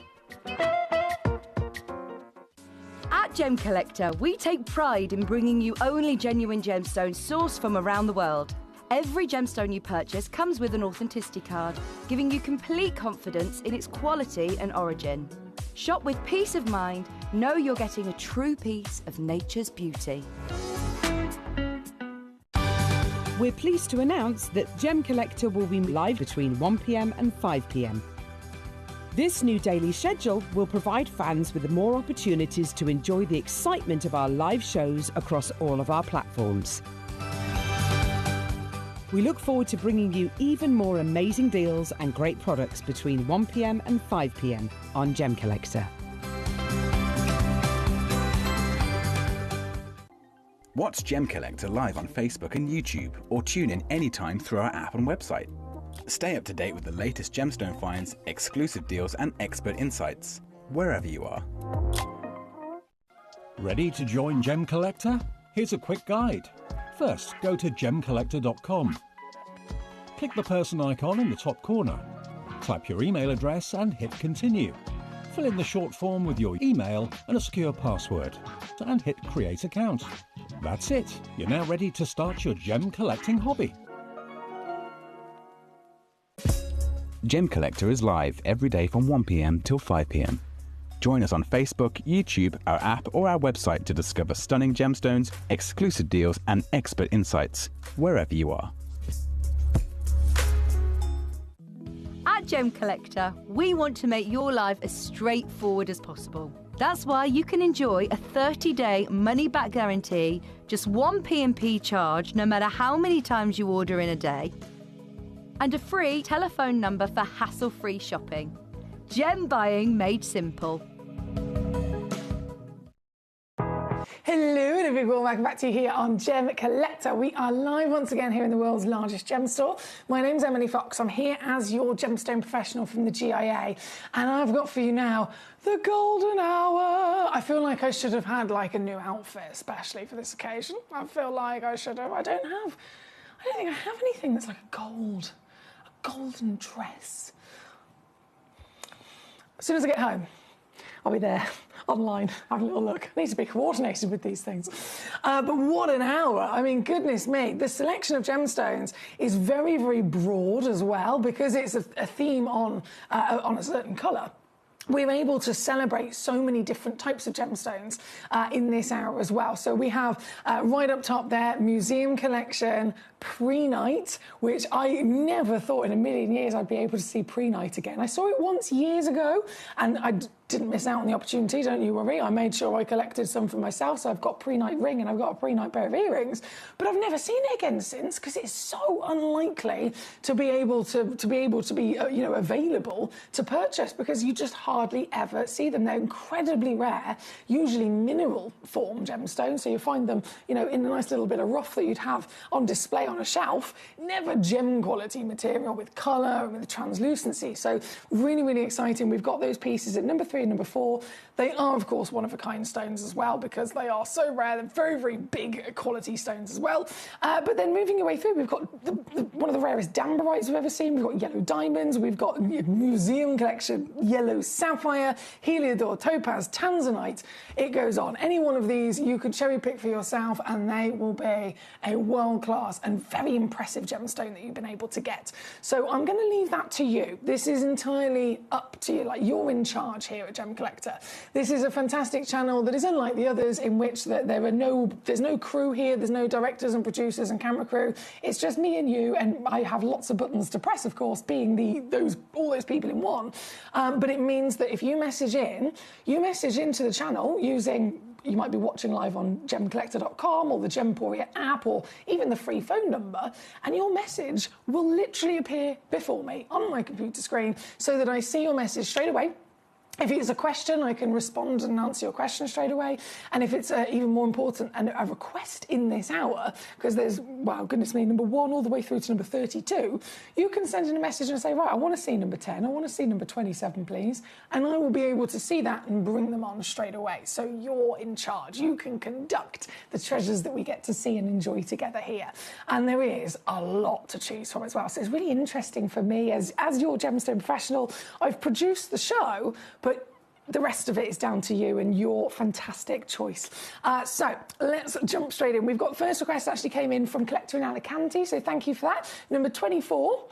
At Gemcollector, we take pride in bringing you only genuine gemstones sourced from around the world. Every gemstone you purchase comes with an authenticity card, giving you complete confidence in its quality and origin. Shop with peace of mind, know you're getting a true piece of nature's beauty. We're pleased to announce that Gemcollector will be live between 1 p.m. and 5 p.m. This new daily schedule will provide fans with more opportunities to enjoy the excitement of our live shows across all of our platforms. We look forward to bringing you even more amazing deals and great products between 1 p.m. and 5 p.m. on Gemcollector. Watch Gemcollector live on Facebook and YouTube, or tune in anytime through our app and website. Stay up to date with the latest gemstone finds, exclusive deals and expert insights, wherever you are. Ready to join Gemcollector? Here's a quick guide. First, go to gemcollector.com. Click the person icon in the top corner. Type your email address and hit continue. Fill in the short form with your email and a secure password, and hit create account. That's it. You're now ready to start your gem collecting hobby. Gemcollector is live every day from 1 p.m. till 5 p.m. Join us on Facebook, YouTube, our app or our website to discover stunning gemstones, exclusive deals and expert insights, wherever you are. At Gemcollector, we want to make your life as straightforward as possible. That's why you can enjoy a 30-day money-back guarantee, just one P&P charge no matter how many times you order in a day, and a free telephone number for hassle-free shopping. Gem buying made simple. Hello and a big welcome back to you here on Gemcollector. We are live once again here in the world's largest gem store. My name's Emily Fox. I'm here as your gemstone professional from the GIA, and I've got for you now the golden hour. I feel like I should have had like a new outfit, especially for this occasion. I feel like I should have. I don't think I have anything that's like a golden dress. As soon as I get home, I'll be there online, have a little look. I need to be coordinated with these things. But what an hour. I mean, goodness me. The selection of gemstones is very, very broad as well, because it's a theme on a certain colour. We're able to celebrate so many different types of gemstones in this hour as well. So we have right up top there, museum collection, pre-night, which I never thought in a million years I'd be able to see pre-night again. I saw it once years ago and I didn't miss out on the opportunity, don't you worry. I made sure I collected some for myself, so I've got a pre-night ring and I've got a pre-night pair of earrings, but I've never seen it again since, because it's so unlikely to be able to be available to purchase, because you just hardly hardly ever see them. They're incredibly rare, usually mineral form gemstones, so you find them, you know, in a nice little bit of rough that you'd have on display on a shelf. Never gem quality material with colour and with translucency. So really, really exciting. We've got those pieces at number 3 and number 4. They are, of course, one-of-a-kind stones as well because they are so rare. They're very, very big quality stones as well. But then moving your way through, we've got one of the rarest damberites we've ever seen. We've got yellow diamonds. We've got museum collection yellow sapphire, heliodor, topaz, tanzanite. It goes on. Any one of these you could cherry pick for yourself and they will be a world-class and very impressive gemstone that you've been able to get. So I'm going to leave that to you. This is entirely up to you. Like, you're in charge here at Gem Collector. This is a fantastic channel that is unlike the others in which there's no crew here. There's no directors and producers and camera crew. It's just me and you, and I have lots of buttons to press, of course, being all those people in one. But it means that if you message into the channel using, you might be watching live on gemcollector.com or the Gemporia app or even the free phone number, and your message will literally appear before me on my computer screen so that I see your message straight away. If it's a question, I can respond and answer your question straight away. And if it's even more important, and a request in this hour, because there's, wow, goodness me, number 1 all the way through to number 32, you can send in a message and say, right, I want to see number 10, I want to see number 27, please. And I will be able to see that and bring them on straight away. So you're in charge. You can conduct the treasures that we get to see and enjoy together here. And there is a lot to choose from as well. So it's really interesting for me as your gemstone professional. I've produced the show, but the rest of it is down to you and your fantastic choice. So let's jump straight in. We've got first request actually came in from Collector in Alicante, so thank you for that. Number 24.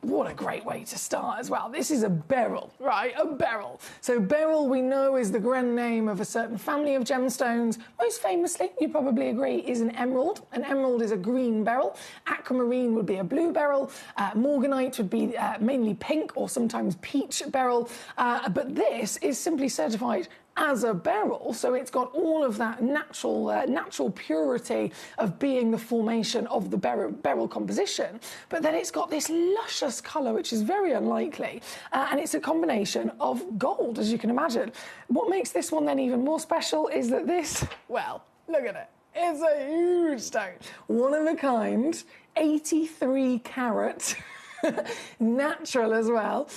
What a great way to start as well. This is a beryl, right? A beryl. So beryl, we know, is the grand name of a certain family of gemstones. Most famously, you probably agree, is an emerald. An emerald is a green beryl. Aquamarine would be a blue beryl. Morganite would be mainly pink or sometimes peach beryl. But this is simply certified as a beryl, so it's got all of that natural purity of being the formation of the beryl composition, but then it's got this luscious colour, which is very unlikely, and it's a combination of gold, as you can imagine. What makes this one then even more special is that this, well, look at it. It's a huge stone. One of a kind, 83 carat. Natural as well,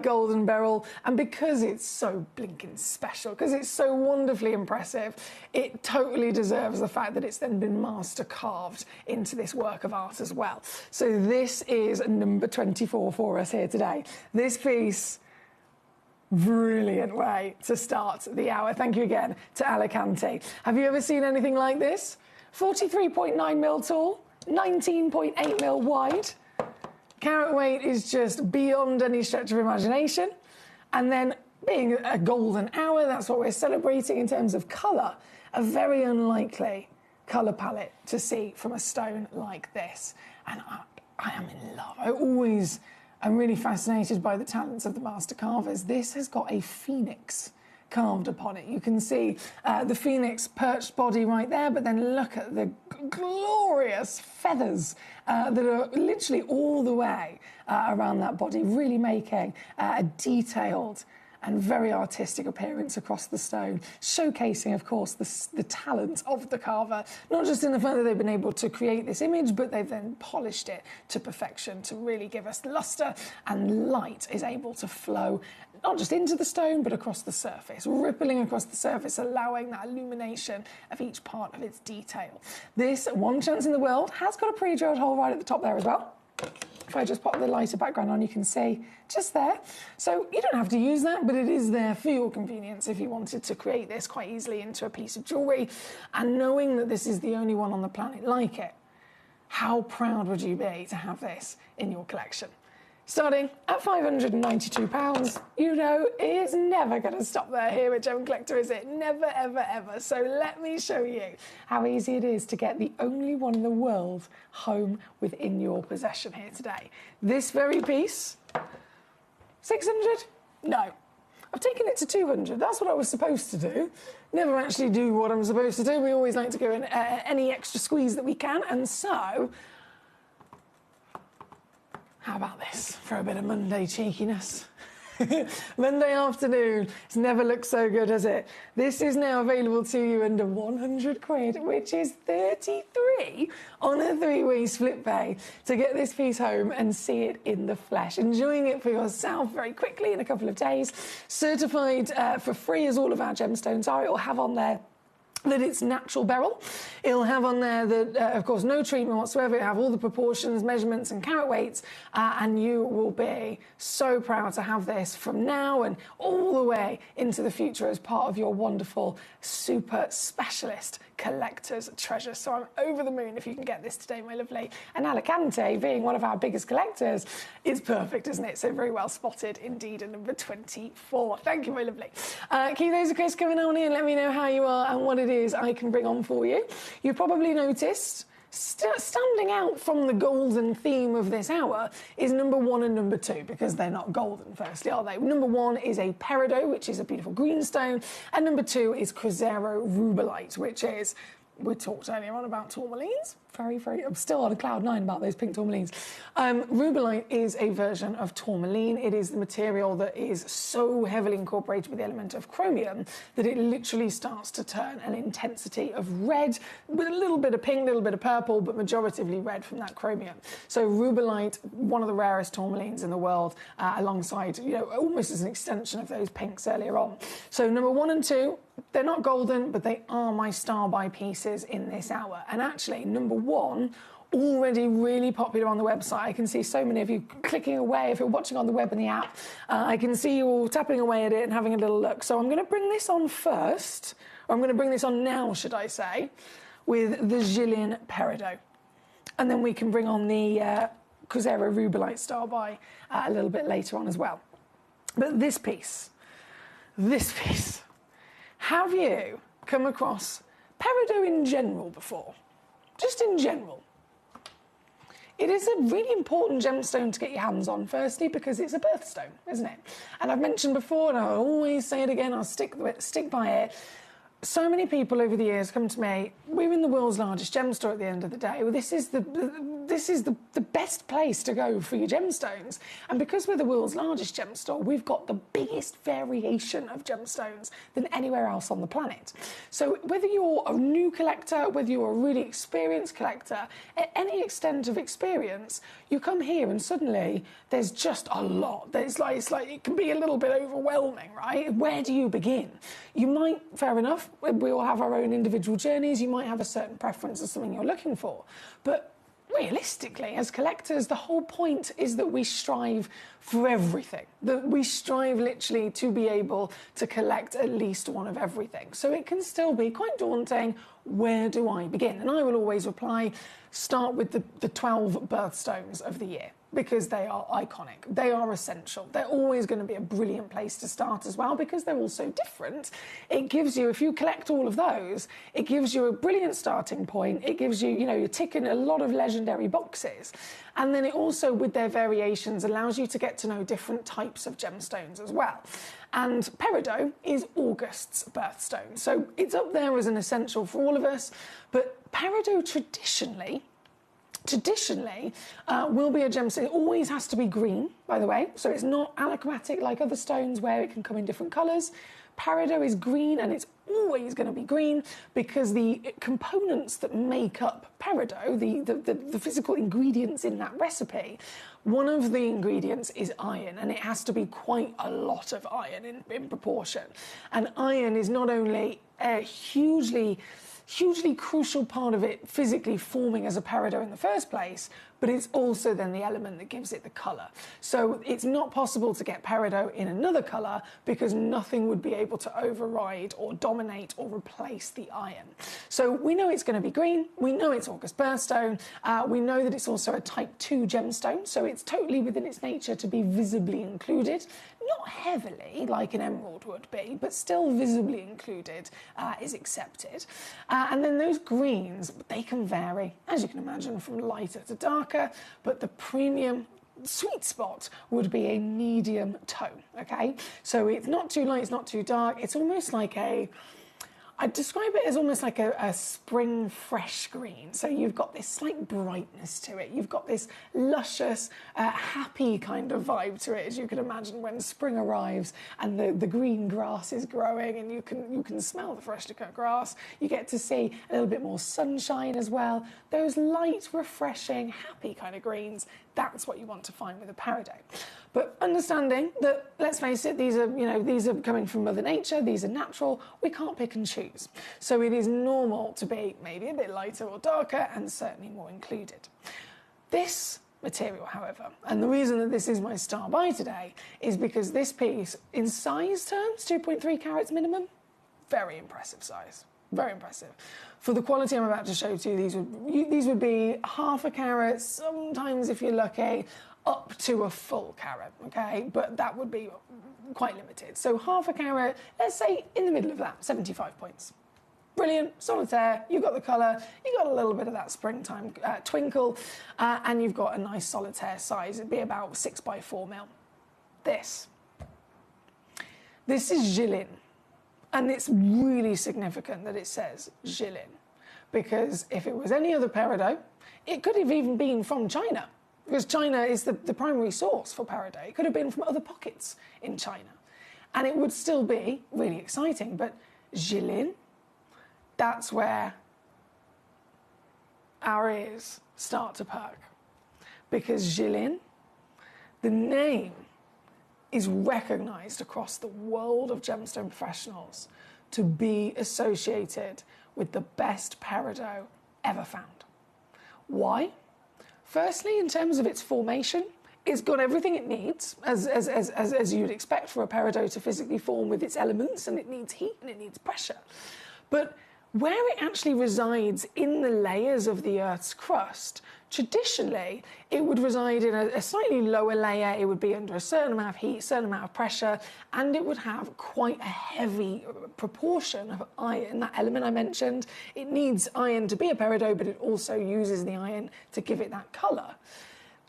golden beryl, and because it's so blinking special, because it's so wonderfully impressive, it totally deserves the fact that it's then been master carved into this work of art as well. So this is number 24 for us here today. This piece, brilliant way to start the hour. Thank you again to Alicante. Have you ever seen anything like this? 43.9 mil tall, 19.8 mil wide. Carat weight is just beyond any stretch of imagination. And then being a golden hour, that's what we're celebrating in terms of colour. A very unlikely colour palette to see from a stone like this. And I am in love. I'm really fascinated by the talents of the master carvers. This has got a phoenix carved upon it. You can see the phoenix perched body right there, but then look at the glorious feathers that are literally all the way around that body, really making a detailed and very artistic appearance across the stone, showcasing, of course, the talent of the carver, not just in the fact that they've been able to create this image, but they've then polished it to perfection to really give us lustre, and light is able to flow not just into the stone, but across the surface, rippling across the surface, allowing that illumination of each part of its detail. This, one chance in the world, has got a pre-drilled hole right at the top there as well. If I just pop the lighter background on, you can see just there. So you don't have to use that, but it is there for your convenience if you wanted to create this quite easily into a piece of jewellery. And knowing that this is the only one on the planet like it, how proud would you be to have this in your collection? Starting at £592, you know it's never going to stop there here at Gem Collector, is it? Never, ever, ever. So let me show you how easy it is to get the only one in the world home within your possession here today. This very piece, 600? No. I've taken it to 200. That's what I was supposed to do. Never actually do what I'm supposed to do. We always like to go in any extra squeeze that we can, and so how about this for a bit of Monday cheekiness? Monday afternoon. It's never looked so good, has it? This is now available to you under 100 quid, which is 33 on a 3-way split pay to get this piece home and see it in the flesh. Enjoying it for yourself very quickly in a couple of days. Certified for free as all of our gemstones are. It will have on there that it's natural beryl. It'll have on there that, of course, no treatment whatsoever. It'll have all the proportions, measurements and carat weights, and you will be so proud to have this from now and all the way into the future as part of your wonderful, super specialist collector's treasure. So I'm over the moon if you can get this today, my lovely. And Alicante, being one of our biggest collectors, is perfect, isn't it? So very well spotted indeed at number 24. Thank you, my lovely. Keep those requests coming on in. Let me know how you are and what it is I can bring on for you. You've probably noticed standing out from the golden theme of this hour is number 1 and number 2, because they're not golden, firstly, are they? Number 1 is a peridot, which is a beautiful greenstone, and number 2 is Cruzeiro rubellite, which is, we talked earlier on about tourmalines. I'm still on a cloud 9 about those pink tourmalines. Rubellite is a version of tourmaline. It is the material that is so heavily incorporated with the element of chromium that it literally starts to turn an intensity of red with a little bit of pink, a little bit of purple, but majoritively red from that chromium. So rubellite, one of the rarest tourmalines in the world, alongside, almost as an extension of those pinks earlier on. So number 1 and 2, they're not golden, but they are my star buy pieces in this hour. And actually, number 1, already really popular on the website. I can see so many of you clicking away. If you're watching on the web and the app, I can see you all tapping away at it and having a little look. So I'm going to bring this on first, or I'm going to bring this on now, should I say, with the Gillian Peridot. And then we can bring on the Cruzeiro rubellite star buy a little bit later on as well. But this piece, have you come across peridot in general before? Just in general. It is a really important gemstone to get your hands on, firstly, because it's a birthstone, isn't it? And I've mentioned before, and I'll always say it again, I'll stick by it. So many people over the years come to me, we're in the world's largest gem store at the end of the day. Well, this is the best place to go for your gemstones. And because we're the world's largest gem store, we've got the biggest variation of gemstones than anywhere else on the planet. So whether you're a new collector, whether you're a really experienced collector, at any extent of experience, you come here and suddenly there's just a lot. It's like it can be a little bit overwhelming, right? Where do you begin? You might, fair enough, we all have our own individual journeys. You might have a certain preference of something you're looking for. But realistically, as collectors, the whole point is that we strive for everything. That we strive literally to be able to collect at least one of everything. So it can still be quite daunting. Where do I begin? And I will always reply, start with the 12 birthstones of the year, because they are iconic. They are essential. They're always going to be a brilliant place to start as well, because they're all so different. It gives you, if you collect all of those, it gives you a brilliant starting point. It gives you, you're ticking a lot of legendary boxes. And then it also, with their variations, allows you to get to know different types of gemstones as well. And peridot is August's birthstone. So it's up there as an essential for all of us. But peridot traditionally will be a gemstone. It always has to be green, by the way. So it's not allochromatic like other stones where it can come in different colours. Peridot is green, and it's always going to be green because the components that make up peridot, the physical ingredients in that recipe, one of the ingredients is iron, and it has to be quite a lot of iron in proportion. And iron is not only a hugely crucial part of it physically forming as a peridot in the first place, but it's also then the element that gives it the colour. So it's not possible to get peridot in another colour because nothing would be able to override or dominate or replace the iron. So we know it's going to be green, we know it's August birthstone, we know that it's also a type 2 gemstone, so it's totally within its nature to be visibly included. Not heavily, like an emerald would be, but still visibly included is accepted. And then those greens, they can vary, as you can imagine, from lighter to darker, but the premium sweet spot would be a medium tone, okay? So it's not too light, it's not too dark. It's almost like I'd describe it as almost like a spring fresh green. So you've got this slight brightness to it. You've got this luscious, happy kind of vibe to it, as you can imagine when spring arrives and the green grass is growing and you can smell the freshly cut grass. You get to see a little bit more sunshine as well. Those light, refreshing, happy kind of greens, that's what you want to find with a peridot. But understanding that, let's face it, these are coming from Mother Nature, these are natural, we can't pick and choose. So it is normal to be maybe a bit lighter or darker and certainly more included. This material, however, and the reason that this is my star buy today is because this piece, in size terms, 2.3 carats minimum, very impressive size. Very impressive. For the quality I'm about to show to you, these would be half a carat, sometimes if you're lucky, up to a full carat, okay? But that would be quite limited. So half a carat, let's say in the middle of that, 75 points. Brilliant, solitaire, you've got the colour, you've got a little bit of that springtime twinkle, and you've got a nice solitaire size. It'd be about 6x4 mil. This is Jilin. And it's really significant that it says Jilin, because if it was any other peridot, it could have even been from China, because China is the primary source for peridot. It could have been from other pockets in China, and it would still be really exciting. But Jilin, that's where our ears start to perk, because Jilin, the name, is recognised across the world of gemstone professionals to be associated with the best peridot ever found. Why? Firstly, in terms of its formation, it's got everything it needs, as you'd expect for a peridot to physically form with its elements, and it needs heat and it needs pressure. But where it actually resides in the layers of the Earth's crust, traditionally, it would reside in a slightly lower layer. It would be under a certain amount of heat, a certain amount of pressure, and it would have quite a heavy proportion of iron. That element I mentioned, it needs iron to be a peridot, but it also uses the iron to give it that colour.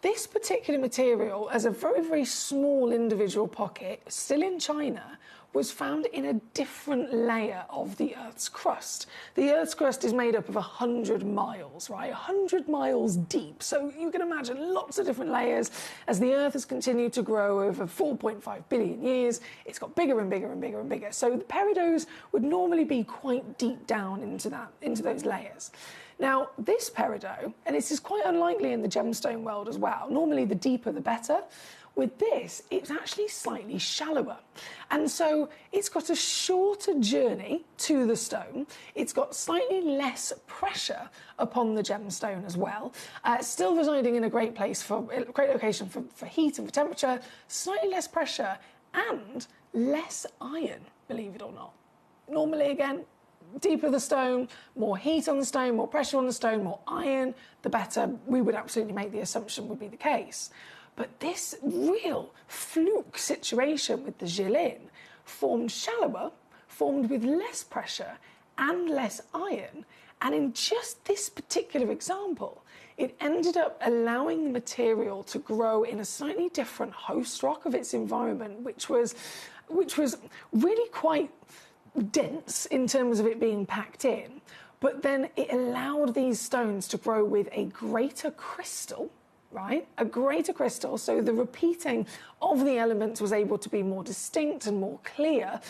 This particular material, as a very, very small individual pocket, still in China, was found in a different layer of the Earth's crust. The Earth's crust is made up of 100 miles, right? 100 miles deep. So you can imagine lots of different layers. As the Earth has continued to grow over 4.5 billion years, it's got bigger and bigger and bigger and bigger. So the peridots would normally be quite deep down into those layers. Now, this peridot, and this is quite unlikely in the gemstone world as well, normally the deeper the better. With this, it's actually slightly shallower. And so it's got a shorter journey to the stone. It's got slightly less pressure upon the gemstone as well. Still residing in a great location for heat and for temperature, slightly less pressure and less iron, believe it or not. Normally, again, deeper the stone, more heat on the stone, more pressure on the stone, more iron, the better. We would absolutely make the assumption would be the case. But this real fluke situation with the Jilin formed shallower, formed with less pressure and less iron. And in just this particular example, it ended up allowing the material to grow in a slightly different host rock of its environment, which was really quite dense in terms of it being packed in. But then it allowed these stones to grow with a greater crystal, right? A greater crystal, so the repeating of the elements was able to be more distinct and more clear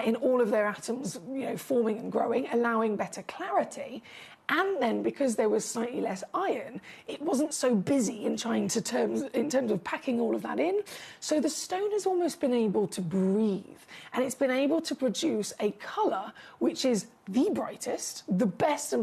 in all of their atoms, forming and growing, allowing better clarity. And then, because there was slightly less iron, it wasn't so busy in terms of packing all of that in. So the stone has almost been able to breathe, and it's been able to produce a colour which is the brightest, the best,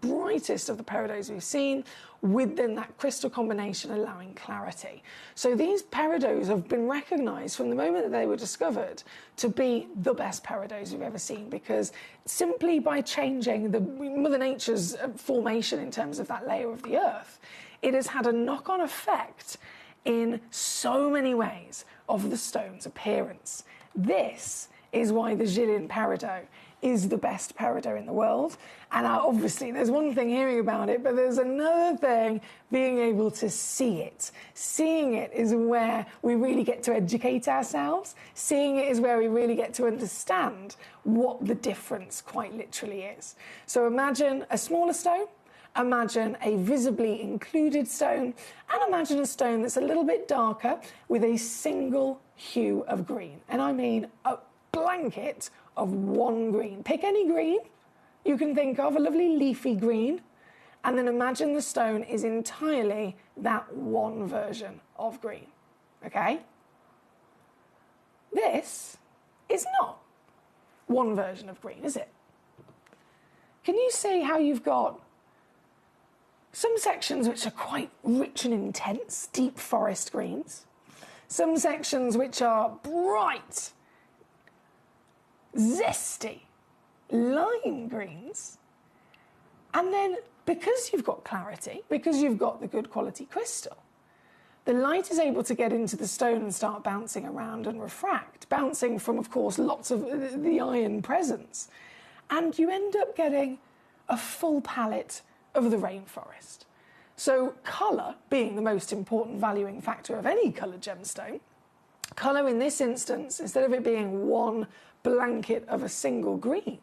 brightest of the peridots we've seen, with then that crystal combination allowing clarity. So these peridots have been recognised from the moment that they were discovered to be the best peridots we've ever seen, because simply by changing the Mother Nature's formation in terms of that layer of the Earth, it has had a knock-on effect in so many ways of the stone's appearance. This is why the Jilin peridot is the best peridot in the world. And obviously there's one thing hearing about it, but there's another thing being able to see it. Seeing it is where we really get to educate ourselves. Seeing it is where we really get to understand what the difference quite literally is. So imagine a smaller stone, imagine a visibly included stone, and imagine a stone that's a little bit darker with a single hue of green. And I mean a blanket of one green. Pick any green you can think of, a lovely leafy green, and then imagine the stone is entirely that one version of green, okay? This is not one version of green, is it? Can you see how you've got some sections which are quite rich and intense, deep forest greens, some sections which are bright, zesty, lime greens, and then because you've got clarity, because you've got the good quality crystal, the light is able to get into the stone and start bouncing around and refract, bouncing from, of course, lots of the iron presence. And you end up getting a full palette of the rainforest. So colour, being the most important valuing factor of any coloured gemstone, colour in this instance, instead of it being one blanket of a single green,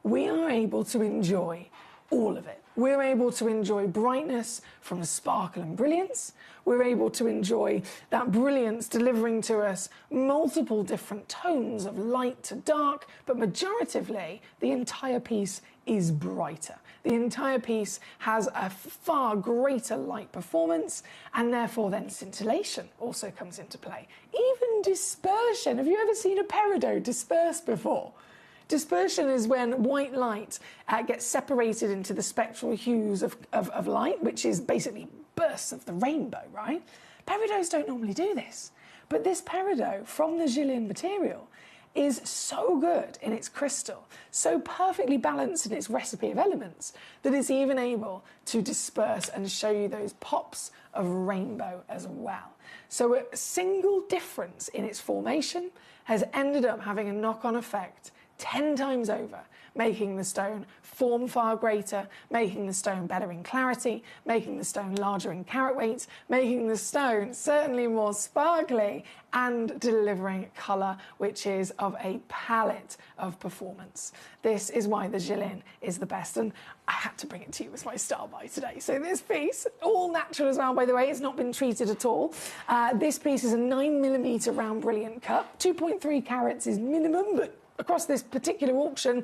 we are able to enjoy all of it. We're able to enjoy brightness from sparkle and brilliance. We're able to enjoy that brilliance delivering to us multiple different tones of light to dark, but majoritively, the entire piece is brighter. The entire piece has a far greater light performance, and therefore then scintillation also comes into play. Even dispersion. Have you ever seen a peridot disperse before? Dispersion is when white light gets separated into the spectral hues of light, which is basically bursts of the rainbow, right? Peridots don't normally do this. But this peridot from the Jilin material is so good in its crystal, so perfectly balanced in its recipe of elements, that it's even able to disperse and show you those pops of rainbow as well. So a single difference in its formation has ended up having a knock-on effect 10 times over, making the stone form far greater, making the stone better in clarity, making the stone larger in carat weight, making the stone certainly more sparkly, and delivering colour which is of a palette of performance. This is why the Jilin is the best, and I had to bring it to you as my star buy today. So this piece, all natural as well, by the way, it's not been treated at all. This piece is a 9mm round brilliant cut. 2.3 carats is minimum, but across this particular auction,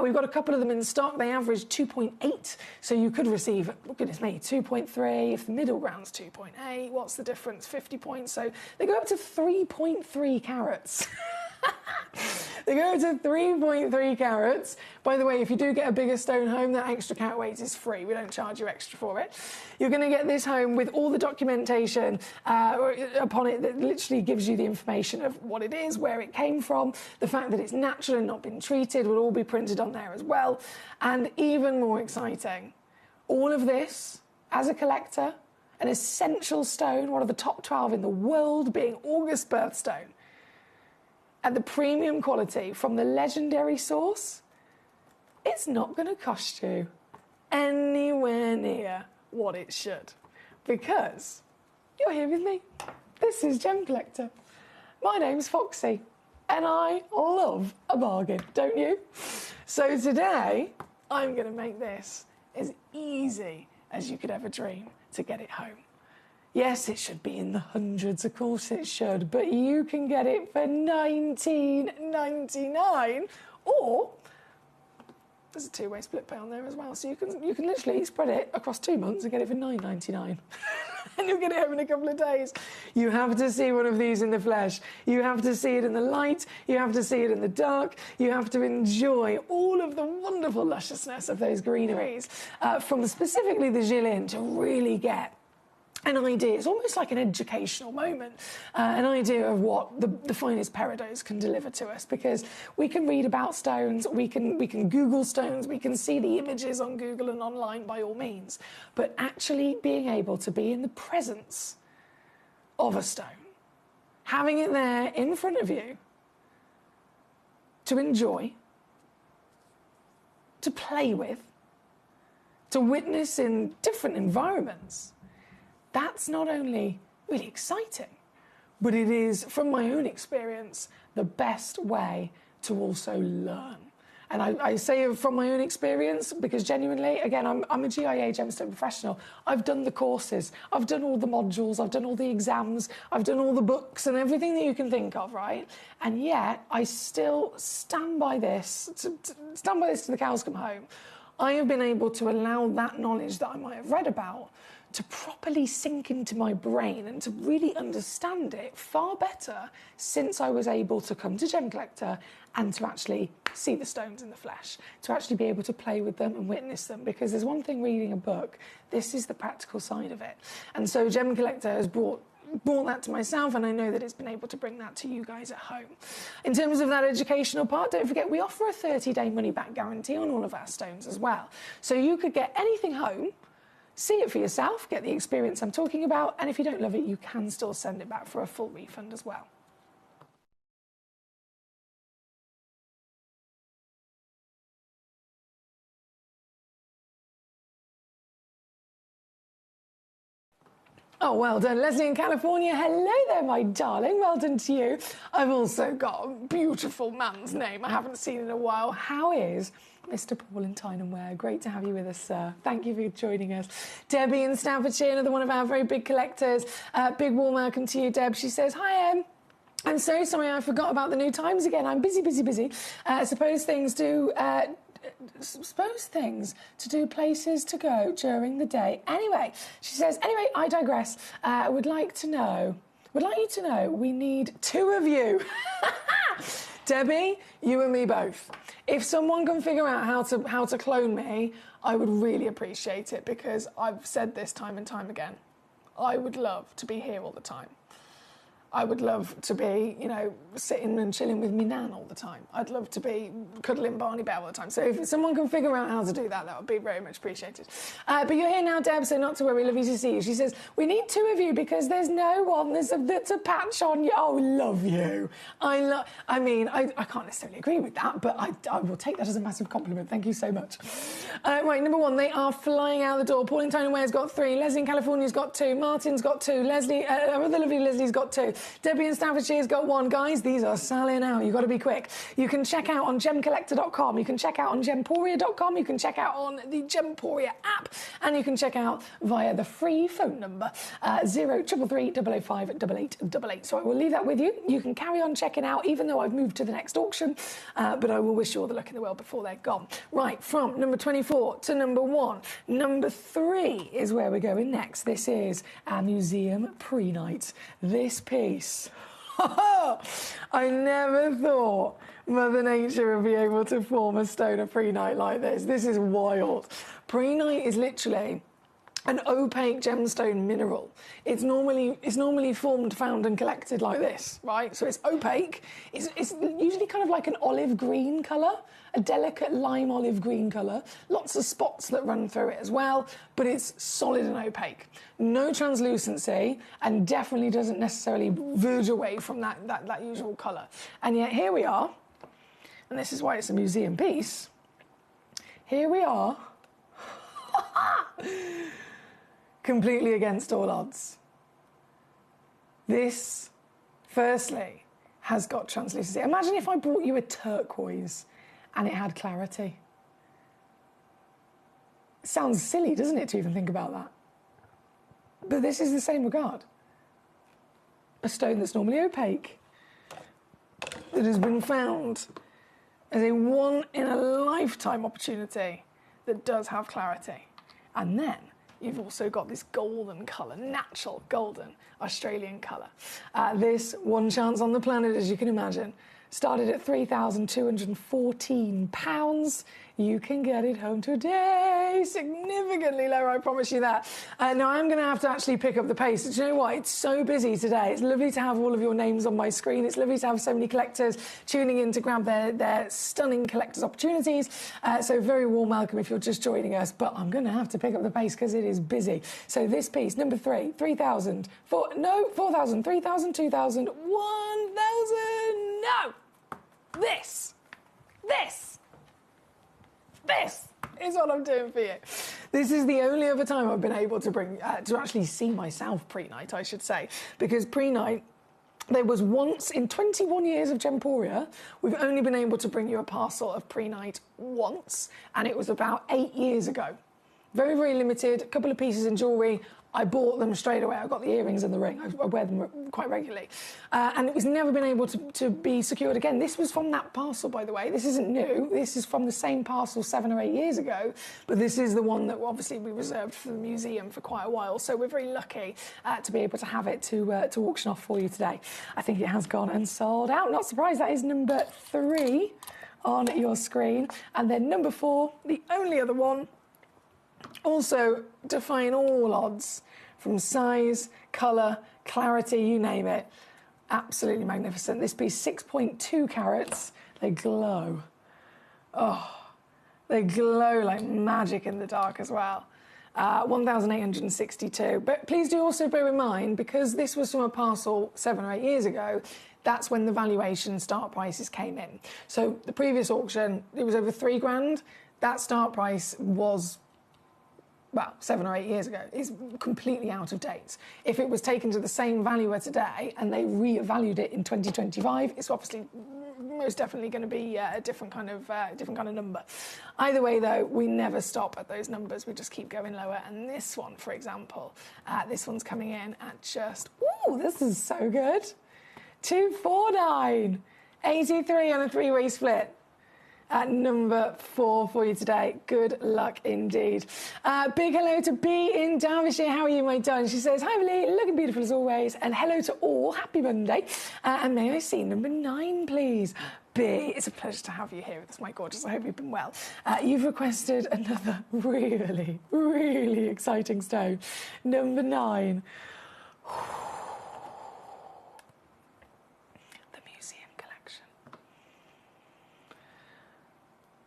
we've got a couple of them in stock. They average 2.8, so you could receive, oh goodness me, 2.3. If the middle ground's 2.8, what's the difference? 50 points. So they go up to 3.3 carats. They go to 3.3 carats. By the way, if you do get a bigger stone home, that extra carat weight is free. We don't charge you extra for it. You're going to get this home with all the documentation upon it that literally gives you the information of what it is, where it came from, the fact that it's natural and not been treated will all be printed on there as well. And even more exciting, all of this, as a collector, an essential stone, one of the top 12 in the world, being August birthstone, at the premium quality from the legendary source, it's not going to cost you anywhere near what it should, because you're here with me. This is Gemcollector. My name's Foxy, and I love a bargain, don't you? So today, I'm going to make this as easy as you could ever dream to get it home. Yes, it should be in the hundreds, of course it should, but you can get it for $19.99, or there's a two-way split pay on there as well, so you can literally spread it across 2 months and get it for $9.99. And you'll get it home in a couple of days. You have to see one of these in the flesh. You have to see it in the light. You have to see it in the dark. You have to enjoy all of the wonderful lusciousness of those greeneries from specifically the Jilin to really get an idea. It's almost like an educational moment, an idea of what the finest peridots can deliver to us, because we can read about stones, we can Google stones, we can see the images on Google and online by all means, but actually being able to be in the presence of a stone, having it there in front of you to enjoy, to play with, to witness in different environments, that's not only really exciting, but it is, from my own experience, the best way to also learn. And I say it from my own experience because genuinely, again, I'm a GIA gemstone professional. I've done the courses, I've done all the modules, I've done all the exams, I've done all the books and everything that you can think of, right? And yet I still stand by this, to the cows come home. I have been able to allow that knowledge that I might have read about to properly sink into my brain and to really understand it far better since I was able to come to Gemcollector and to actually see the stones in the flesh, to actually be able to play with them and witness them. Because there's one thing reading a book, this is the practical side of it. And so Gemcollector has brought that to myself, and I know that it's been able to bring that to you guys at home. In terms of that educational part, don't forget we offer a 30-day money-back guarantee on all of our stones as well. So you could get anything home, see it for yourself, get the experience I'm talking about, and if you don't love it, you can still send it back for a full refund as well. Oh, well done. Leslie in California. Hello there, my darling. Well done to you. I've also got a beautiful man's name I haven't seen in a while. How is Mr. Paul in Tyne & Wear? Great to have you with us, sir. Thank you for joining us. Debbie in Staffordshire, another one of our very big collectors. Big warm welcome to you, Deb. She says, hi, Em. I'm so sorry I forgot about the new times again. I'm busy. Suppose things to do places to go during the day. Anyway, she says, anyway, I digress. Would like you to know we need 2 of you. Debbie, you and me both. If someone can figure out how to clone me, I would really appreciate it, because I've said this time and time again. I would love to be here all the time. I would love to be, you know, sitting and chilling with me nan all the time. I'd love to be cuddling Barney Bear all the time. So if someone can figure out how to do that, that would be very much appreciated. But you're here now, Deb, so not to worry. Lovely to see you. She says, we need 2 of you because there's no one that's a patch on you. Oh, love you. I can't necessarily agree with that, but I will take that as a massive compliment. Thank you so much. Right, number 1, they are flying out the door. Paul in Tyne & Wear's got 3. Leslie in California's got 2. Martin's got 2. Leslie, our other lovely Leslie's got 2. Debbie in Staffordshire's got 1. Guys, these are selling out. You've got to be quick. You can check out on gemcollector.com. You can check out on gemporia.com. You can check out on the Gemporia app. And you can check out via the free phone number, 0333 005 8888. So I will leave that with you. You can carry on checking out, even though I've moved to the next auction. But I will wish you all the luck in the world before they're gone. Right, from number 24 to number 1. Number 3 is where we're going next. This is our museum pre-night. This piece. I never thought Mother Nature would be able to form a stone of pre-night like this. This is wild. Pre-night is literally an opaque gemstone mineral. It's normally formed, found and collected like this, right? So it's opaque. It's usually kind of like an olive green colour, a delicate lime olive green colour. Lots of spots that run through it as well, but it's solid and opaque. No translucency, and definitely doesn't necessarily verge away from that usual colour. And yet here we are, and this is why it's a museum piece. Here we are. Completely against all odds. This, firstly, has got translucency. Imagine if I brought you a turquoise and it had clarity. It sounds silly, doesn't it, to even think about that? But this is the same regard. A stone that's normally opaque, that has been found as a one-in-a-lifetime opportunity that does have clarity. And then you've also got this golden colour, natural golden Australian colour. This one chance on the planet, as you can imagine, started at £3,214. You can get it home today. Significantly lower, I promise you that. Now, I'm going to have to actually pick up the pace. Do you know what? It's so busy today. It's lovely to have all of your names on my screen. It's lovely to have so many collectors tuning in to grab their stunning collectors' opportunities. So very warm welcome if you're just joining us. But I'm going to have to pick up the pace because it is busy. So this piece, number 3, 3,000, 4,000, 3,000, 2,000, 1,000. No! This. This is what I'm doing for you. This is the only other time I've been able to bring, to actually see myself pre-night, I should say, because pre-night, there was once in 21 years of Gemporia, we've only been able to bring you a parcel of pre-night once, and it was about 8 years ago. Very, very limited, a couple of pieces in jewellery. I bought them straight away. I got the earrings and the ring. I wear them quite regularly. And it was never been able to be secured again. This was from that parcel, by the way. This isn't new. This is from the same parcel 7 or 8 years ago. But this is the one that obviously we reserved for the museum for quite a while. So we're very lucky to be able to have it to auction off for you today. I think it has gone and sold out. Not surprised. That is number 3 on your screen. And then number 4, the only other one, also defying all odds from size, colour, clarity, you name it. Absolutely magnificent. This piece, 6.2 carats. They glow. Oh, they glow like magic in the dark as well. 1,862. But please do also bear in mind, because this was from a parcel 7 or 8 years ago, that's when the valuation start prices came in. So the previous auction, it was over 3 grand. That start price was, well, 7 or 8 years ago, is completely out of date. If it was taken to the same valuer today and they re-valued it in 2025, it's obviously most definitely going to be a different kind of number. Either way, though, we never stop at those numbers. We just keep going lower. And this one, for example, this one's coming in at just, ooh, this is so good. 249, 83 on a 3-way split. At number 4 for you today. Good luck indeed. Big hello to B in Derbyshire. How are you, my darling? She says, hi, Lee, looking beautiful as always. And hello to all. Happy Monday. And may I see number 9, please? B, it's a pleasure to have you here with us, my gorgeous. I hope you've been well. You've requested another really, really exciting stone. Number 9.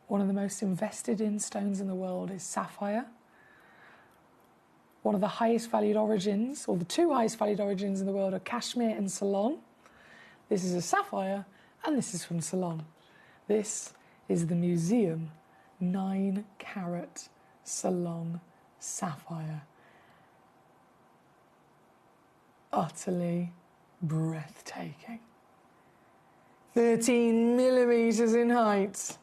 One of the most invested in stones in the world is sapphire. One of the highest valued origins, or the 2 highest valued origins in the world, are Kashmir and Ceylon. This is a sapphire, and this is from Ceylon. This is the museum 9-carat Ceylon sapphire. Utterly breathtaking. 13 millimetres in height.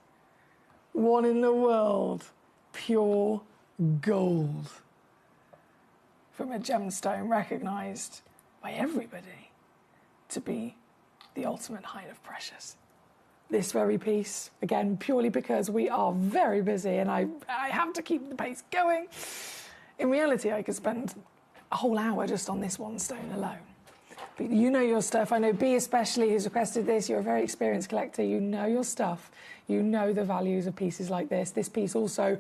One in the world, pure gold. From a gemstone recognised by everybody to be the ultimate height of precious. This very piece, again, purely because we are very busy and I have to keep the pace going. In reality, I could spend a whole hour just on this one stone alone. But you know your stuff. I know B especially, who's requested this. You're a very experienced collector. You know your stuff. You know the values of pieces like this. This piece also,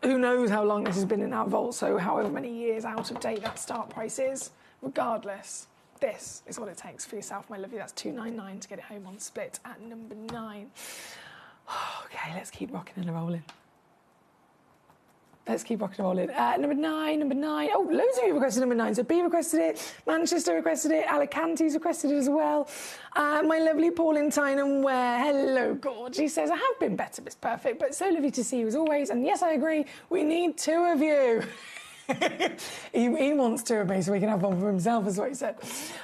who knows how long this has been in our vault, so however many years out of date that start price is, regardless, this is what it takes for yourself, my lovely. That's 299 to get it home on split at number 9. Okay, let's keep rocking and rolling. Let's keep rocking and rolling. Number 9. Oh, loads of you requested number 9. So B requested it, Manchester requested it, Alicante's requested it as well. My lovely Pauline Tynan Ware, hello, gorge. He says, I have been better, Miss Perfect, but so lovely to see you as always. And yes, I agree, we need 2 of you. he wants 2 of me so he can have one for himself, is what he said.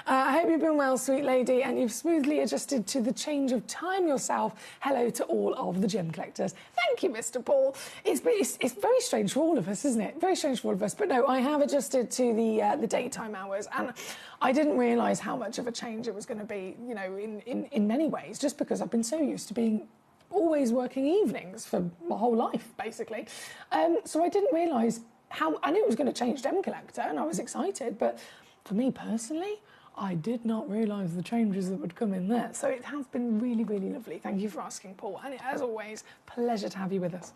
I hope you've been well, sweet lady, and you've smoothly adjusted to the change of time yourself. Hello to all of the gem collectors. Thank you, Mr. Paul. It's very strange for all of us, isn't it? Very strange for all of us. But no, I have adjusted to the daytime hours, and I didn't realise how much of a change it was going to be, you know, in many ways, just because I've been so used to being always working evenings for my whole life, basically. So I didn't realise how, I knew it was going to change Gemcollector and I was excited, but for me personally, I did not realise the changes that would come in there. So it has been really, really lovely. Thank you for asking, Paul. And as always, pleasure to have you with us.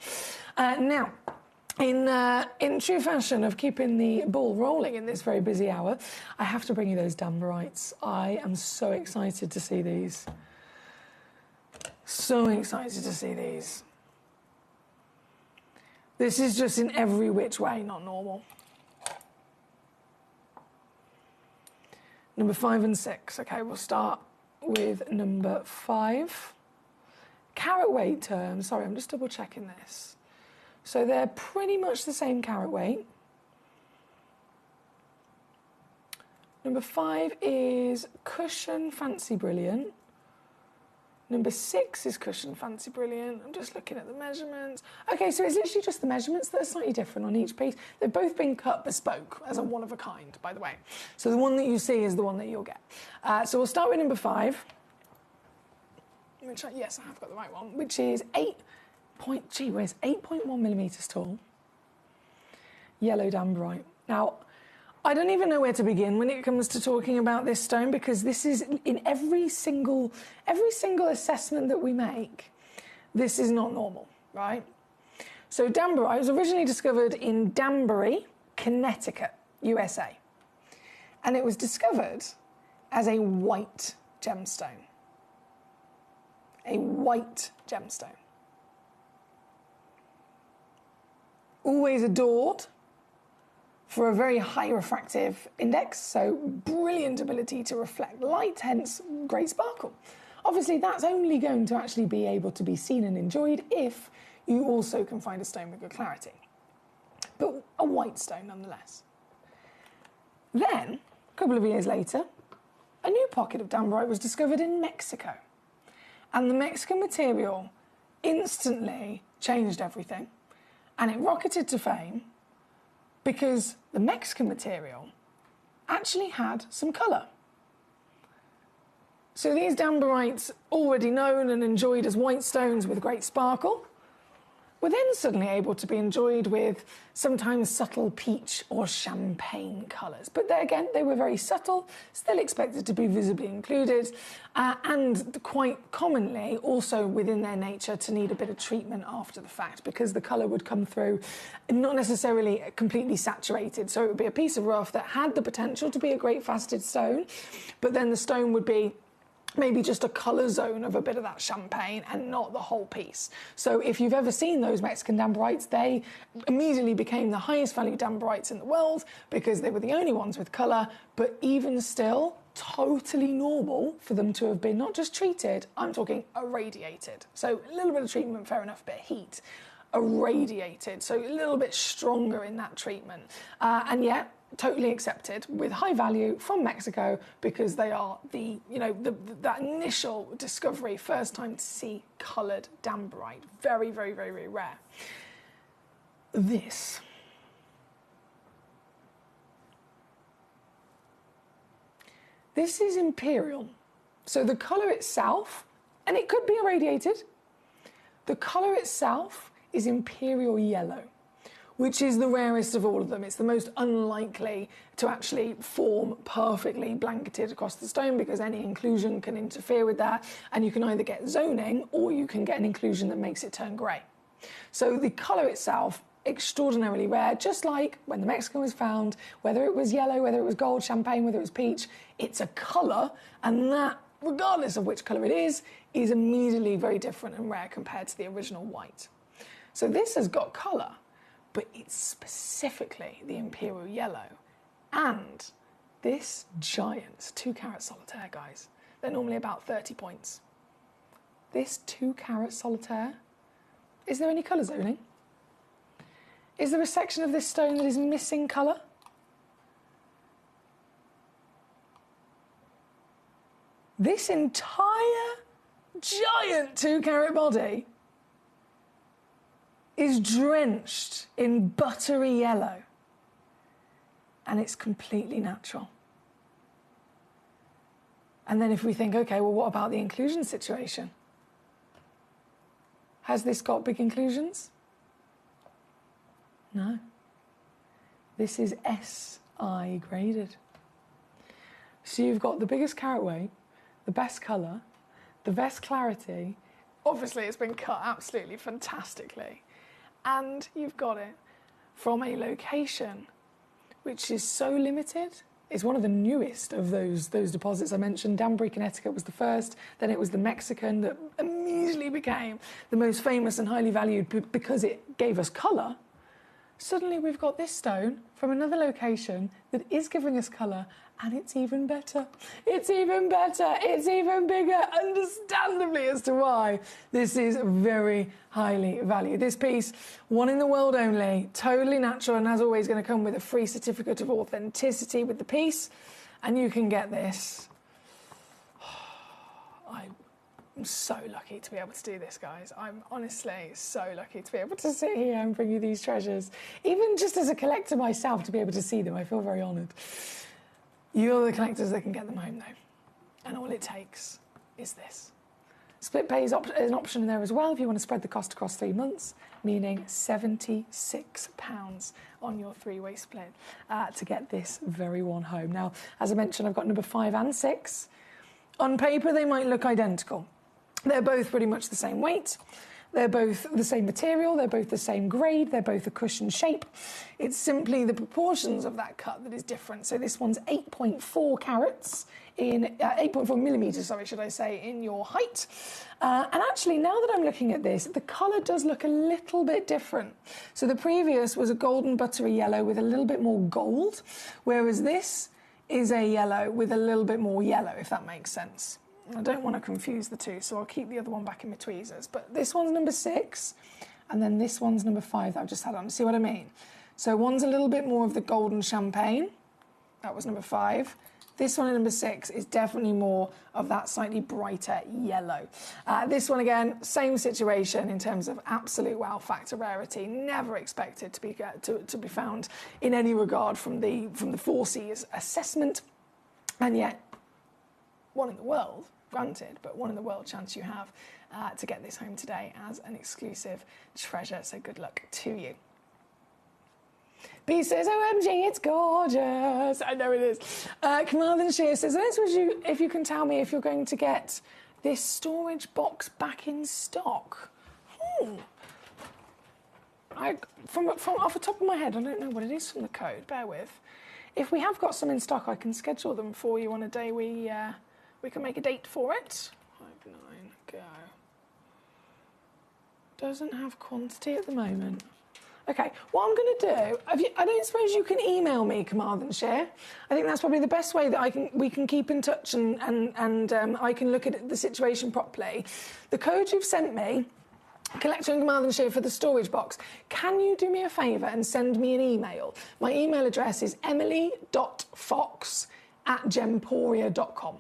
Now, in true fashion of keeping the ball rolling in this very busy hour, I have to bring you those Danberites. I am so excited to see these. So excited to see these. This is just in every which way not normal. Number 5 and 6. Okay, we'll start with number 5. Carat weight terms. Sorry, I'm just double checking this. So they're pretty much the same carat weight. Number 5 is Cushion Fancy Brilliant. Number 6 is Cushion Fancy Brilliant. I'm just looking at the measurements. Okay, so it's literally just the measurements that are slightly different on each piece. They've both been cut bespoke as a one of a kind, by the way. So the one that you see is the one that you'll get. So we'll start with number 5. Yes, I have got the right one, which is 8.1 millimetres tall. Yellow Damberite. Now, I don't even know where to begin when it comes to talking about this stone, because this is in every single assessment that we make, this is not normal, right? So Damberite was originally discovered in Danbury, Connecticut, USA. And it was discovered as a white gemstone. A white gemstone. Always adored for a very high refractive index, so brilliant ability to reflect light, hence great sparkle. Obviously, that's only going to actually be able to be seen and enjoyed if you also can find a stone with good clarity. But a white stone nonetheless. Then, a couple of years later, a new pocket of Damberite was discovered in Mexico. And the Mexican material instantly changed everything, and it rocketed to fame because the Mexican material actually had some colour. So these Damberites, already known and enjoyed as white stones with great sparkle, were then suddenly able to be enjoyed with sometimes subtle peach or champagne colours. But there again, they were very subtle, still expected to be visibly included, and quite commonly also within their nature to need a bit of treatment after the fact, because the colour would come through not necessarily completely saturated. So it would be a piece of rough that had the potential to be a great faceted stone, but then the stone would be maybe just a colour zone of a bit of that champagne and not the whole piece. So if you've ever seen those Mexican Damberites, they immediately became the highest value Damberites in the world because they were the only ones with colour, but even still, totally normal for them to have been not just treated, I'm talking irradiated. So a little bit of treatment, fair enough, but heat. Irradiated, so a little bit stronger in that treatment. And yet, totally accepted with high value from Mexico because they are that initial discovery, first time to see coloured Damberite. Very, very, very, very rare. This is imperial. So the colour itself, and it could be irradiated, the colour itself is imperial yellow, which is the rarest of all of them. It's the most unlikely to actually form perfectly blanketed across the stone because any inclusion can interfere with that, and you can either get zoning or you can get an inclusion that makes it turn grey. So the colour itself, extraordinarily rare, just like when the Mexican was found, whether it was yellow, whether it was gold, champagne, whether it was peach, it's a colour, and that, regardless of which colour it is immediately very different and rare compared to the original white. So this has got colour, but it's specifically the imperial yellow. And this giant 2-carat solitaire, guys, they're normally about 30 points. This 2-carat solitaire, is there any colour zoning? Is there a section of this stone that is missing colour? This entire giant 2-carat body is drenched in buttery yellow, and it's completely natural. And then if we think, okay, well, what about the inclusion situation? Has this got big inclusions? No. This is SI graded. So you've got the biggest carat weight, the best colour, the best clarity. Obviously, it's been cut absolutely fantastically. And you've got it from a location which is so limited. It's one of the newest of those deposits I mentioned. Danbury, Connecticut was the first, then it was the Mexican that immediately became the most famous and highly valued because it gave us colour. Suddenly we've got this stone from another location that is giving us colour And it's even better. It's even better. It's even bigger, understandably as to why this is very highly valued. This piece, one in the world only, totally natural, and as always going to come with a free certificate of authenticity with the piece. And you can get this. I'm so lucky to be able to do this, guys. I'm honestly so lucky to be able to sit here and bring you these treasures. Even just as a collector myself, to be able to see them, I feel very honoured. You're the collectors that can get them home, though. And all it takes is this. Split pay is an option there as well if you want to spread the cost across 3 months, meaning £76 on your three-way split to get this very one home. Now, as I mentioned, I've got number 5 and 6. On paper, they might look identical. They're both pretty much the same weight. They're both the same material. They're both the same grade. They're both a cushion shape. It's simply the proportions of that cut that is different. So this one's 8.4 carats in 8.4 millimeters, sorry, should I say, in your height. And actually, now that I'm looking at this, the colour does look a little bit different. So the previous was a golden buttery yellow with a little bit more gold, whereas this is a yellow with a little bit more yellow, if that makes sense. I don't want to confuse the two, so I'll keep the other one back in my tweezers. But this one's number 6, and then this one's number 5 that I've just had on. See what I mean? So one's a little bit more of the golden champagne. That was number 5. This one in number 6 is definitely more of that slightly brighter yellow. This one, again, same situation in terms of absolute wow factor rarity. Never expected to be found in any regard from the 4C's assessment. And yet, one in the world, granted, but one in the world chance you have to get this home today as an exclusive treasure. So good luck to you. B says, OMG, it's gorgeous. I know it is. Kamal Shear says, I don't suppose if you can tell me if you're going to get this storage box back in stock. From off the top of my head, I don't know what it is from the code. Bear with. If we have got some in stock, I can schedule them for you on a day we can make a date for it. 5, 9, go. Doesn't have quantity at the moment. Okay, what I'm going to do, I don't suppose you can email me, Kamal and Share. I think that's probably the best way that we can keep in touch and I can look at the situation properly. The code you've sent me, Collector and Kamal and Share for the storage box, can you do me a favour and send me an email? My email address is emily.fox@gemporia.com.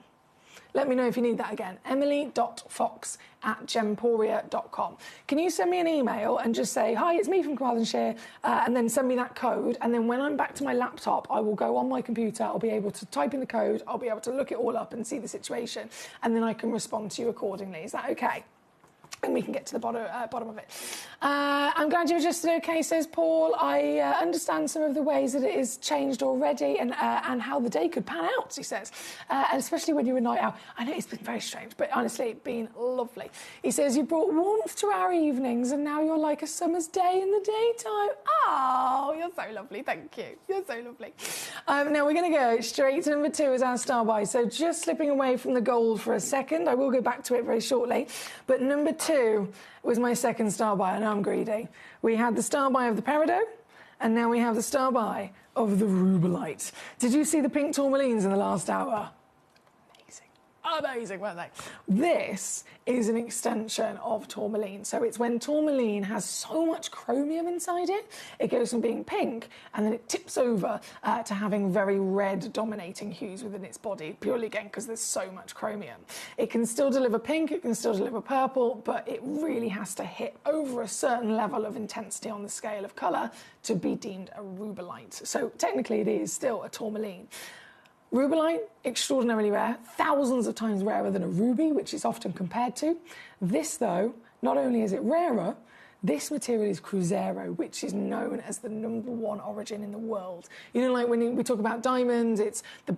Let me know if you need that again. emily.fox@gemporia.com. Can you send me an email and just say, hi, it's me from Kamal & Shear, and then send me that code, and then when I'm back to my laptop, I will go on my computer, I'll be able to type in the code, I'll be able to look it all up and see the situation, and then I can respond to you accordingly. Is that okay? And we can get to the bottom of it. I'm glad you adjusted okay, says Paul. I understand some of the ways that it is changed already and how the day could pan out, he says. And especially when you're a night owl. I know it's been very strange, but honestly, it's been lovely. He says, you brought warmth to our evenings and now you're like a summer's day in the daytime. Oh, you're so lovely. Thank you. You're so lovely. Now we're going to go straight to number 2 as our star buy. So just slipping away from the gold for a second. I will go back to it very shortly. But number 2 was my second star buy, and I'm greedy. We had the star buy of the peridot, and now we have the star buy of the rubellite. Did you see the pink tourmalines in the last hour? Amazing, weren't they? This is an extension of tourmaline. So it's when tourmaline has so much chromium inside it, it goes from being pink and then it tips over to having very red dominating hues within its body, purely again because there's so much chromium. It can still deliver pink, it can still deliver purple, but it really has to hit over a certain level of intensity on the scale of colour to be deemed a rubellite. So technically it is still a tourmaline. Rubellite, extraordinarily rare, thousands of times rarer than a ruby, which it's often compared to. This, though, not only is it rarer, this material is Cruzeiro, which is known as the #1 origin in the world. You know, like when we talk about diamonds, it's the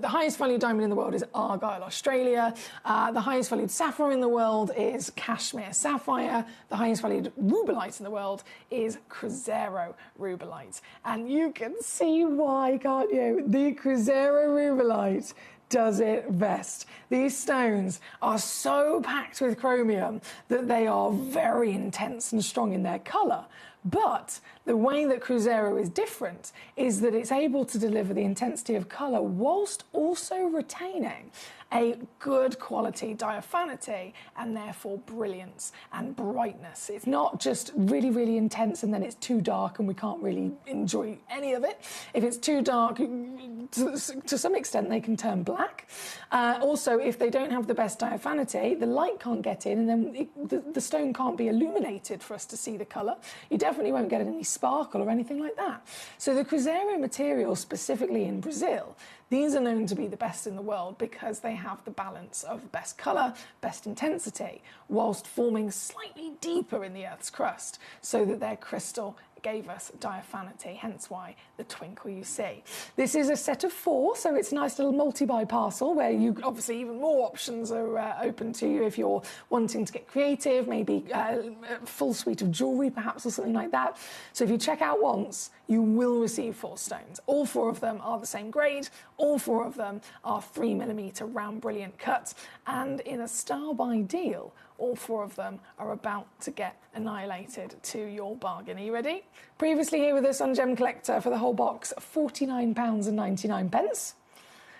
highest valued diamond in the world is Argyle, Australia. The highest valued sapphire in the world is Kashmir sapphire. The highest valued rubellite in the world is Cruzeiro rubellite. And you can see why, can't you? The Cruzeiro rubellite does it best. These stones are so packed with chromium that they are very intense and strong in their colour, But the way that Cruzeiro is different is that it's able to deliver the intensity of colour whilst also retaining a good quality diaphanity and therefore brilliance and brightness. It's not just really, really intense and then it's too dark and we can't really enjoy any of it. If it's too dark, to some extent they can turn black. Also, if they don't have the best diaphanity, the light can't get in and then the stone can't be illuminated for us to see the colour. You definitely won't get any sparkle or anything like that. So the Cruzeiro material, specifically in Brazil, these are known to be the best in the world because they have the balance of best colour, best intensity, whilst forming slightly deeper in the Earth's crust, so that their crystal gave us diaphanity, hence why the twinkle you see. This is a set of 4, so it's a nice little multi-buy parcel where you obviously even more options are open to you if you're wanting to get creative, maybe a full suite of jewellery perhaps or something like that. So if you check out once, you will receive 4 stones. All 4 of them are the same grade, all 4 of them are 3mm round brilliant cuts, and in a star buy deal, all 4 of them are about to get annihilated to your bargain. Are you ready? Previously here with us on Gem Collector for the whole box, £49.99.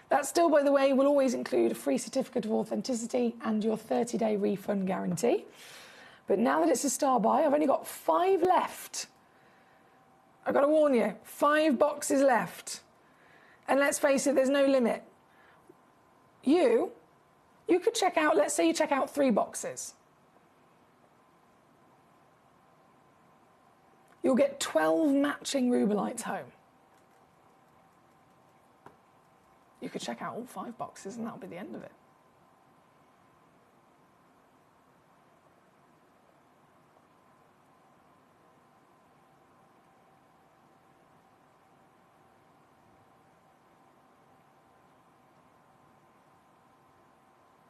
That still, by the way, will always include a free certificate of authenticity and your 30-day refund guarantee. But now that it's a star buy, I've only got 5 left. I've got to warn you, 5 boxes left. And let's face it, there's no limit. You could check out, let's say you check out 3 boxes. You'll get 12 matching rubelites home. You could check out all 5 boxes and that'll be the end of it.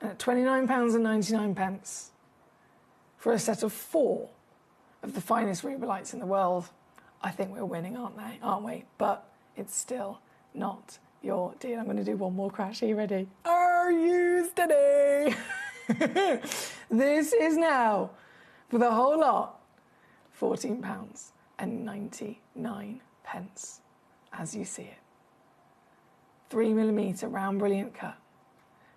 And at £29.99 for a set of 4 of the finest rubelites in the world, I think we're winning, aren't we? But it's still not your deal. I'm going to do one more crash. Are you ready? Are you steady? This is now, for the whole lot, £14.99, as you see it. 3mm round brilliant cut.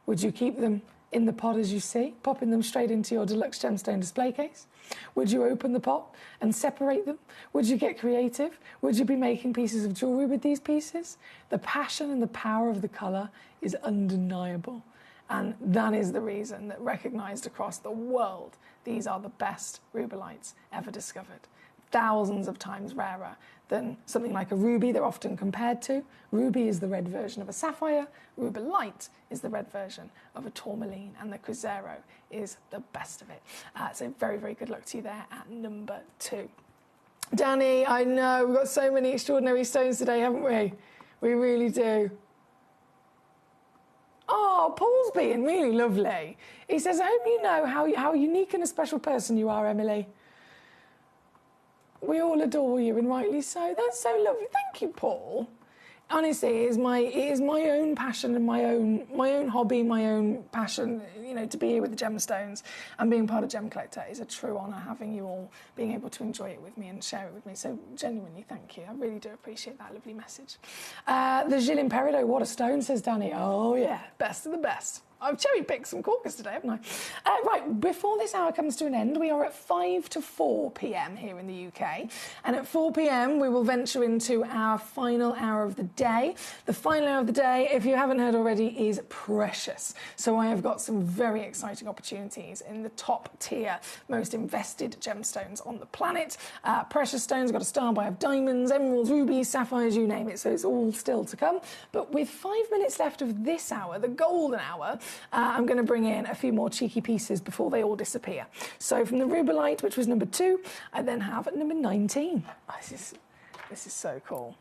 Would you keep them in the pot as you see, popping them straight into your deluxe gemstone display case? Would you open the pot and separate them? Would you get creative? Would you be making pieces of jewellery with these pieces? The passion and the power of the colour is undeniable. And that is the reason that, recognised across the world, these are the best rubelites ever discovered. Thousands of times rarer than something like a ruby they're often compared to. Ruby is the red version of a sapphire. Rubelite is the red version of a tourmaline, and the Cruzeiro is the best of it. So very, very good luck to you there at number 2. Danny, I know, we've got so many extraordinary stones today, haven't we? We really do. Oh, Paul's being really lovely. He says, I hope you know how unique and a special person you are, Emily. We all adore you, and rightly so. That's so lovely. Thank you, Paul. Honestly, it is my own passion and my own hobby, my own passion, you know, to be here with the gemstones and being part of Gem Collector is a true honour, having you all being able to enjoy it with me and share it with me. So genuinely, thank you. I really do appreciate that lovely message. The Gilles Imperido, what a stone, says Danny. Oh yeah, best of the best. I've cherry-picked some corkers today, haven't I? Right, before this hour comes to an end, we are at 5 to 4 p.m. here in the UK. And at 4 p.m, we will venture into our final hour of the day. The final hour of the day, if you haven't heard already, is precious. So I have got some very exciting opportunities in the top tier, most invested gemstones on the planet. Precious stones, got a star buy of diamonds, emeralds, rubies, sapphires, you name it. So it's all still to come. But with 5 minutes left of this hour, the golden hour, I'm going to bring in a few more cheeky pieces before they all disappear. So from the Rubelite, which was number 2, I then have number 19. Oh, this is so cool.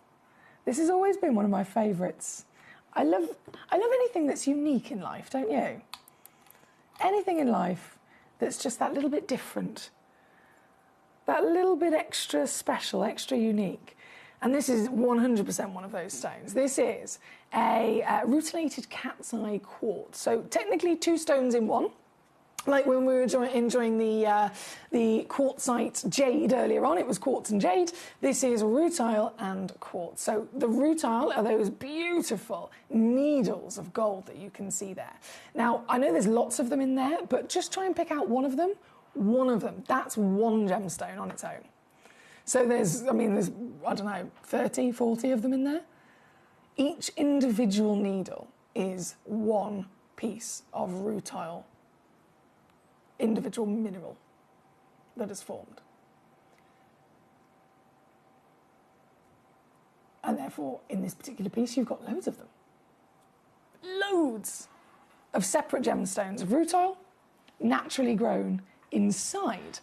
This has always been one of my favourites. I love anything that's unique in life, don't you? Anything in life that's just that little bit different, that little bit extra special, extra unique. And this is 100% one of those stones. This is a rutilated cat's eye quartz. So technically 2 stones in one. Like when we were enjoying the quartzite jade earlier on, it was quartz and jade. This is rutile and quartz. So the rutile are those beautiful needles of gold that you can see there. Now, I know there's lots of them in there, but just try and pick out one of them. One of them, that's one gemstone on its own. So there's, I don't know, 30, 40 of them in there. Each individual needle is one piece of rutile, individual mineral that is formed. And therefore, in this particular piece, you've got loads of them. Loads of separate gemstones of rutile, naturally grown inside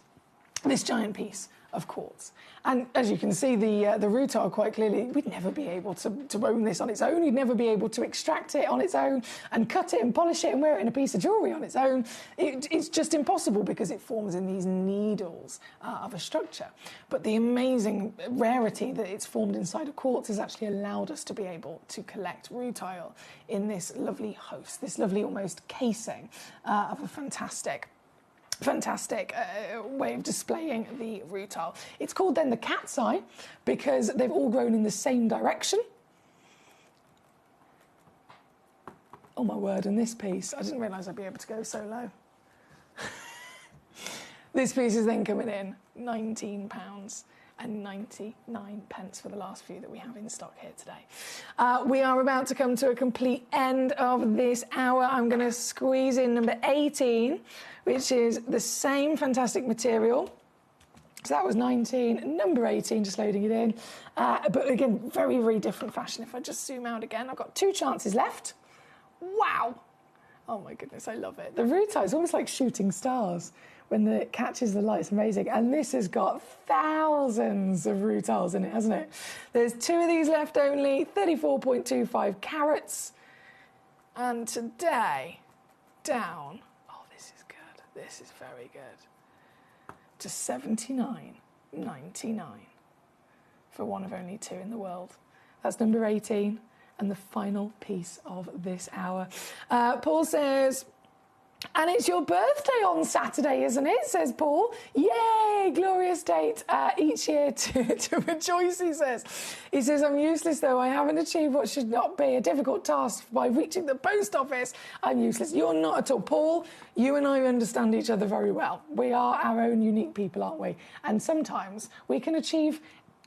this giant piece of quartz. And as you can see, the rutile quite clearly, we'd never be able to own this on its own. You'd never be able to extract it on its own and cut it and polish it and wear it in a piece of jewellery on its own. It's just impossible because it forms in these needles of a structure. But the amazing rarity that it's formed inside of quartz has actually allowed us to be able to collect rutile in this lovely host, this lovely almost casing of a fantastic way of displaying the rutile. It's called then the cat's eye because they've all grown in the same direction. Oh my word, and this piece, I didn't realise I'd be able to go so low. This piece is then coming in £19.99 for the last few that we have in stock here today. We are about to come to a complete end of this hour. I'm going to squeeze in number 18, which is the same fantastic material. So that was 19, number 18, just loading it in. But again, very, very different fashion. If I just zoom out again, I've got 2 chances left. Wow. Oh my goodness, I love it. The rutile is almost like shooting stars when it catches the light. It's amazing. And this has got thousands of rutiles in it, hasn't it? There's 2 of these left only, 34.25 carats. And today, down, oh, this is good. This is very good. To $79.99 for one of only 2 in the world. That's number 18 and the final piece of this hour. Paul says, and it's your birthday on Saturday, isn't it? Says Paul. Yay, glorious date each year to rejoice, he says. He says, I'm useless though. I haven't achieved what should not be a difficult task by reaching the post office. I'm useless. You're not at all. Paul, you and I understand each other very well. We are our own unique people, aren't we? And sometimes we can achieve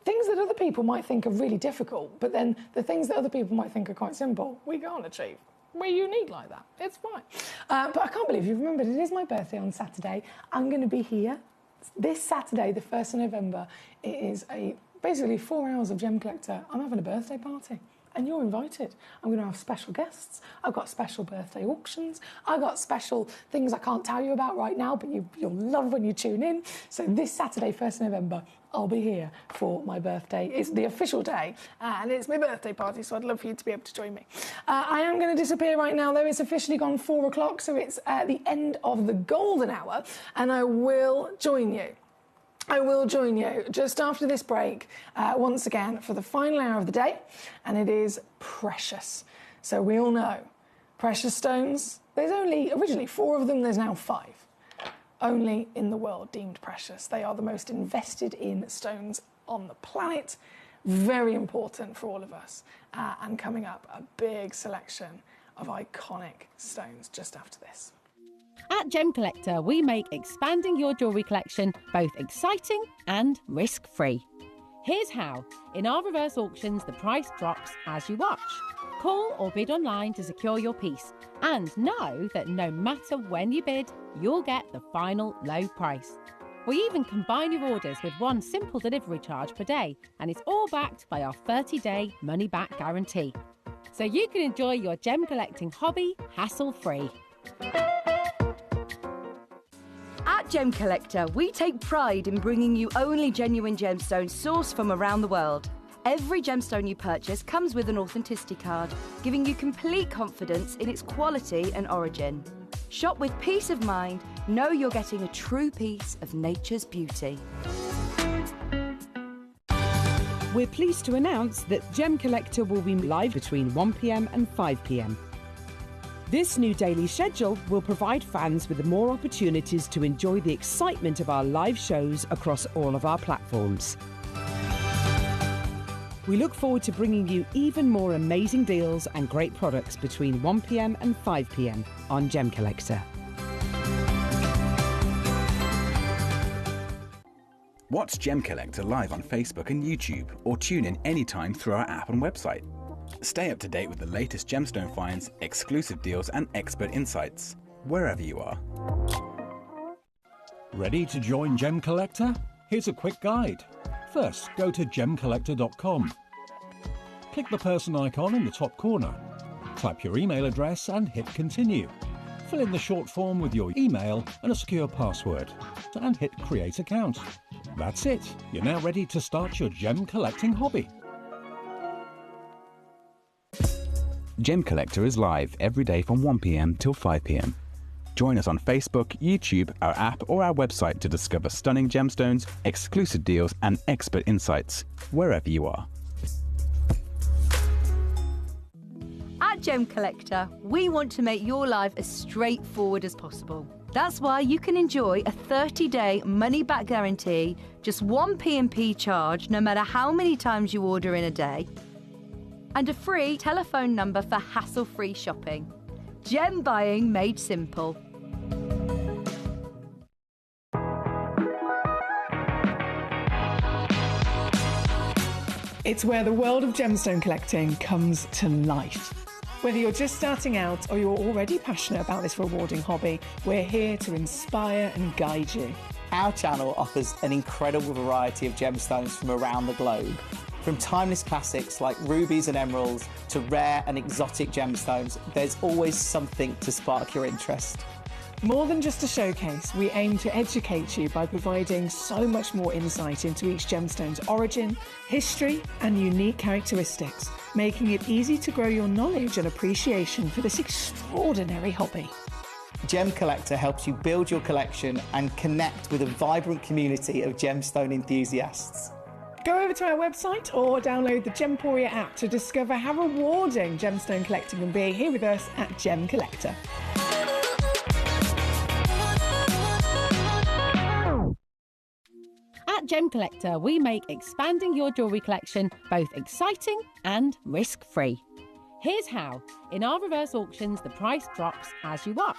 things that other people might think are really difficult, but then the things that other people might think are quite simple, we can't achieve. We're unique like that. It's fine. But I can't believe you've remembered it is my birthday on Saturday. I'm going to be here this Saturday, the 1st of November. It is basically 4 hours of Gem Collector. I'm having a birthday party. And you're invited. I'm going to have special guests. I've got special birthday auctions. I've got special things I can't tell you about right now, but you'll love when you tune in. So this Saturday, 1st of November, I'll be here for my birthday. It's the official day, and it's my birthday party, so I'd love for you to be able to join me. I am going to disappear right now, though. It's officially gone 4 o'clock, so it's the end of the golden hour, and I will join you. I will join you just after this break, once again, for the final hour of the day, and it is precious. So we all know, precious stones, there's only originally 4 of them, there's now 5. Only in the world deemed precious. They are the most invested in stones on the planet. Very important for all of us. And coming up, a big selection of iconic stones just after this. At Gem Collector, we make expanding your jewellery collection both exciting and risk-free. Here's how. In our reverse auctions, the price drops as you watch. Call or bid online to secure your piece. And know that no matter when you bid, you'll get the final low price. We even combine your orders with one simple delivery charge per day, and it's all backed by our 30-day money-back guarantee. So you can enjoy your gem collecting hobby hassle-free. At Gem Collector, we take pride in bringing you only genuine gemstones sourced from around the world. Every gemstone you purchase comes with an authenticity card, giving you complete confidence in its quality and origin. Shop with peace of mind, know you're getting a true piece of nature's beauty. We're pleased to announce that Gem Collector will be live between 1 p.m. and 5 p.m. This new daily schedule will provide fans with more opportunities to enjoy the excitement of our live shows across all of our platforms. We look forward to bringing you even more amazing deals and great products between 1 p.m. and 5 p.m. on Gemcollector. Watch Gemcollector live on Facebook and YouTube, or tune in anytime through our app and website. Stay up to date with the latest gemstone finds, exclusive deals and expert insights, wherever you are. Ready to join Gemcollector? Here's a quick guide. First, go to Gemcollector.com. Click the person icon in the top corner. Type your email address and hit continue. Fill in the short form with your email and a secure password, and hit create account. That's it. You're now ready to start your gem collecting hobby. Gemcollector is live every day from 1 p.m. till 5 p.m. Join us on Facebook, YouTube, our app or our website to discover stunning gemstones, exclusive deals and expert insights, wherever you are. At Gemcollector, we want to make your life as straightforward as possible. That's why you can enjoy a 30-day money-back guarantee, just 1 P&P charge no matter how many times you order in a day, and a free telephone number for hassle-free shopping. Gem buying made simple. It's where the world of gemstone collecting comes to life. Whether you're just starting out or you're already passionate about this rewarding hobby, we're here to inspire and guide you. Our channel offers an incredible variety of gemstones from around the globe. From timeless classics like rubies and emeralds to rare and exotic gemstones, there's always something to spark your interest. More than just a showcase, we aim to educate you by providing so much more insight into each gemstone's origin, history, and unique characteristics, making it easy to grow your knowledge and appreciation for this extraordinary hobby. Gemcollector helps you build your collection and connect with a vibrant community of gemstone enthusiasts. Go over to our website or download the Gemporia app to discover how rewarding gemstone collecting can be here with us at Gemcollector. At Gemcollector, we make expanding your jewellery collection both exciting and risk-free. Here's how. In our reverse auctions, the price drops as you watch.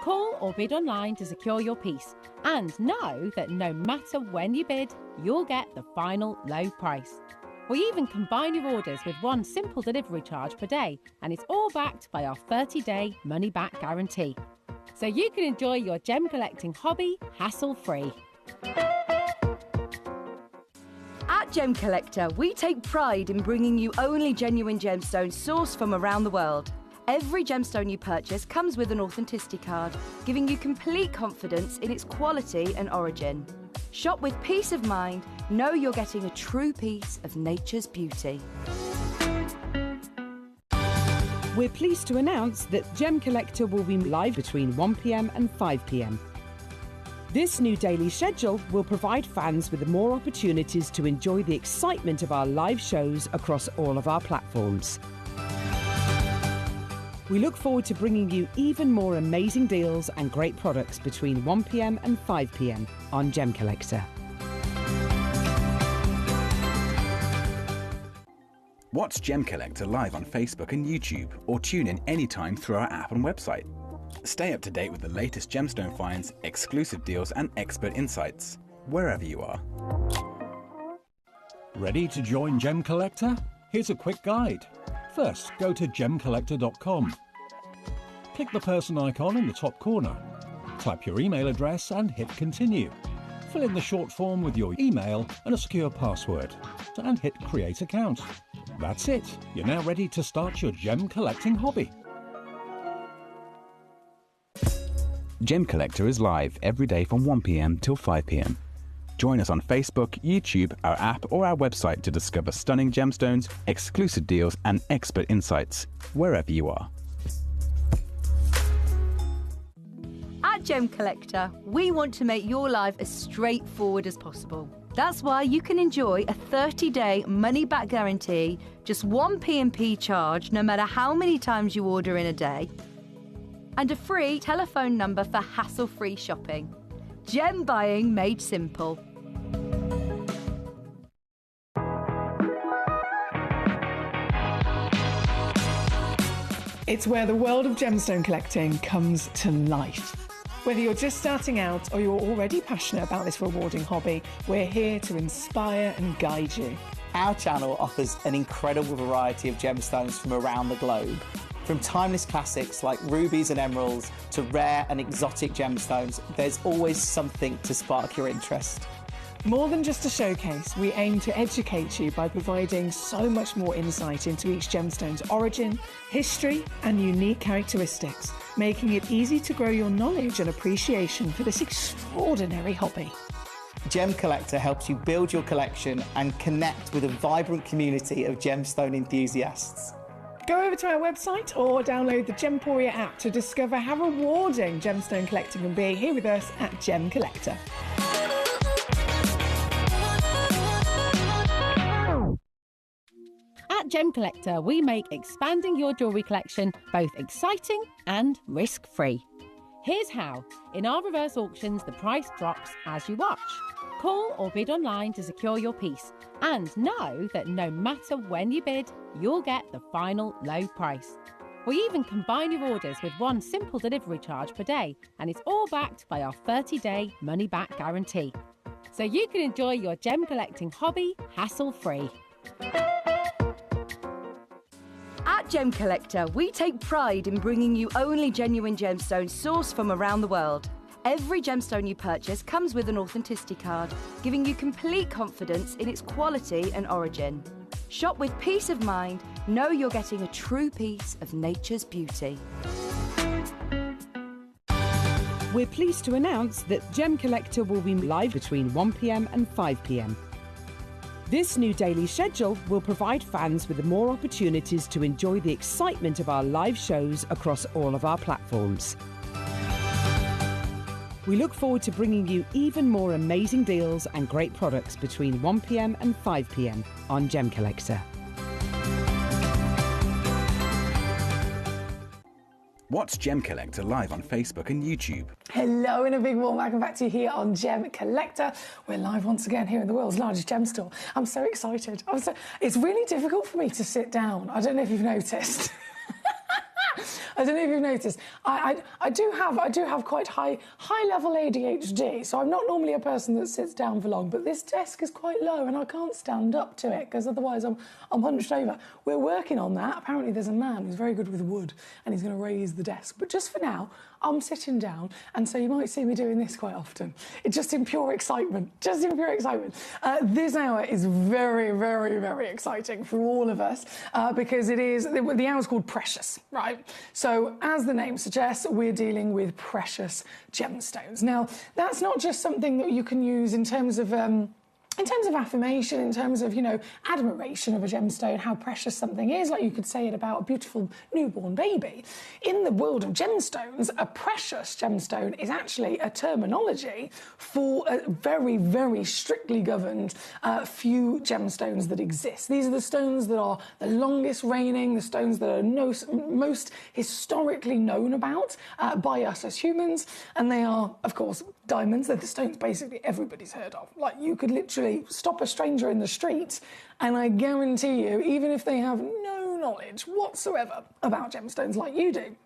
Call or bid online to secure your piece. And know that no matter when you bid, you'll get the final low price. We even combine your orders with one simple delivery charge per day, and it's all backed by our 30-day money-back guarantee. So you can enjoy your gem collecting hobby hassle-free. At Gemcollector, we take pride in bringing you only genuine gemstones sourced from around the world. Every gemstone you purchase comes with an authenticity card, giving you complete confidence in its quality and origin. Shop with peace of mind, know you're getting a true piece of nature's beauty. We're pleased to announce that Gemcollector will be live between 1 p.m. and 5 p.m. This new daily schedule will provide fans with more opportunities to enjoy the excitement of our live shows across all of our platforms. We look forward to bringing you even more amazing deals and great products between 1 p.m. and 5 p.m. on Gemcollector. Watch Gemcollector live on Facebook and YouTube, or tune in anytime through our app and website. Stay up to date with the latest gemstone finds, exclusive deals and expert insights, wherever you are. Ready to join Gemcollector? Here's a quick guide. First, go to Gemcollector.com. Click the person icon in the top corner. Type your email address and hit continue. Fill in the short form with your email and a secure password, and hit create account. That's it. You're now ready to start your gem collecting hobby. Gemcollector is live every day from 1 p.m. till 5 p.m. Join us on Facebook, YouTube, our app or our website to discover stunning gemstones, exclusive deals and expert insights, wherever you are. At Gemcollector, we want to make your life as straightforward as possible. That's why you can enjoy a 30-day money-back guarantee, just 1 P&P charge no matter how many times you order in a day, and a free telephone number for hassle-free shopping. Gem buying made simple. It's where the world of gemstone collecting comes to life. Whether you're just starting out or you're already passionate about this rewarding hobby, we're here to inspire and guide you. Our channel offers an incredible variety of gemstones from around the globe. From timeless classics like rubies and emeralds to rare and exotic gemstones, there's always something to spark your interest. More than just a showcase, we aim to educate you by providing so much more insight into each gemstone's origin, history, and unique characteristics, making it easy to grow your knowledge and appreciation for this extraordinary hobby. Gemcollector helps you build your collection and connect with a vibrant community of gemstone enthusiasts. Go over to our website or download the Gemporia app to discover how rewarding gemstone collecting can be here with us at Gemcollector. At Gemcollector, we make expanding your jewellery collection both exciting and risk-free. Here's how. In our reverse auctions, the price drops as you watch. Call or bid online to secure your piece, and know that no matter when you bid, you'll get the final low price. We even combine your orders with one simple delivery charge per day, and it's all backed by our 30-day money-back guarantee. So you can enjoy your gem collecting hobby hassle-free. At Gemcollector, we take pride in bringing you only genuine gemstones sourced from around the world. Every gemstone you purchase comes with an authenticity card, giving you complete confidence in its quality and origin. Shop with peace of mind, know you're getting a true piece of nature's beauty. We're pleased to announce that Gemcollector will be live between 1 p.m. and 5 p.m. This new daily schedule will provide fans with more opportunities to enjoy the excitement of our live shows across all of our platforms. We look forward to bringing you even more amazing deals and great products between 1 p.m. and 5 p.m. on Gemcollector. Watch Gemcollector live on Facebook and YouTube. Hello and a big warm welcome back to you here on Gemcollector. We're live once again here in the world's largest gem store. I'm so excited. It's really difficult for me to sit down. I don't know if you've noticed. I don't know if you've noticed. I do have quite high level ADHD, so I'm not normally a person that sits down for long. But this desk is quite low, and I can't stand up to it because otherwise I'm hunched over. We're working on that. Apparently, there's a man who's very good with wood, and he's going to raise the desk. But just for now, I'm sitting down, and so you might see me doing this quite often. It's just in pure excitement. Just in pure excitement. This hour is very, very, very exciting for all of us because the hour's called Precious, right? So, as the name suggests, we're dealing with precious gemstones. Now, that's not just something that you can use in terms of affirmation, in terms of, admiration of a gemstone, how precious something is, like you could say it about a beautiful newborn baby. In the world of gemstones, a precious gemstone is actually a terminology for a very, very strictly governed few gemstones that exist. These are the stones that are the longest reigning, the stones that are most historically known about by us as humans, and they are, of course, diamonds. They're the stones basically everybody's heard of. Like, you could literally stop a stranger in the street and I guarantee you, even if they have no knowledge whatsoever about gemstones like you do,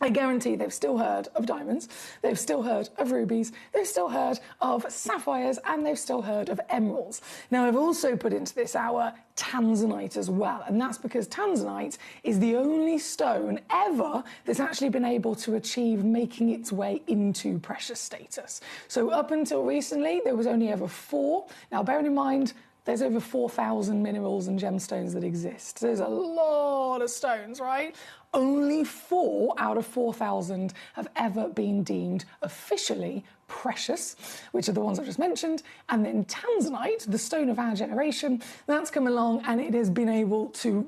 I guarantee they've still heard of diamonds, they've still heard of rubies, they've still heard of sapphires, and they've still heard of emeralds. Now, I've also put into this hour tanzanite as well, and that's because tanzanite is the only stone ever that's actually been able to achieve making its way into precious status. So up until recently, there was only ever 4. Now, bearing in mind, there's over 4,000 minerals and gemstones that exist. There's a lot of stones, right? Only 4 out of 4,000 have ever been deemed officially precious, which are the ones I just mentioned. And then tanzanite, the stone of our generation, that's come along and it has been able to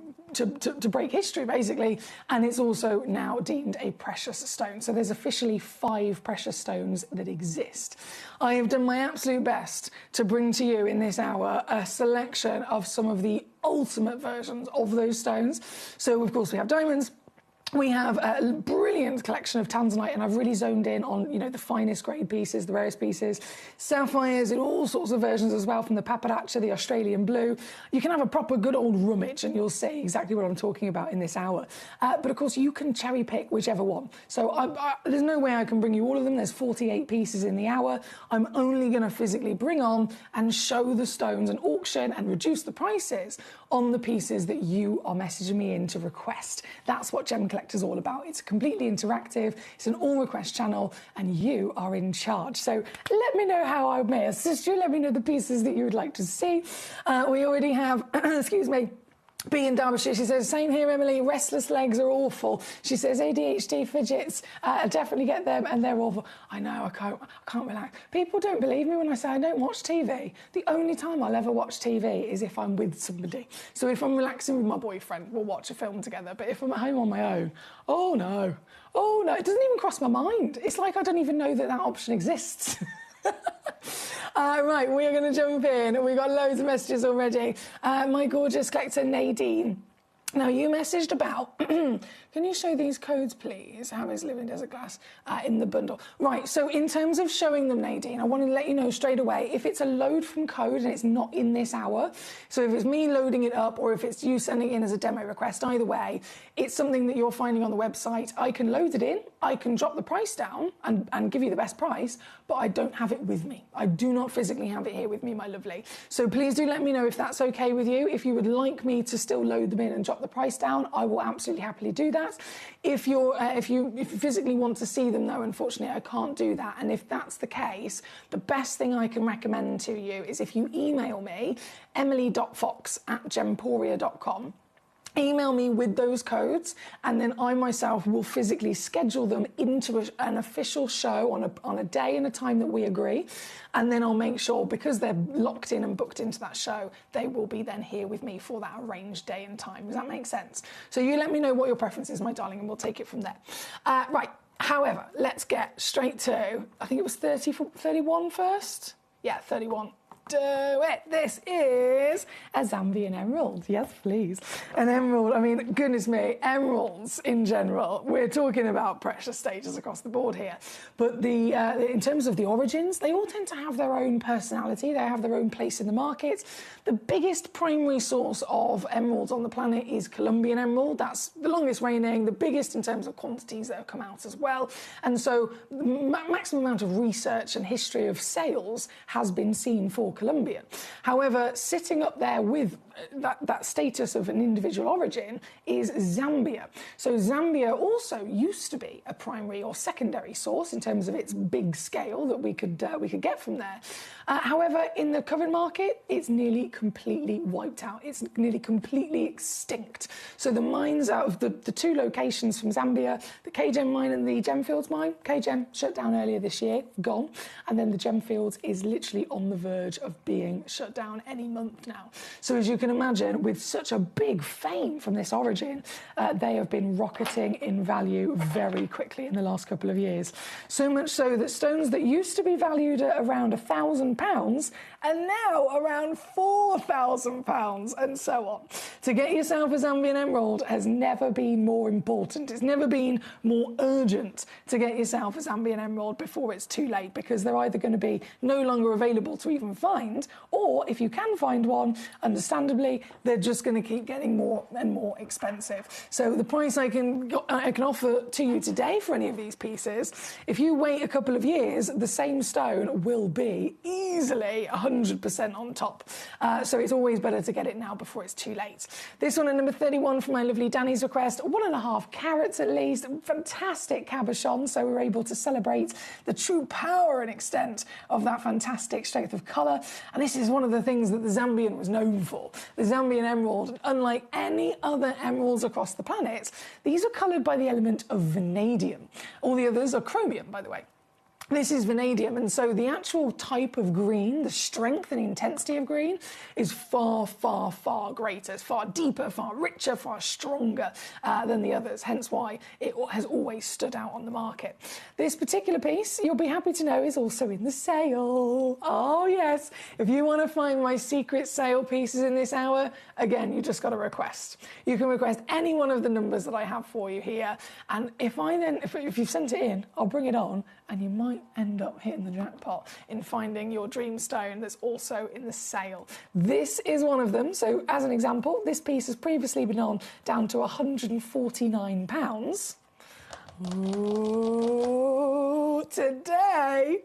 break history, basically, and it's also now deemed a precious stone. So there's officially 5 precious stones that exist. I have done my absolute best to bring to you in this hour a selection of some of the ultimate versions of those stones. So, of course, we have diamonds, We have a brilliant collection of tanzanite, and I've really zoned in on, the finest grade pieces, the rarest pieces. Sapphires in all sorts of versions as well, from the papadacha, the Australian blue. You can have a proper good old rummage and you'll see exactly what I'm talking about in this hour. But of course, you can cherry pick whichever one. So there's no way I can bring you all of them. There's 48 pieces in the hour. I'm only going to physically bring on and show the stones and auction and reduce the prices on the pieces that you are messaging me in to request. That's what Gemcollector is all about. It's completely interactive, it's an all request channel, and you are in charge. So let me know how I may assist you. Let me know the pieces that you would like to see. We already have, excuse me, B in Derbyshire, she says, same here, Emily, restless legs are awful. She says, ADHD fidgets, definitely get them, and they're awful. I know, I can't relax. People don't believe me when I say I don't watch TV. The only time I'll ever watch TV is if I'm with somebody. So if I'm relaxing with my boyfriend, we'll watch a film together. But if I'm at home on my own, oh no, it doesn't even cross my mind. It's like I don't even know that option exists. Right, we are going to jump in. We've got loads of messages already. My gorgeous collector, Nadine. Now, you messaged about, can you show these codes, please? How is Living Desert Glass in the bundle? Right, so in terms of showing them, Nadine, I want to let you know straight away, if it's a load from code and it's not in this hour, so if it's me loading it up or if it's you sending in as a demo request, either way, it's something that you're finding on the website. I can load it in, I can drop the price down and give you the best price, but I don't have it with me. I do not physically have it here with me, my lovely. So please do let me know if that's okay with you. If you would like me to still load them in and drop the price down, I will absolutely happily do that. If you physically want to see them, though, unfortunately, I can't do that. And if that's the case, the best thing I can recommend to you is if you email me, emily.fox@gemporia.com. Email me with those codes, and then I myself will physically schedule them into an official show on a day and a time that we agree, and then I'll make sure, because they're locked in and booked into that show, they will be then here with me for that arranged day and time. Does that make sense? So you let me know what your preference is, my darling, and we'll take it from there. Right, however, let's get straight to, I think it was 31 first? Yeah, 31. Do it. This is a Zambian emerald. Yes, please. An emerald. I mean, goodness me, emeralds in general. We're talking about precious stages across the board here. But in terms of the origins, they all tend to have their own personality. They have their own place in the market. The biggest primary source of emeralds on the planet is Colombian emerald. That's the longest reigning, the biggest in terms of quantities that have come out as well. And so the maximum amount of research and history of sales has been seen for Colombia. However, sitting up there with that status of an individual origin is Zambia. So Zambia also used to be a primary or secondary source in terms of its big scale that we could get from there. However, in the current market, it's nearly completely wiped out. It's nearly completely extinct. So the mines out of the two locations from Zambia, the K-Gem mine and the Gemfields mine, K-Gem shut down earlier this year, gone. And then the Gemfields is literally on the verge of being shut down any month now. So as you can imagine, with such a big fame from this origin, they have been rocketing in value very quickly in the last couple of years. So much so that stones that used to be valued at around £1,000 are now around £4,000 and so on. To get yourself a Zambian emerald has never been more important. It's never been more urgent to get yourself a Zambian emerald before it's too late, because they're either going to be no longer available to even find, or if you can find one, understandably, they're just going to keep getting more and more expensive. So the price I can offer to you today for any of these pieces, if you wait a couple of years, the same stone will be easily 100% on top. So it's always better to get it now before it's too late. This one at number 31 for my lovely Danny's request, 1.5 carats at least, fantastic cabochon. So we're able to celebrate the true power and extent of that fantastic strength of colour. And this is one of the things that the Zambian was known for. The Zambian emerald, unlike any other emeralds across the planet, these are coloured by the element of vanadium. All the others are chromium, by the way. This is vanadium, and so the actual type of green, the strength and intensity of green is far, far, far greater. It's far deeper, far richer, far stronger than the others, hence why it has always stood out on the market. This particular piece, you'll be happy to know, is also in the sale. Oh yes, if you want to find my secret sale pieces in this hour, again, you just got to request. You can request any one of the numbers that I have for you here, and if you've sent it in, I'll bring it on, and you might end up hitting the jackpot in finding your dream stone that's also in the sale. This is one of them. So as an example, this piece has previously been on down to £149. Ooh, today,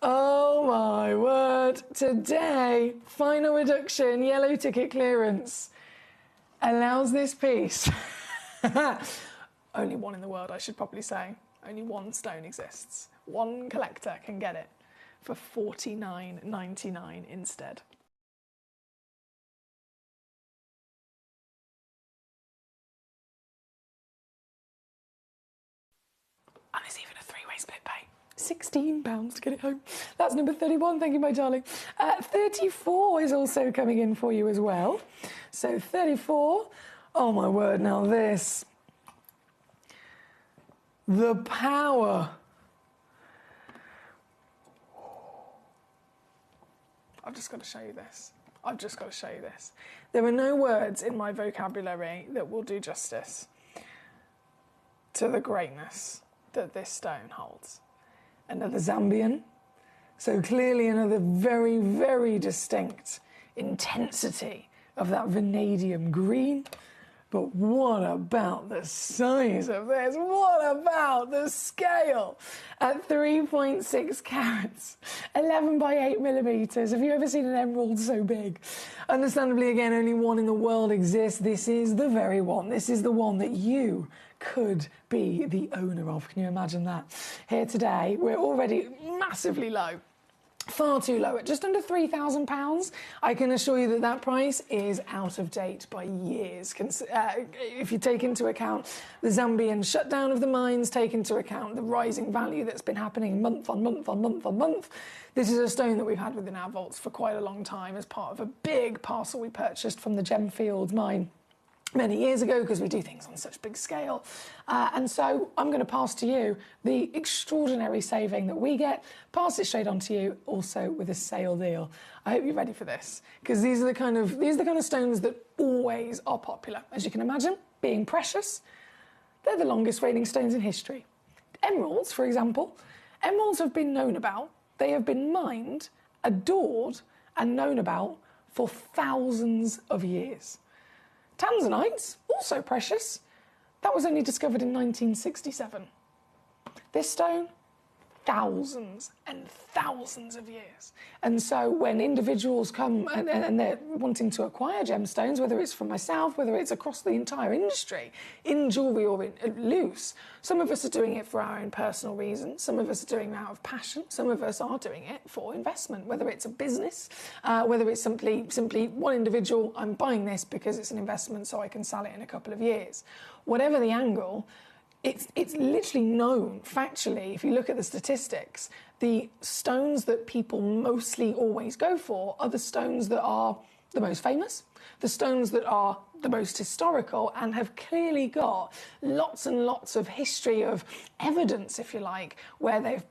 oh my word, today, final reduction, yellow ticket clearance allows this piece, only one in the world I should probably say, only one stone exists. One collector can get it for $49.99 instead. And there's even a three-way split pay. £16 to get it home. That's number 31, thank you, my darling. 34 is also coming in for you as well. So 34, oh my word, now this. The power. I've just got to show you this. I've just got to show you this. There are no words in my vocabulary that will do justice to the greatness that this stone holds. Another Zambian. So clearly another very, very distinct intensity of that vanadium green. But what about the size of this? What about the scale? At 3.6 carats, 11 by 8 millimetres. Have you ever seen an emerald so big? Understandably, again, only one in the world exists. This is the very one. This is the one that you could be the owner of. Can you imagine that? Here today, we're already massively low. Far too low, at just under £3,000. I can assure you that that price is out of date by years. If you take into account the Zambian shutdown of the mines, take into account the rising value that's been happening month on month on month on month, this is a stone that we've had within our vaults for quite a long time as part of a big parcel we purchased from the Gemfields mine many years ago, because we do things on such big scale. And so I'm going to pass to you the extraordinary saving that we get, pass it straight on to you, also with a sale deal. I hope you're ready for this, because these are the kind of stones that always are popular. As you can imagine, being precious, they're the longest reigning stones in history. Emeralds, for example, emeralds have been known about, they have been mined, adored, and known about for thousands of years. Tanzanites, also precious, that was only discovered in 1967. This stone, thousands and thousands of years. And so when individuals come and they're wanting to acquire gemstones, whether it's from myself, whether it's across the entire industry, in jewellery or in loose, some of us are doing it for our own personal reasons, some of us are doing it out of passion, some of us are doing it for investment, whether it's a business, whether it's simply one individual, I'm buying this because it's an investment so I can sell it in a couple of years. Whatever the angle, it's literally known, factually, if you look at the statistics, the stones that people mostly always go for are the stones that are the most famous, the stones that are the most historical and have clearly got lots and lots of history of evidence, if you like, where they've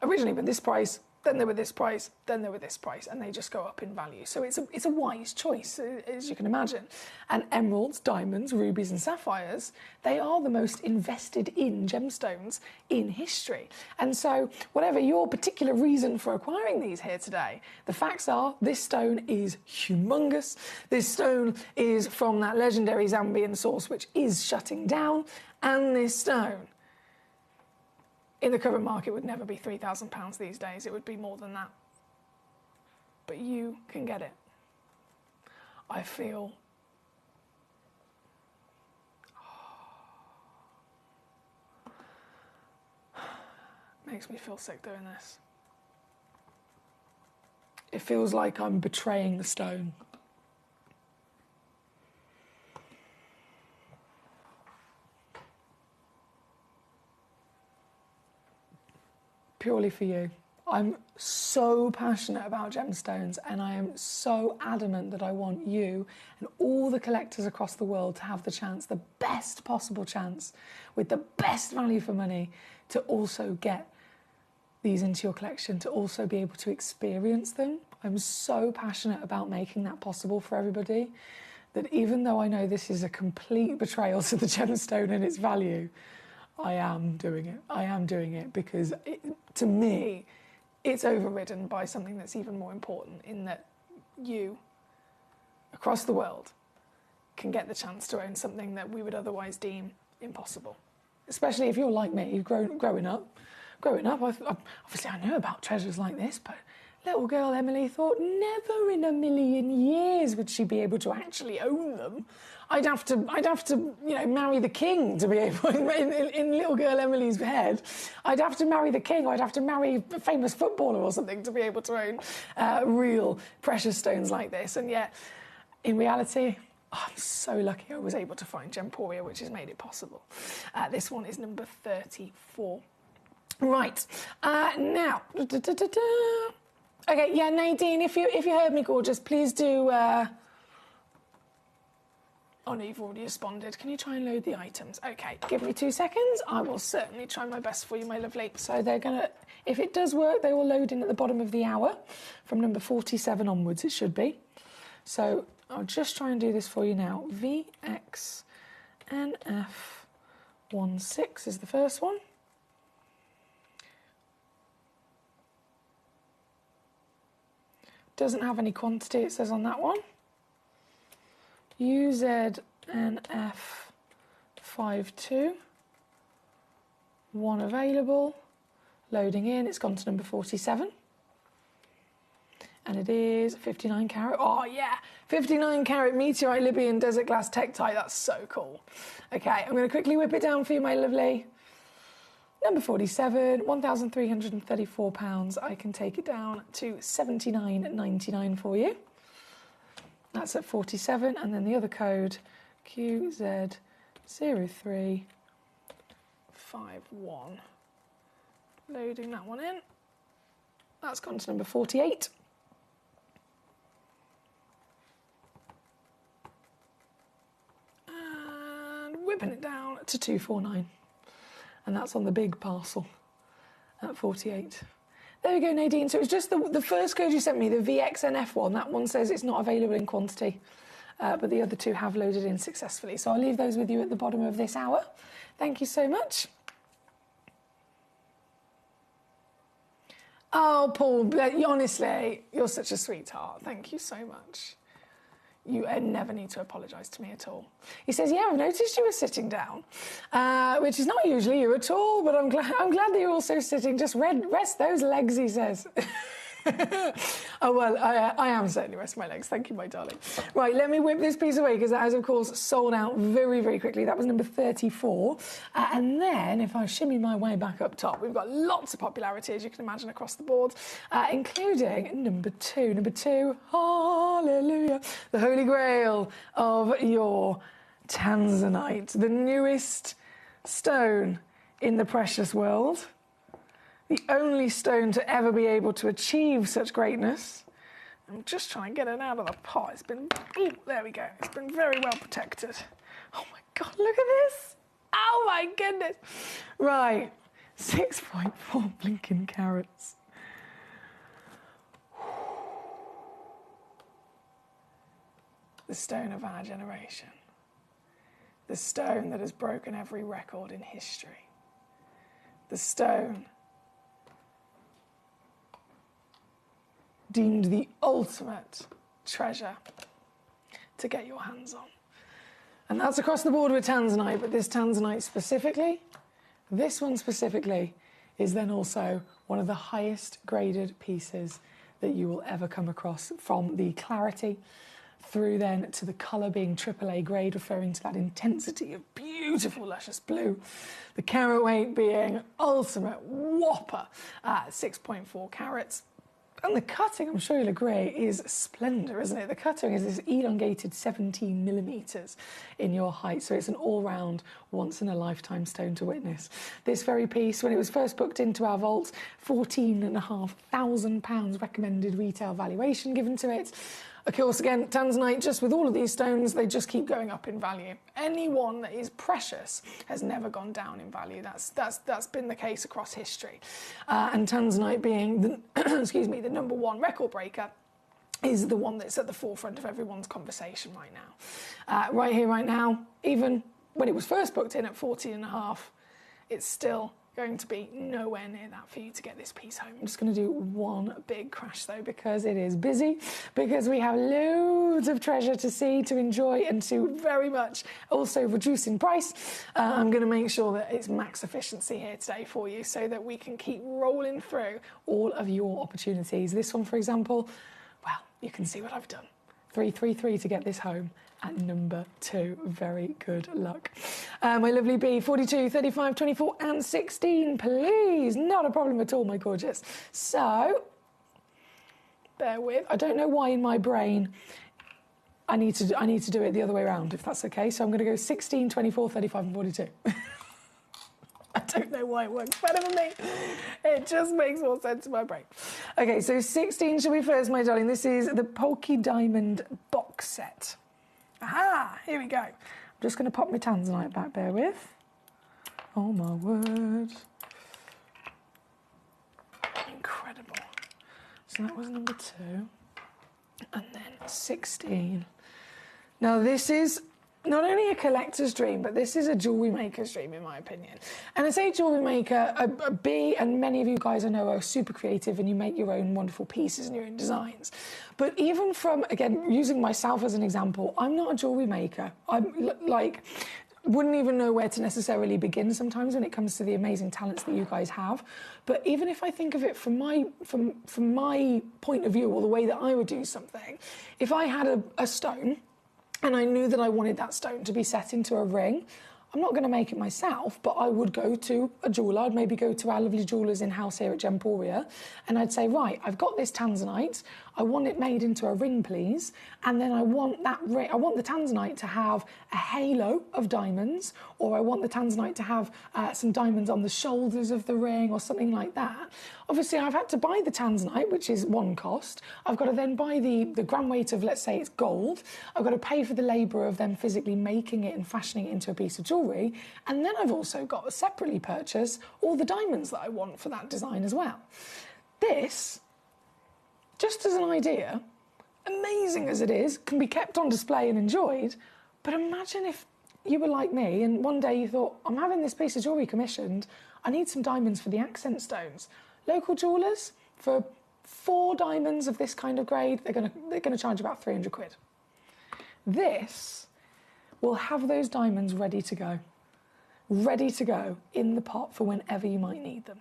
originally been this price, then they were this price, then they were this price, and they just go up in value. So it's a wise choice, as you can imagine. And emeralds, diamonds, rubies and sapphires, they are the most invested in gemstones in history. And so whatever your particular reason for acquiring these here today, the facts are this stone is humongous. This stone is from that legendary Zambian source, which is shutting down. And this stone, in the current market, would never be £3,000 these days. It would be more than that. But you can get it. I feel... makes me feel sick doing this. It feels like I'm betraying the stone. purely for you. I'm so passionate about gemstones, and I am so adamant that I want you and all the collectors across the world to have the chance, the best possible chance, with the best value for money, to also get these into your collection, to also be able to experience them. I'm so passionate about making that possible for everybody that even though I know this is a complete betrayal to the gemstone and its value, I am doing it. I am doing it because, to me, it's overridden by something that's even more important, in that you, across the world, can get the chance to own something that we would otherwise deem impossible. Especially if you're like me, you've growing up, obviously I know about treasures like this, but little girl Emily thought never in a million years would she be able to actually own them. I'd have to, marry the king to be able, in little girl Emily's head, I'd have to marry the king, or I'd have to marry a famous footballer or something to be able to own real precious stones like this. And yet, in reality, I'm so lucky I was able to find Gemporia, which has made it possible. This one is number 34. Right, now, okay, yeah, Nadine, if you heard me, gorgeous, please do. Oh no, you've already responded. Can you try and load the items? Okay, give me 2 seconds. I will certainly try my best for you, my lovely. So they're gonna, if it does work, they will load in at the bottom of the hour from number 47 onwards. It should be. So I'll just try and do this for you now. VXNF16 is the first one. Doesn't have any quantity, it says on that one. UZNF52. One available. Loading in. It's gone to number 47. And it is 59 carat. Oh, yeah. 59 carat meteorite Libyan desert glass tektite. That's so cool. Okay, I'm going to quickly whip it down for you, my lovely. Number 47, £1,334. I can take it down to $79.99 for you. That's at 47, and then the other code, QZ0351. Loading that one in. That's gone to number 48. And whipping it down to 249. And that's on the big parcel at 48. There we go, Nadine. So it's just the first code you sent me, the VXNF one. That one says it's not available in quantity, but the other two have loaded in successfully. So I'll leave those with you at the bottom of this hour. Thank you so much. Oh, Paul, honestly, you're such a sweetheart. Thank you so much. You never need to apologise to me at all. He says, yeah, I've noticed you were sitting down, which is not usually you at all, but I'm glad that you're also sitting. Just rest those legs, he says. Oh, well, I am certainly resting my legs. Thank you, my darling. Right, let me whip this piece away, because that has, of course, sold out very, very quickly. That was number 34. And then, if I shimmy my way back up top, we've got lots of popularity, as you can imagine, across the board, including number 2. Number 2, hallelujah, the Holy Grail of your Tanzanite, the newest stone in the precious world. The only stone to ever be able to achieve such greatness. I'm just trying to get it out of the pot. It's been, ooh, there we go. It's been very well protected. Oh my God, look at this. Oh my goodness. Right, 6.4 blinking carats. The stone of our generation. The stone that has broken every record in history. The stone deemed the ultimate treasure to get your hands on. And that's across the board with Tanzanite, but this Tanzanite specifically, this one specifically, is then also one of the highest graded pieces that you will ever come across, from the clarity through then to the colour being AAA grade, referring to that intensity of beautiful, luscious blue. The carat weight being ultimate whopper at 6.4 carats. And the cutting, I'm sure you'll agree, is splendor, isn't it? The cutting is this elongated 17 millimetres in your height, so it's an all-round, once-in-a-lifetime stone to witness. This very piece, when it was first booked into our vault, £14,500 recommended retail valuation given to it. Of course, again, tanzanite, just with all of these stones, they just keep going up in value. Any one that is precious has never gone down in value. That's been the case across history. And tanzanite being the, excuse me, the #1 record breaker is the one that's at the forefront of everyone's conversation right now. Right here, right now, even when it was first booked in at 14.5, it's still going to be nowhere near that for you to get this piece home. I'm just going to do one big crash though, because it is busy, because we have loads of treasure to see, to enjoy, and to very much also reduce in price. I'm going to make sure that it's max efficiency here today for you so that we can keep rolling through all of your opportunities. This one, for example, well, you can see what I've done. 333 to get this home at #2. Very good luck. My lovely B, 42, 35, 24 and 16, please. Not a problem at all, my gorgeous. So, bear with. I don't know why in my brain I need to do it the other way around, if that's okay. So I'm going to go 16, 24, 35 and 42. I don't know why it works better for me. It just makes more sense in my brain. Okay, so 16 shall be first, my darling. This is the Polky Diamond box set. Aha, here we go. I'm just going to pop my tanzanite back, bear with. Oh my word. Incredible. So that was #2. And then 16. Now this is not only a collector's dream, but this is a jewellery maker's dream, in my opinion. And I say jewellery maker, a B, and many of you guys I know are super creative and you make your own wonderful pieces and your own designs. But even from, again, using myself as an example, I'm not a jewellery maker. I'm like, wouldn't even know where to necessarily begin sometimes when it comes to the amazing talents that you guys have. But even if I think of it from my point of view, or the way that I would do something, if I had a stone, and I knew that I wanted that stone to be set into a ring, I'm not going to make it myself, but I would go to a jeweller. I'd maybe go to our lovely jewellers in-house here at Gemporia, and I'd say, right, I've got this tanzanite. I want it made into a ring, please. And then I want that ring, I want the tanzanite to have a halo of diamonds, or I want the tanzanite to have some diamonds on the shoulders of the ring, or something like that. Obviously, I've had to buy the tanzanite, which is one cost. I've got to then buy the gram weight of, let's say it's gold. I've got to pay for the labour of them physically making it and fashioning it into a piece of jewellery. And then I've also got to separately purchase all the diamonds that I want for that design as well. This, just as an idea, amazing as it is, can be kept on display and enjoyed. But imagine if you were like me and one day you thought, I'm having this piece of jewellery commissioned, I need some diamonds for the accent stones. Local jewellers, for 4 diamonds of this kind of grade, they're gonna charge about 300 quid. This will have those diamonds ready to go in the pot for whenever you might need them.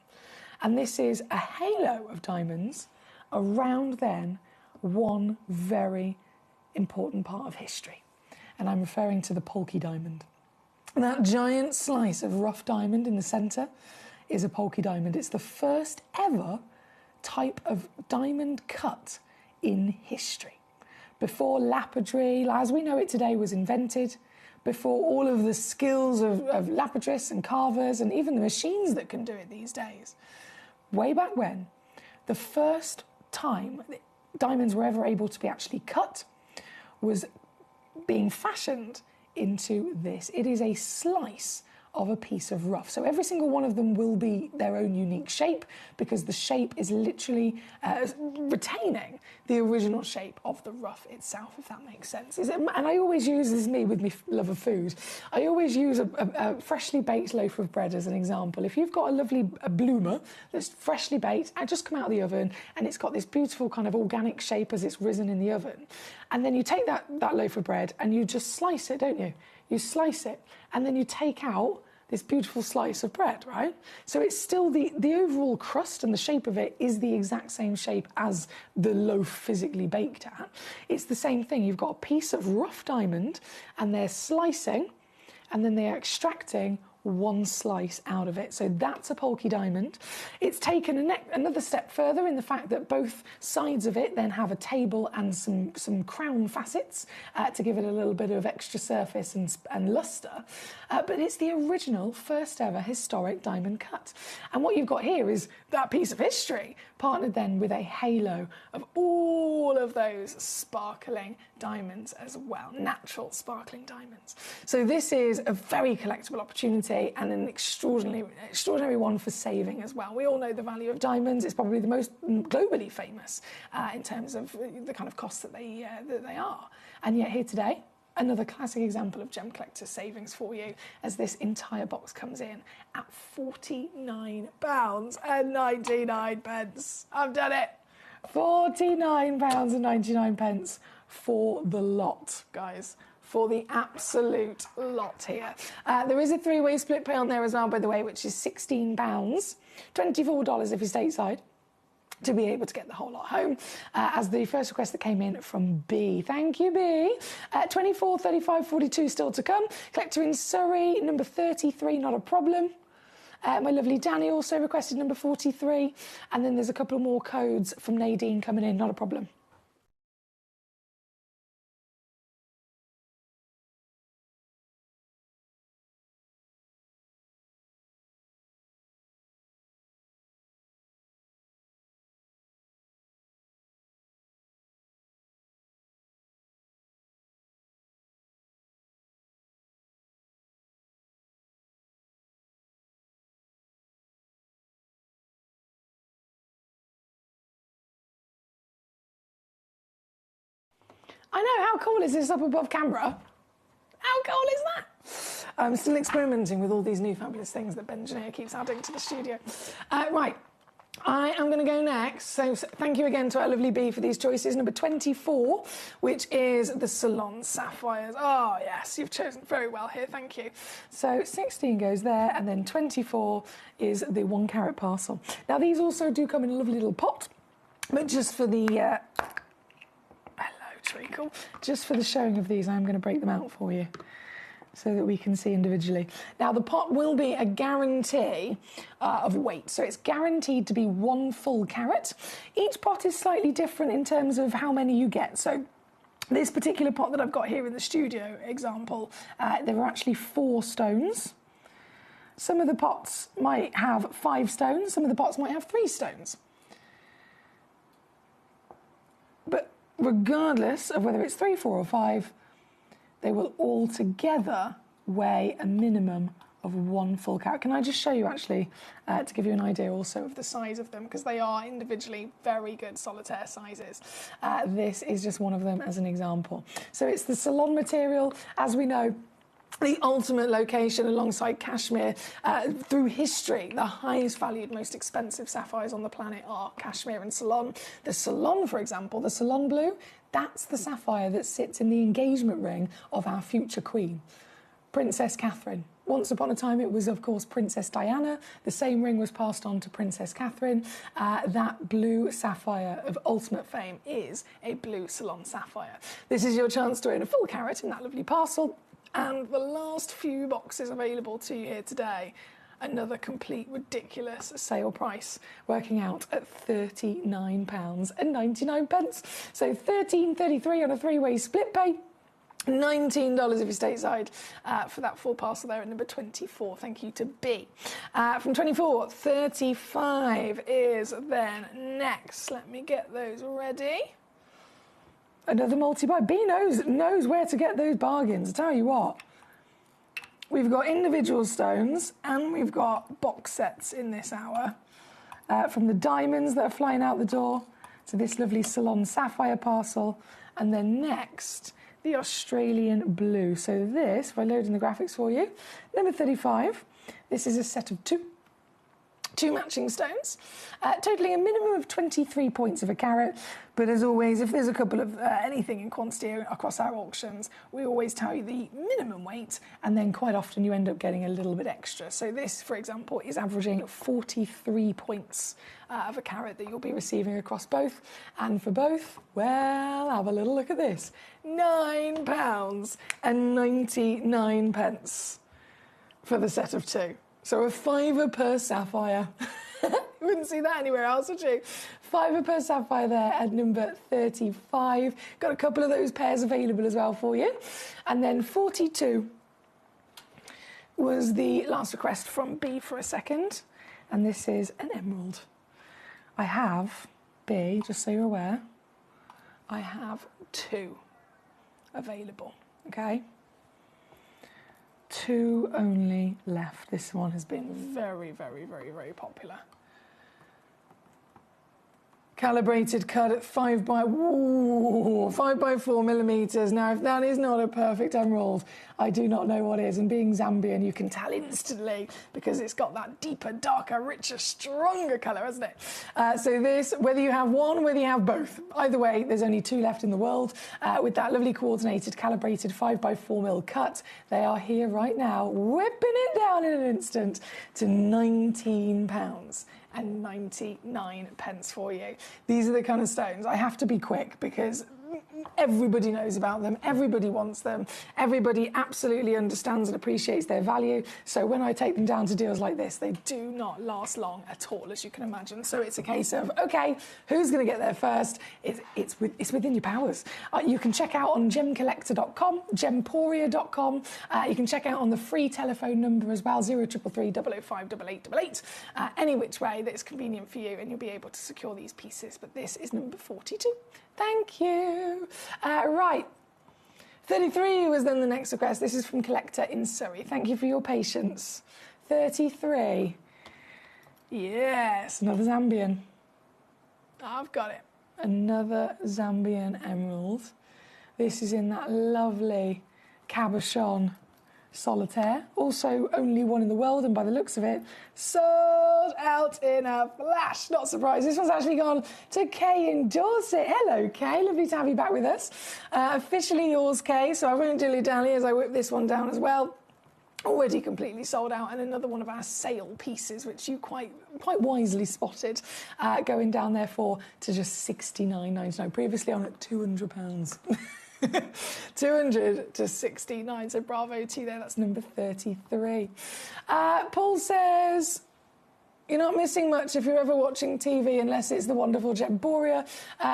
And this is a halo of diamonds around then one very important part of history. And I'm referring to the Polky diamond. That giant slice of rough diamond in the centre is a Polky diamond. It's the first ever type of diamond cut in history. Before lapidary, as we know it today, was invented, before all of the skills of lapidarists and carvers and even the machines that can do it these days. Way back when, the first time diamonds were ever able to be actually cut was being fashioned into this. It is a slice of a piece of rough. So every single one of them will be their own unique shape, because the shape is literally retaining the original shape of the rough itself, if that makes sense. And I always use, this is me with my love of food, I always use a freshly baked loaf of bread as an example. If you've got a lovely bloomer that's freshly baked and just come out of the oven and it's got this beautiful kind of organic shape as it's risen in the oven, and then you take that loaf of bread and you just slice it, don't you? You slice it and then you take out this beautiful slice of bread, right? So it's still the overall crust and the shape of it is the exact same shape as the loaf physically baked at. It's the same thing. You've got a piece of rough diamond and they're slicing and then they're extracting one slice out of it. So that's a Polki diamond. It's taken another step further in the fact that both sides of it then have a table and some crown facets to give it a little bit of extra surface and luster. But it's the original first ever historic diamond cut. And what you've got here is that piece of history, partnered then with a halo of all of those sparkling diamonds as well, natural sparkling diamonds. So this is a very collectible opportunity and an extraordinary one for saving as well. We all know the value of diamonds. It's probably the most globally famous in terms of the kind of costs that they are. And yet here today, another classic example of Gemcollector savings for you, as this entire box comes in at £49.99. I've done it. £49.99 for the lot, guys. For the absolute lot here. There is a three-way split pay on there as well, by the way, which is £16, $24 if you're stateside, to be able to get the whole lot home, as the first request that came in from B. Thank you, B. 24, 35, 42 still to come. Collector in Surrey, number 33, not a problem. My lovely Danny also requested number 43. And then there's a couple more codes from Nadine coming in, not a problem. I know, how cool is this up above camera? How cool is that? I'm still experimenting with all these new fabulous things that Ben Engineer keeps adding to the studio. Right, I am going to go next. So thank you again to our lovely B for these choices. Number 24, which is the Salon Sapphires. Oh, yes, you've chosen very well here, thank you. So 16 goes there, and then 24 is the 1 carat parcel. Now, these also do come in a lovely little pot, but just for the... Treacle. Just for the showing of these, I'm going to break them out for you so that we can see individually. Now, the pot will be a guarantee of weight, so it's guaranteed to be 1 full carat. Each pot is slightly different in terms of how many you get. So this particular pot that I've got here in the studio example, there are actually 4 stones. Some of the pots might have 5 stones, some of the pots might have 3 stones. But regardless of whether it's 3, 4 or 5, they will all together weigh a minimum of 1 full carat. Can I just show you actually, to give you an idea also of the size of them, because they are individually very good solitaire sizes. This is just one of them as an example. So it's the Salon material, as we know, the ultimate location alongside cashmere. Through history, the highest valued, most expensive sapphires on the planet are cashmere and Salon. The Salon, for example, the Salon Blue, that's the sapphire that sits in the engagement ring of our future queen, Princess Catherine. Once upon a time, it was, of course, Princess Diana. The same ring was passed on to Princess Catherine. That blue sapphire of ultimate fame is a blue Salon sapphire. This is your chance to earn a full carat in that lovely parcel. And the last few boxes available to you here today, another complete ridiculous sale price, working out at £39.99. So £13.33 on a 3-way split pay, $19 if you're stateside for that full parcel there at number 24. Thank you to B. From 24, 35 is then next. Let me get those ready. Another multi-buy. B knows where to get those bargains. I tell you what, we've got individual stones and we've got box sets in this hour. From the diamonds that are flying out the door to this lovely Salon sapphire parcel, and then next, the Australian blue. So this, if I load in the graphics for you, number 35, this is a set of 2 matching stones, totaling a minimum of 23 points of a carat. But as always, if there's a couple of anything in quantity across our auctions, we always tell you the minimum weight, and then quite often you end up getting a little bit extra. So this, for example, is averaging 43 points of a carat that you'll be receiving across both. And for both, well, have a little look at this. £9.99. for the set of 2. So a £5 per sapphire. You wouldn't see that anywhere else, would you? £5 per sapphire there at number 35. Got a couple of those pairs available as well for you. And then 42 was the last request from B for a second. And this is an emerald. I have, B, just so you're aware, I have 2 available, okay? 2 only left. This one has been very, very, very, very popular. Calibrated cut at 5 by 4 millimeters. Now, if that is not a perfect emerald, I do not know what is. And being Zambian, you can tell instantly because it's got that deeper, darker, richer, stronger colour, hasn't it? So this, whether you have one, whether you have both, either way, there's only 2 left in the world with that lovely coordinated, calibrated 5 by 4 mil cut. They are here right now, whipping it down in an instant to £19.99 for you. These are the kind of stones. I have to be quick because everybody knows about them, everybody wants them, everybody absolutely understands and appreciates their value. So when I take them down to deals like this, they do not last long at all, as you can imagine. So it's a case of, okay, who's going to get there first? It's within your powers. You can check out on gemcollector.com, gemporia.com. You can check out on the free telephone number as well, 0333 005 8888. Any which way that's convenient for you, and you'll be able to secure these pieces. But this is number 42. Thank you. Right. 33 was then the next request. This is from Collector in Surrey. Thank you for your patience. 33. Yes, another Zambian. I've got it. Another Zambian emerald. This is in that lovely cabochon solitaire. Also only one in the world, and by the looks of it, sold out in a flash. Not surprised. This one's actually gone to Kay in Dorset. Hello, Kay. Lovely to have you back with us. Officially yours, Kay, so I won't dilly-dally as I whip this one down as well. Already completely sold out, and another one of our sale pieces, which you quite wisely spotted, going down therefore to just £69.99. Previously on at £200. 200 to 69, so bravo to you there. That's number 33. Paul says, you're not missing much if you're ever watching TV, unless it's the wonderful Gemporia.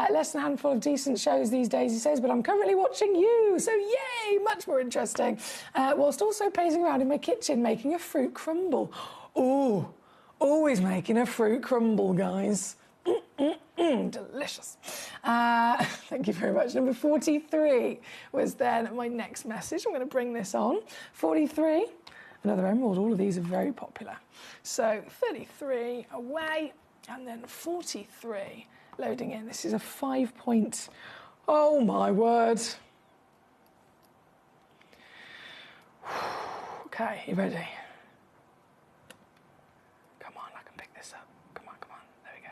Less than a handful of decent shows these days, he says, but I'm currently watching you, so yay, much more interesting. Whilst also pacing around in my kitchen making a fruit crumble. Oh, always making a fruit crumble, guys. Delicious. Thank you very much. Number 43 was then my next message. I'm going to bring this on. 43, another emerald. All of these are very popular. So 33 away, and then 43 loading in. This is a 5 point. Oh my word. Okay, you ready? Come on, I can pick this up. Come on, there we go.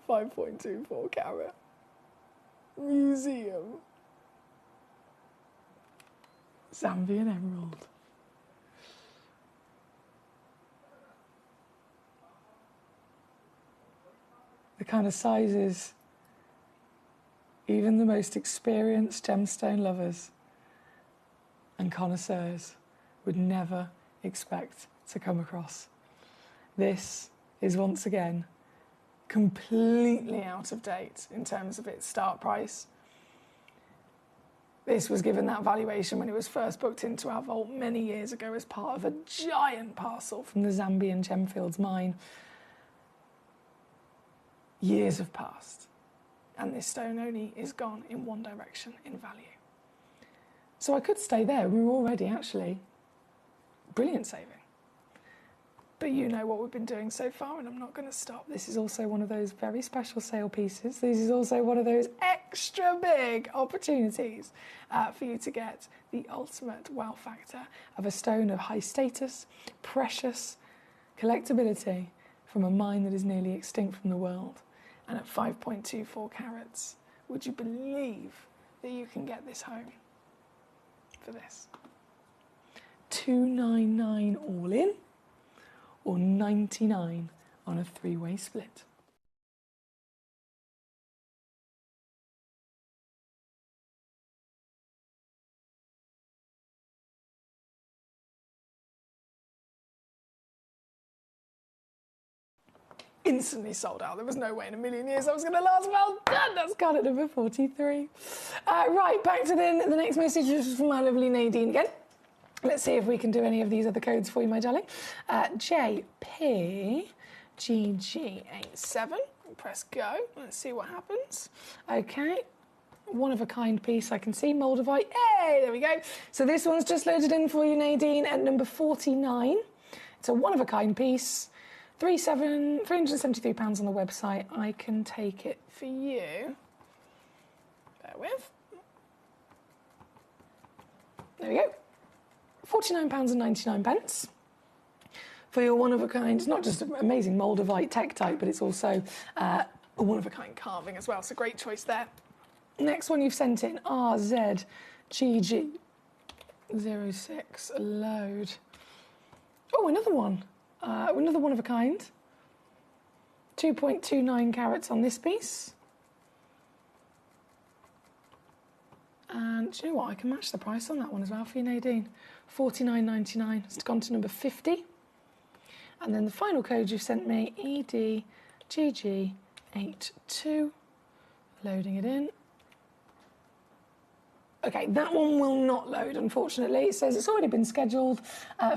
5.24 carat museum Zambian emerald. The kind of sizes even the most experienced gemstone lovers and connoisseurs would never expect to come across. This is once again completely out of date in terms of its start price. This was given that valuation when it was first booked into our vault many years ago as part of a giant parcel from the Zambian Gemfields mine. Years have passed, and this stone only is gone in one direction in value. So I could stay there. We were already actually brilliant saving. But you know what we've been doing so far, and I'm not going to stop. This is also one of those very special sale pieces. This is also one of those extra big opportunities for you to get the ultimate wow factor of a stone of high status, precious collectability from a mine that is nearly extinct from the world. And at 5.24 carats, would you believe that you can get this home for this? $299 all in, or $99 on a three-way split. instantly sold out. There was no way in a million years that was going to last. Well done. That's card at number 43. Right, back to the next message. This is from my lovely Nadine again. Let's see if we can do any of these other codes for you, my darling. JPGG87. Press go. Let's see what happens. Okay. One of a kind piece I can see. Moldavite. Hey, there we go. So this one's just loaded in for you, Nadine, at number 49. It's a one of a kind piece. £373 on the website. I can take it for you. Bear with. There we go. £49.99 for your one-of-a-kind. It's not just an amazing Moldavite Tektite, but it's also a one-of-a-kind carving as well, so great choice there. Next one you've sent in, RZGG06, load. Oh, another one. Another one-of-a-kind. 2.29 carats on this piece. And do you know what? I can match the price on that one as well for you, Nadine. $49.99. It's gone to number 50. And then the final code you sent me, EDGG82. Loading it in. Okay, that one will not load, unfortunately. It says it's already been scheduled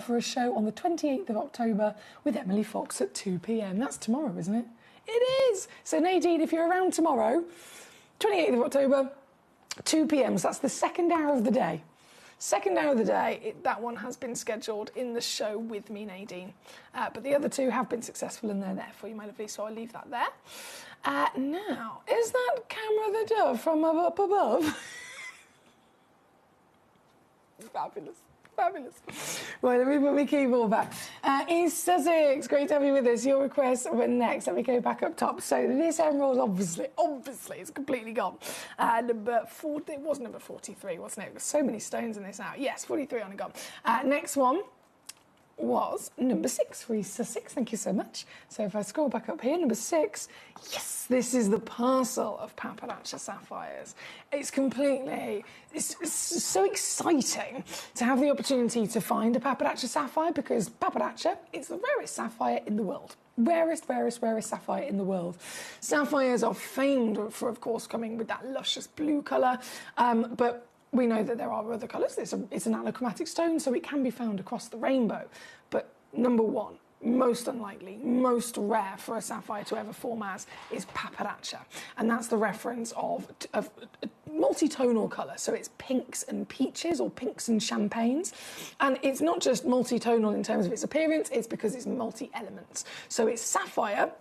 for a show on the 28th of October with Emily Fox at 2 p.m. That's tomorrow, isn't it? It is! So, Nadine, if you're around tomorrow, 28th of October, 2 p.m. So that's the second hour of the day. Second hour of the day, that one has been scheduled in the show with me, Nadine. But the other two have been successful and they're there for you, my lovely, so I'll leave that there. Now, is that camera the dove from up above? Fabulous. Fabulous. Right, let me put my keyboard back. East Sussex, great to have you with us. Your request were next. Let me go back up top. So this emerald, obviously, it's completely gone. Number 40, it was number 43, wasn't it? There were so many stones in this out. Yes, 43 on and gone. Next one was number 6 for East Sussex. Thank you so much. So if I scroll back up here, number 6, yes, this is the parcel of Paparacha sapphires. It's so exciting to have the opportunity to find a Paparacha sapphire because Paparacha is the rarest sapphire in the world. Rarest sapphire in the world. Sapphires are famed for, of course, coming with that luscious blue colour, but we know that there are other colours. It's an allochromatic stone, so it can be found across the rainbow. But number one, most unlikely, most rare for a sapphire to ever form as, is Paparacha. And that's the reference of multi-tonal colour. So it's pinks and peaches or pinks and champagnes. And it's not just multi-tonal in terms of its appearance, it's because it's multi-elements. So it's sapphire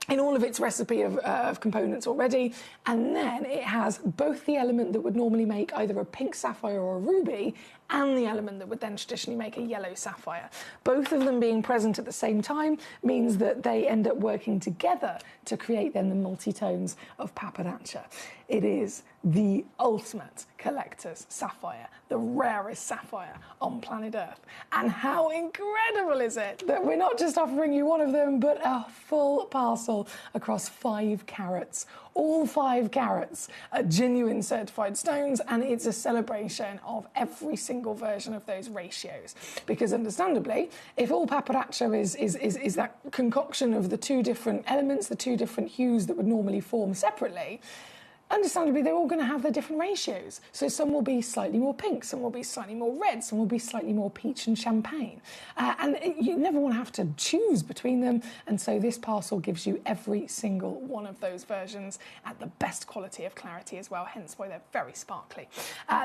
in all of its recipe of components already, and then it has both the element that would normally make either a pink sapphire or a ruby, and the element that would then traditionally make a yellow sapphire. Both of them being present at the same time means that they end up working together to create then the multi-tones of Paparacha. It is the ultimate collector's sapphire, the rarest sapphire on planet Earth. And how incredible is it that we're not just offering you one of them, but a full parcel across 5 carats. All 5 carats are genuine certified stones, and it's a celebration of every single version of those ratios. Because understandably, if all Paparacha is that concoction of the 2 different elements, the 2 different hues that would normally form separately, understandably, they're all going to have their different ratios. So some will be slightly more pink, some will be slightly more red, some will be slightly more peach and champagne. You never want to have to choose between them. And so this parcel gives you every single one of those versions at the best quality of clarity as well, hence why they're very sparkly.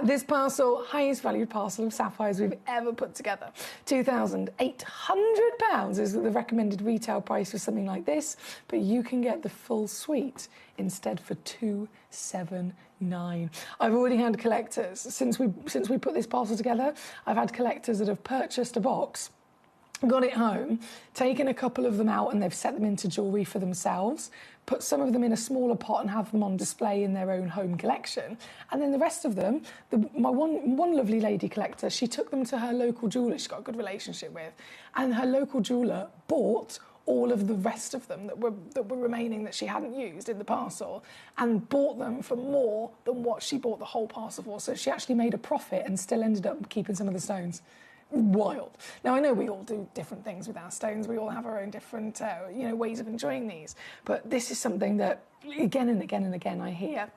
This parcel, highest valued parcel of sapphires we've ever put together. £2,800 is the recommended retail price for something like this, but you can get the full suite instead for $279. I've already had collectors since we put this parcel together. I've had collectors that have purchased a box, got it home, taken a couple of them out, and they've set them into jewellery for themselves, put some of them in a smaller pot and have them on display in their own home collection. And then the rest of them, my one lovely lady collector, she took them to her local jeweller she's got a good relationship with, and her local jeweller bought all of the rest of them that were remaining that she hadn't used in the parcel, and bought them for more than what she bought the whole parcel for. So she actually made a profit and still ended up keeping some of the stones. wild. Now, I know we all do different things with our stones. We all have our own different, ways of enjoying these. But this is something that, again and again and again, I hear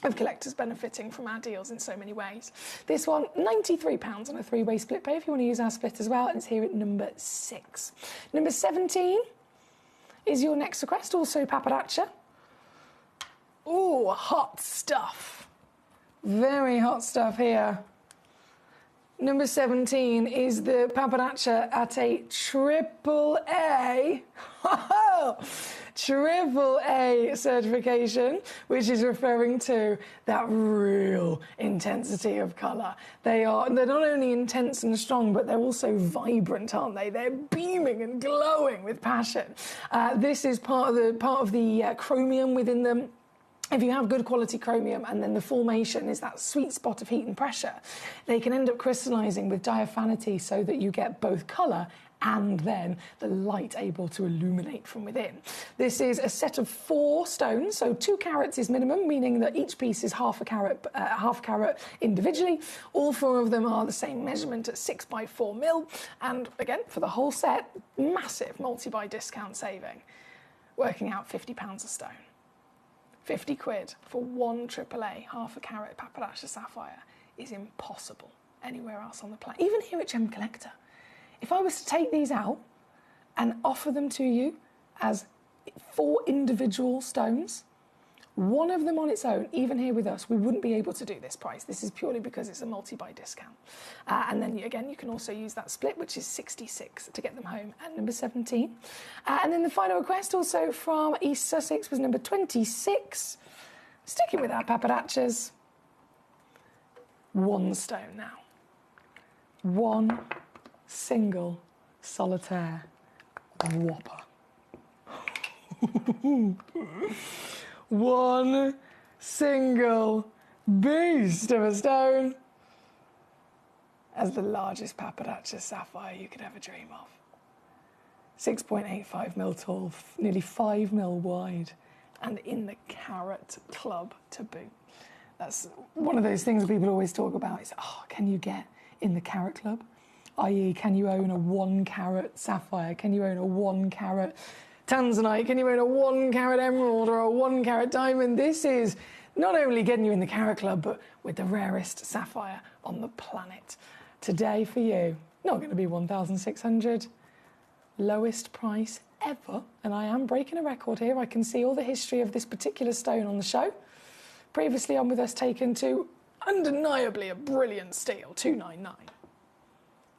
of collectors benefiting from our deals in so many ways. This one, £93 on a 3-way split pay if you want to use our split as well, and it's here at number 6. Number 17 is your next request, also pappardaccia. Oh, hot stuff. Very hot stuff here. Number 17 is the pappardaccia at a triple A. Triple A certification, which is referring to that real intensity of colour. They're not only intense and strong, but they're also vibrant, aren't they? They're beaming and glowing with passion. This is part of the chromium within them. If you have good quality chromium and then the formation is that sweet spot of heat and pressure, they can end up crystallising with diaphanity so that you get both colour and then the light able to illuminate from within. This is a set of 4 stones, so 2 carats is minimum, meaning that each piece is half a carat individually. All 4 of them are the same measurement at 6x4mm, and again, for the whole set, massive multi-buy discount saving, working out £50 a stone. 50 quid for 1 AAA half a carat pappardaccia sapphire is impossible anywhere else on the planet. Even here at Gemcollector. If I was to take these out and offer them to you as 4 individual stones, one of them on its own, even here with us, we wouldn't be able to do this price. This is purely because it's a multi-buy discount. And then, again, you can also use that split, which is 66 to get them home at number 17. And then the final request, also from East Sussex, was number 26. Sticking with our pappardaccias. 1 stone now. 1 single solitaire whopper. 1 single beast of a stone as the largest pappardaccia sapphire you could ever dream of. 6.85mm tall, nearly 5mm wide, and in the carat club to boot. That's one of those things people always talk about. Is, can you get in the carat club? I.e., can you own a 1 carat sapphire? Can you own a 1 carat tanzanite? Can you own a 1 carat emerald or a 1 carat diamond? This is not only getting you in the carat club, but with the rarest sapphire on the planet. Today for you, not going to be 1,600, lowest price ever. And I am breaking a record here. I can see all the history of this particular stone on the show. Previously on with us taken to undeniably a brilliant steal, 299.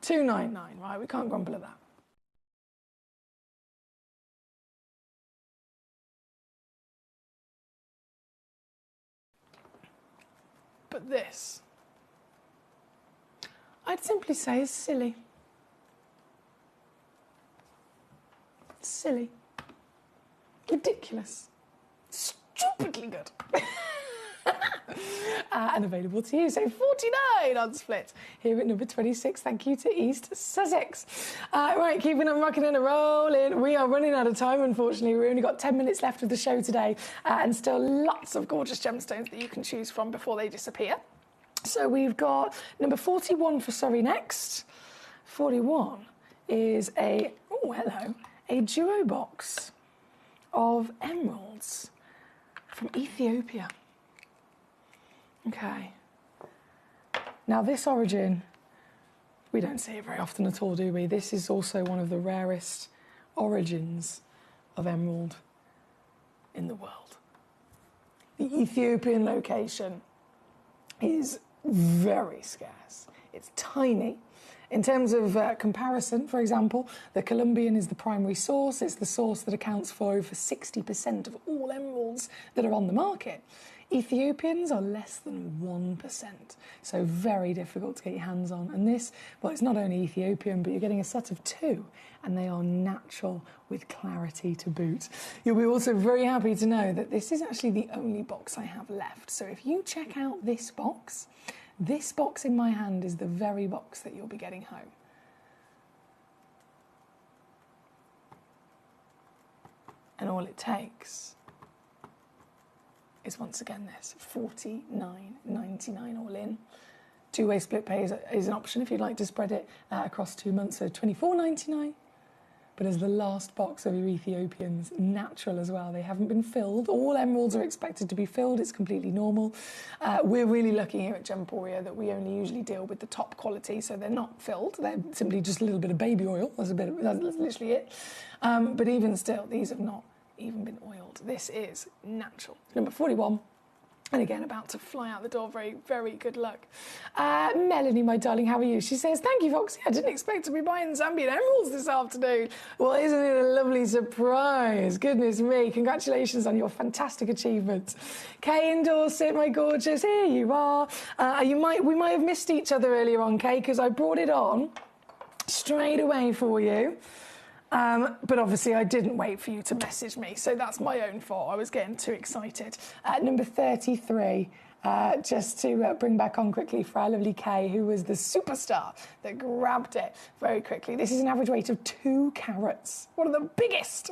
299, right? We can't grumble at that. But this, I'd simply say, is silly. Silly. Ridiculous. Stupidly good. And available to you. So 49 on split here at number 26. Thank you to East Sussex. Right, keeping on rocking and rolling. We are running out of time, unfortunately. We've only got 10 minutes left of the show today, and still lots of gorgeous gemstones that you can choose from before they disappear. So we've got number 41 for Surrey next. 41 is a duo box of emeralds from Ethiopia. Okay. Now this origin, we don't see it very often at all, do we? This is also one of the rarest origins of emerald in the world. The Ethiopian location is very scarce. It's tiny. In terms of comparison, for example, the Colombian is the primary source. It's the source that accounts for over 60% of all emeralds that are on the market. Ethiopians are less than 1%, so very difficult to get your hands on. And this, well, it's not only Ethiopian, but you're getting a set of 2, and they are natural with clarity to boot. You'll be also very happy to know that this is actually the only box I have left. So if you check out this box in my hand is the very box that you'll be getting home. And all it takes is once again this, $49.99 all in, Two-way split pay is an option if you'd like to spread it across 2 months, so £24.99. But as the last box of your Ethiopians, natural as well. They haven't been filled. All emeralds are expected to be filled. It's completely normal. We're really lucky here at Gemporia that we only usually deal with the top quality, so they're not filled. They're simply just a little bit of baby oil. That's literally it. But even still, these have not even been oiled. This is natural. Number 41. And again, about to fly out the door. Very, very good luck. Melanie, my darling, how are you? She says, thank you, Foxy. I didn't expect to be buying Zambian emeralds this afternoon. Well, isn't it a lovely surprise? Goodness me. Congratulations on your fantastic achievements. Kay in Dorset, my gorgeous. Here you are. We might have missed each other earlier on, Kay, because I brought it on straight away for you. But obviously I didn't wait for you to message me, so that's my own fault. I was getting too excited. Number 33, just to bring back on quickly for our lovely Kay, who was the superstar that grabbed it very quickly. This is an average weight of 2 carats. One of the biggest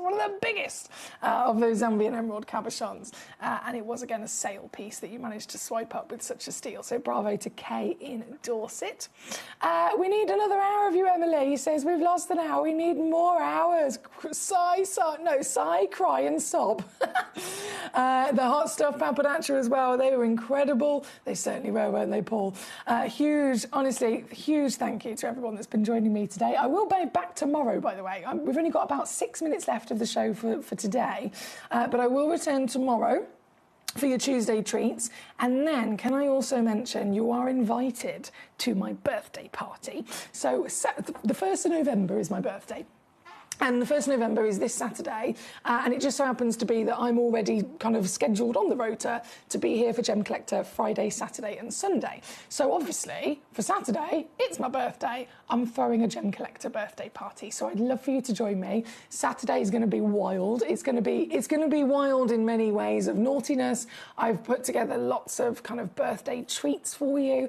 of those Zambian emerald cabochons. And it was, again, a sale piece that you managed to swipe up with such a steal. So bravo to Kay in Dorset. We need another hour of you, Emily. He says, we've lost an hour. We need more hours. Sigh, cry and sob. The hot stuff pappardaccia as well. They were incredible. They certainly were, weren't they, Paul? Huge thank you to everyone that's been joining me today. I will be back tomorrow, by the way. We've only got about 6 minutes left of the show for today, but I will return tomorrow for your Tuesday treats. And then, can I also mention, you are invited to my birthday party. So the 1st of November is my birthday. And the 1st of November is this Saturday, and it just so happens to be that I'm already kind of scheduled on the rota to be here for Gem Collector Friday, Saturday and Sunday. So obviously, for Saturday, it's my birthday, I'm throwing a Gem Collector birthday party. So I'd love for you to join me. Saturday is going to be wild. It's going to be wild in many ways of naughtiness. I've put together lots of kind of birthday treats for you,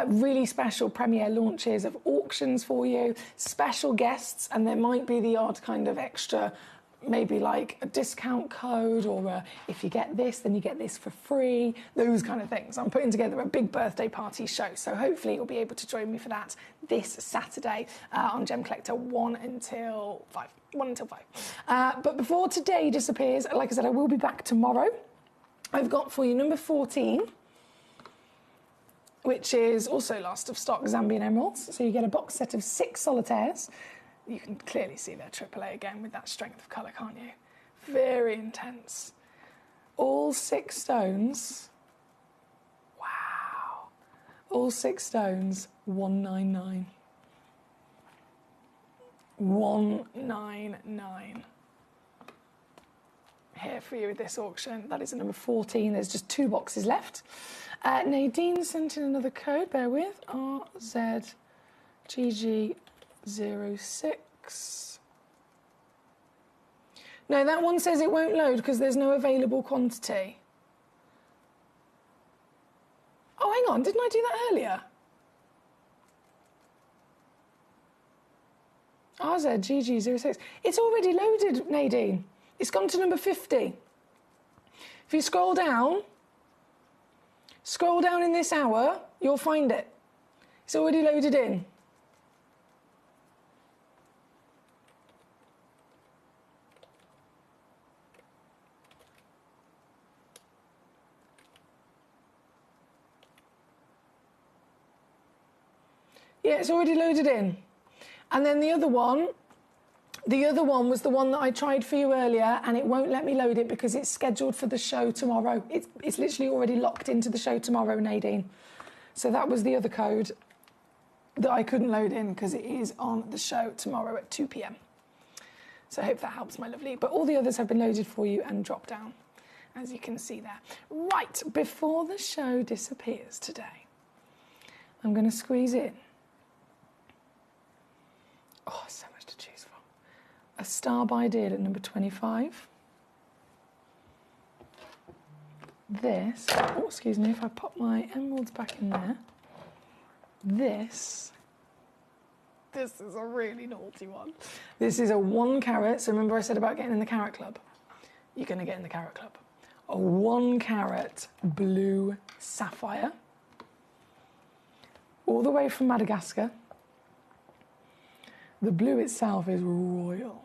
really special premiere launches of auctions for you, special guests, and there might be the odd kind of extra, maybe like a discount code, or if you get this, then you get this for free, those kind of things. I'm putting together a big birthday party show, so hopefully you'll be able to join me for that this Saturday on Gem Collector 1 until 5. But before today disappears, like I said, I will be back tomorrow. I've got for you number 14, which is also last of stock Zambian emeralds. So you get a box set of 6 solitaires. You can clearly see their AAA again with that strength of colour, can't you? Very intense. All 6 stones. Wow. All 6 stones, 199. 199. Here for you with this auction. That is number 14. There's just 2 boxes left. Nadine sent in another code. Bear with. RZGG06. No, that one says it won't load because there's no available quantity. Oh, hang on. Didn't I do that earlier? RZGG06. It's already loaded, Nadine. It's gone to number 50. If you scroll down in this hour, you'll find it. It's already loaded in. Yeah, it's already loaded in. And then the other one was the one that I tried for you earlier, and it won't let me load it because it's scheduled for the show tomorrow. It's literally already locked into the show tomorrow, Nadine. So that was the other code that I couldn't load in because it is on the show tomorrow at 2 p.m. So I hope that helps, my lovely. But all the others have been loaded for you and dropped down, as you can see there. Right, before the show disappears today, I'm going to squeeze in. Oh, so much to choose from. A star by deal at number 25. This, oh, excuse me, if I pop my emeralds back in there. This is a really naughty one. This is a 1 carat. So remember I said about getting in the carat club? You're going to get in the carat club. A 1 carat blue sapphire. all the way from Madagascar. The blue itself is royal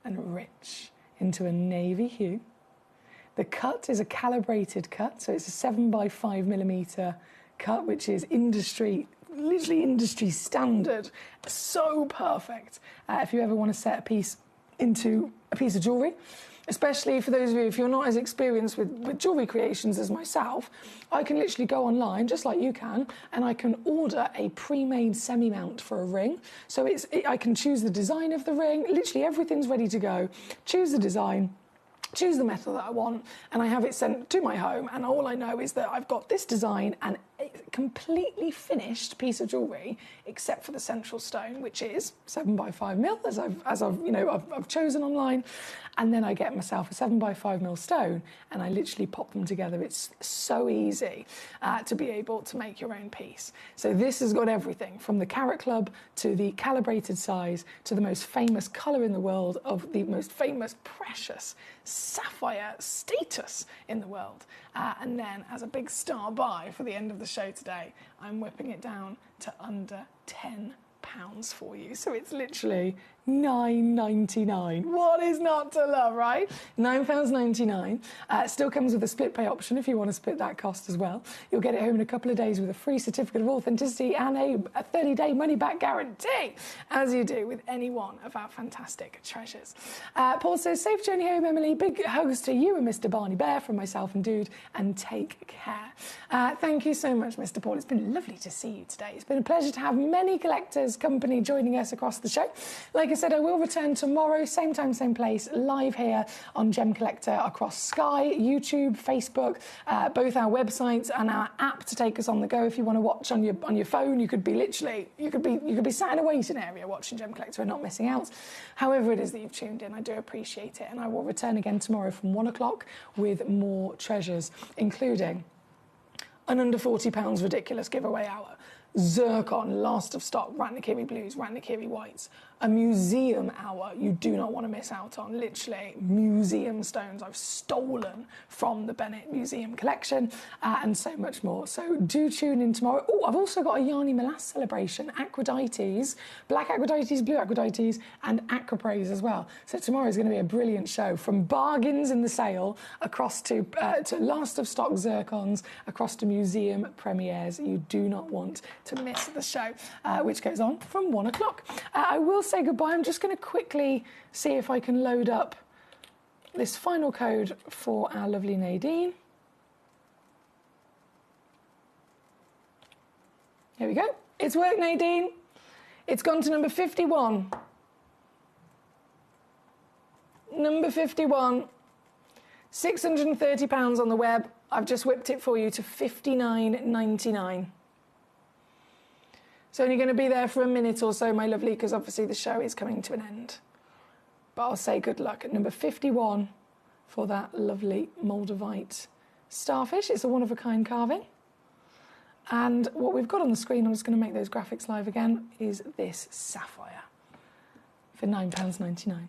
and rich into a navy hue. The cut is a calibrated cut, so it's a 7x5mm cut, which is literally industry standard. So perfect if you ever want to set a piece into a piece of jewellery. Especially for those of you, if you're not as experienced with jewellery creations as myself, I can literally go online, just like you can, and I can order a pre-made semi-mount for a ring. So I can choose the design of the ring, literally everything's ready to go. Choose the design, choose the metal that I want, and I have it sent to my home, and all I know is that I've got this design and a completely finished piece of jewellery, except for the central stone, which is 7x5mm, as I've chosen online, and then I get myself a 7x5mm stone, and I literally pop them together. It's so easy to be able to make your own piece. So this has got everything from the Carat Club to the calibrated size to the most famous colour in the world of the most famous precious sapphire status in the world. And then as a big star buy for the end of the show today, I'm whipping it down to under £10 for you. So it's literally £9.99. What is not to love, right? £9.99. Still comes with a split pay option if you want to split that cost as well. You'll get it home in a couple of days with a free certificate of authenticity and a 30-day money-back guarantee, as you do with any one of our fantastic treasures. Paul says, safe journey home, Emily. Big hugs to you and Mr. Barney Bear from myself and Dude, and take care. Thank you so much, Mr. Paul. It's been lovely to see you today. It's been a pleasure to have many collectors company joining us across the show. Like I said, I will return tomorrow, same time, same place, live here on Gem Collector across Sky, YouTube, Facebook, both our websites and our app to take us on the go. If you want to watch on your phone, you could be sat in a waiting area watching Gem Collector and not missing out. However it is that you've tuned in, I do appreciate it, and I will return again tomorrow from 1 o'clock with more treasures, including an under £40 ridiculous giveaway hour. Zircon, last of stock, Ratnakiri blues, Ratnakiri whites. A museum hour you do not want to miss out on. Literally museum stones I've stolen from the Bennett Museum collection, and so much more. So do tune in tomorrow. Oh, I've also got a Yarny Molasse celebration, Aquadites, black Aquadites, blue Aquadites, and Aquapraise as well. So tomorrow is going to be a brilliant show, from bargains in the sale across to last of stock zircons, across to museum premieres. You do not want to miss the show, which goes on from 1 o'clock. I will say goodbye. I'm just going to quickly see if I can load up this final code for our lovely Nadine. Here we go. It's worked, Nadine. It's gone to number 51. Number 51. £630 on the web. I've just whipped it for you to £59.99. It's only going to be there for a minute or so, my lovely, because obviously the show is coming to an end. But I'll say good luck at number 51 for that lovely Moldavite starfish. It's a one-of-a-kind carving. And what we've got on the screen, I'm just going to make those graphics live again, is this sapphire for £9.99.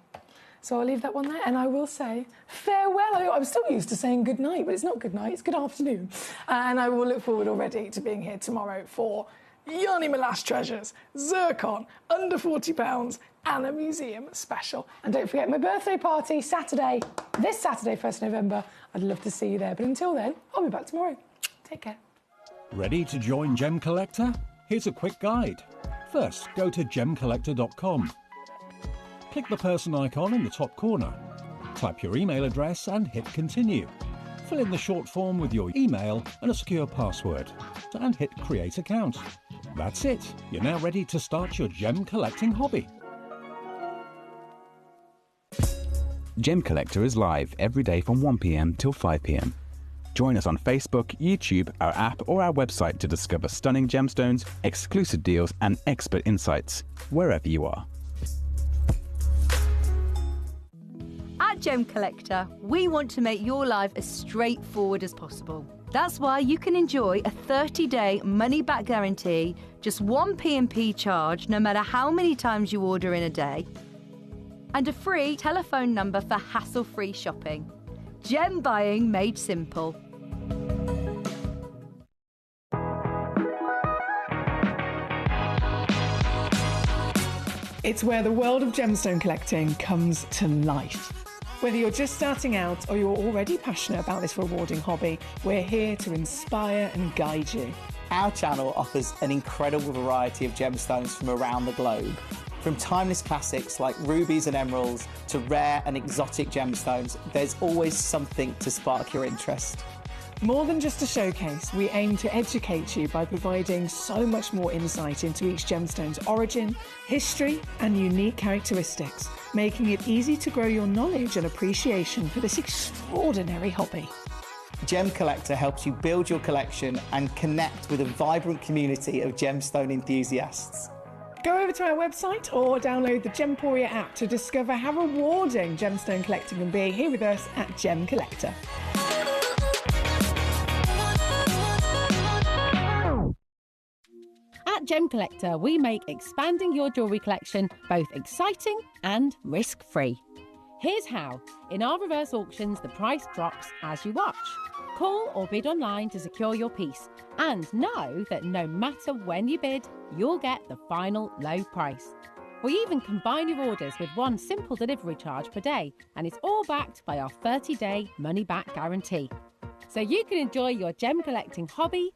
So I'll leave that one there, and I will say farewell. I'm still used to saying good night, but it's not good night, it's good afternoon. And I will look forward already to being here tomorrow for Yarny Molasse treasures, zircon, under £40, and a museum special. And don't forget my birthday party, Saturday, this Saturday, 1st November. I'd love to see you there. But until then, I'll be back tomorrow. Take care. Ready to join Gem Collector? Here's a quick guide. First, go to gemcollector.com. Click the person icon in the top corner. Type your email address and hit continue. Fill in the short form with your email and a secure password, and hit create account. That's it. You're now ready to start your gem collecting hobby. Gem Collector is live every day from 1 p.m. till 5 p.m. Join us on Facebook, YouTube, our app or our website to discover stunning gemstones, exclusive deals and expert insights wherever you are. At Gem Collector, we want to make your life as straightforward as possible. That's why you can enjoy a 30-day money-back guarantee, just one P&P charge no matter how many times you order in a day, and a free telephone number for hassle-free shopping. Gem buying made simple. It's where the world of gemstone collecting comes to life. Whether you're just starting out or you're already passionate about this rewarding hobby, we're here to inspire and guide you. Our channel offers an incredible variety of gemstones from around the globe. From timeless classics like rubies and emeralds to rare and exotic gemstones, there's always something to spark your interest. More than just a showcase, we aim to educate you by providing so much more insight into each gemstone's origin, history, and unique characteristics, making it easy to grow your knowledge and appreciation for this extraordinary hobby. Gemcollector helps you build your collection and connect with a vibrant community of gemstone enthusiasts. Go over to our website or download the Gemporia app to discover how rewarding gemstone collecting can be here with us at Gemcollector. At Gemcollector, we make expanding your jewellery collection both exciting and risk-free. Here's how. In our reverse auctions, the price drops as you watch. Call or bid online to secure your piece. And know that no matter when you bid, you'll get the final low price. We even combine your orders with one simple delivery charge per day, and it's all backed by our 30-day money-back guarantee. So you can enjoy your gem collecting hobby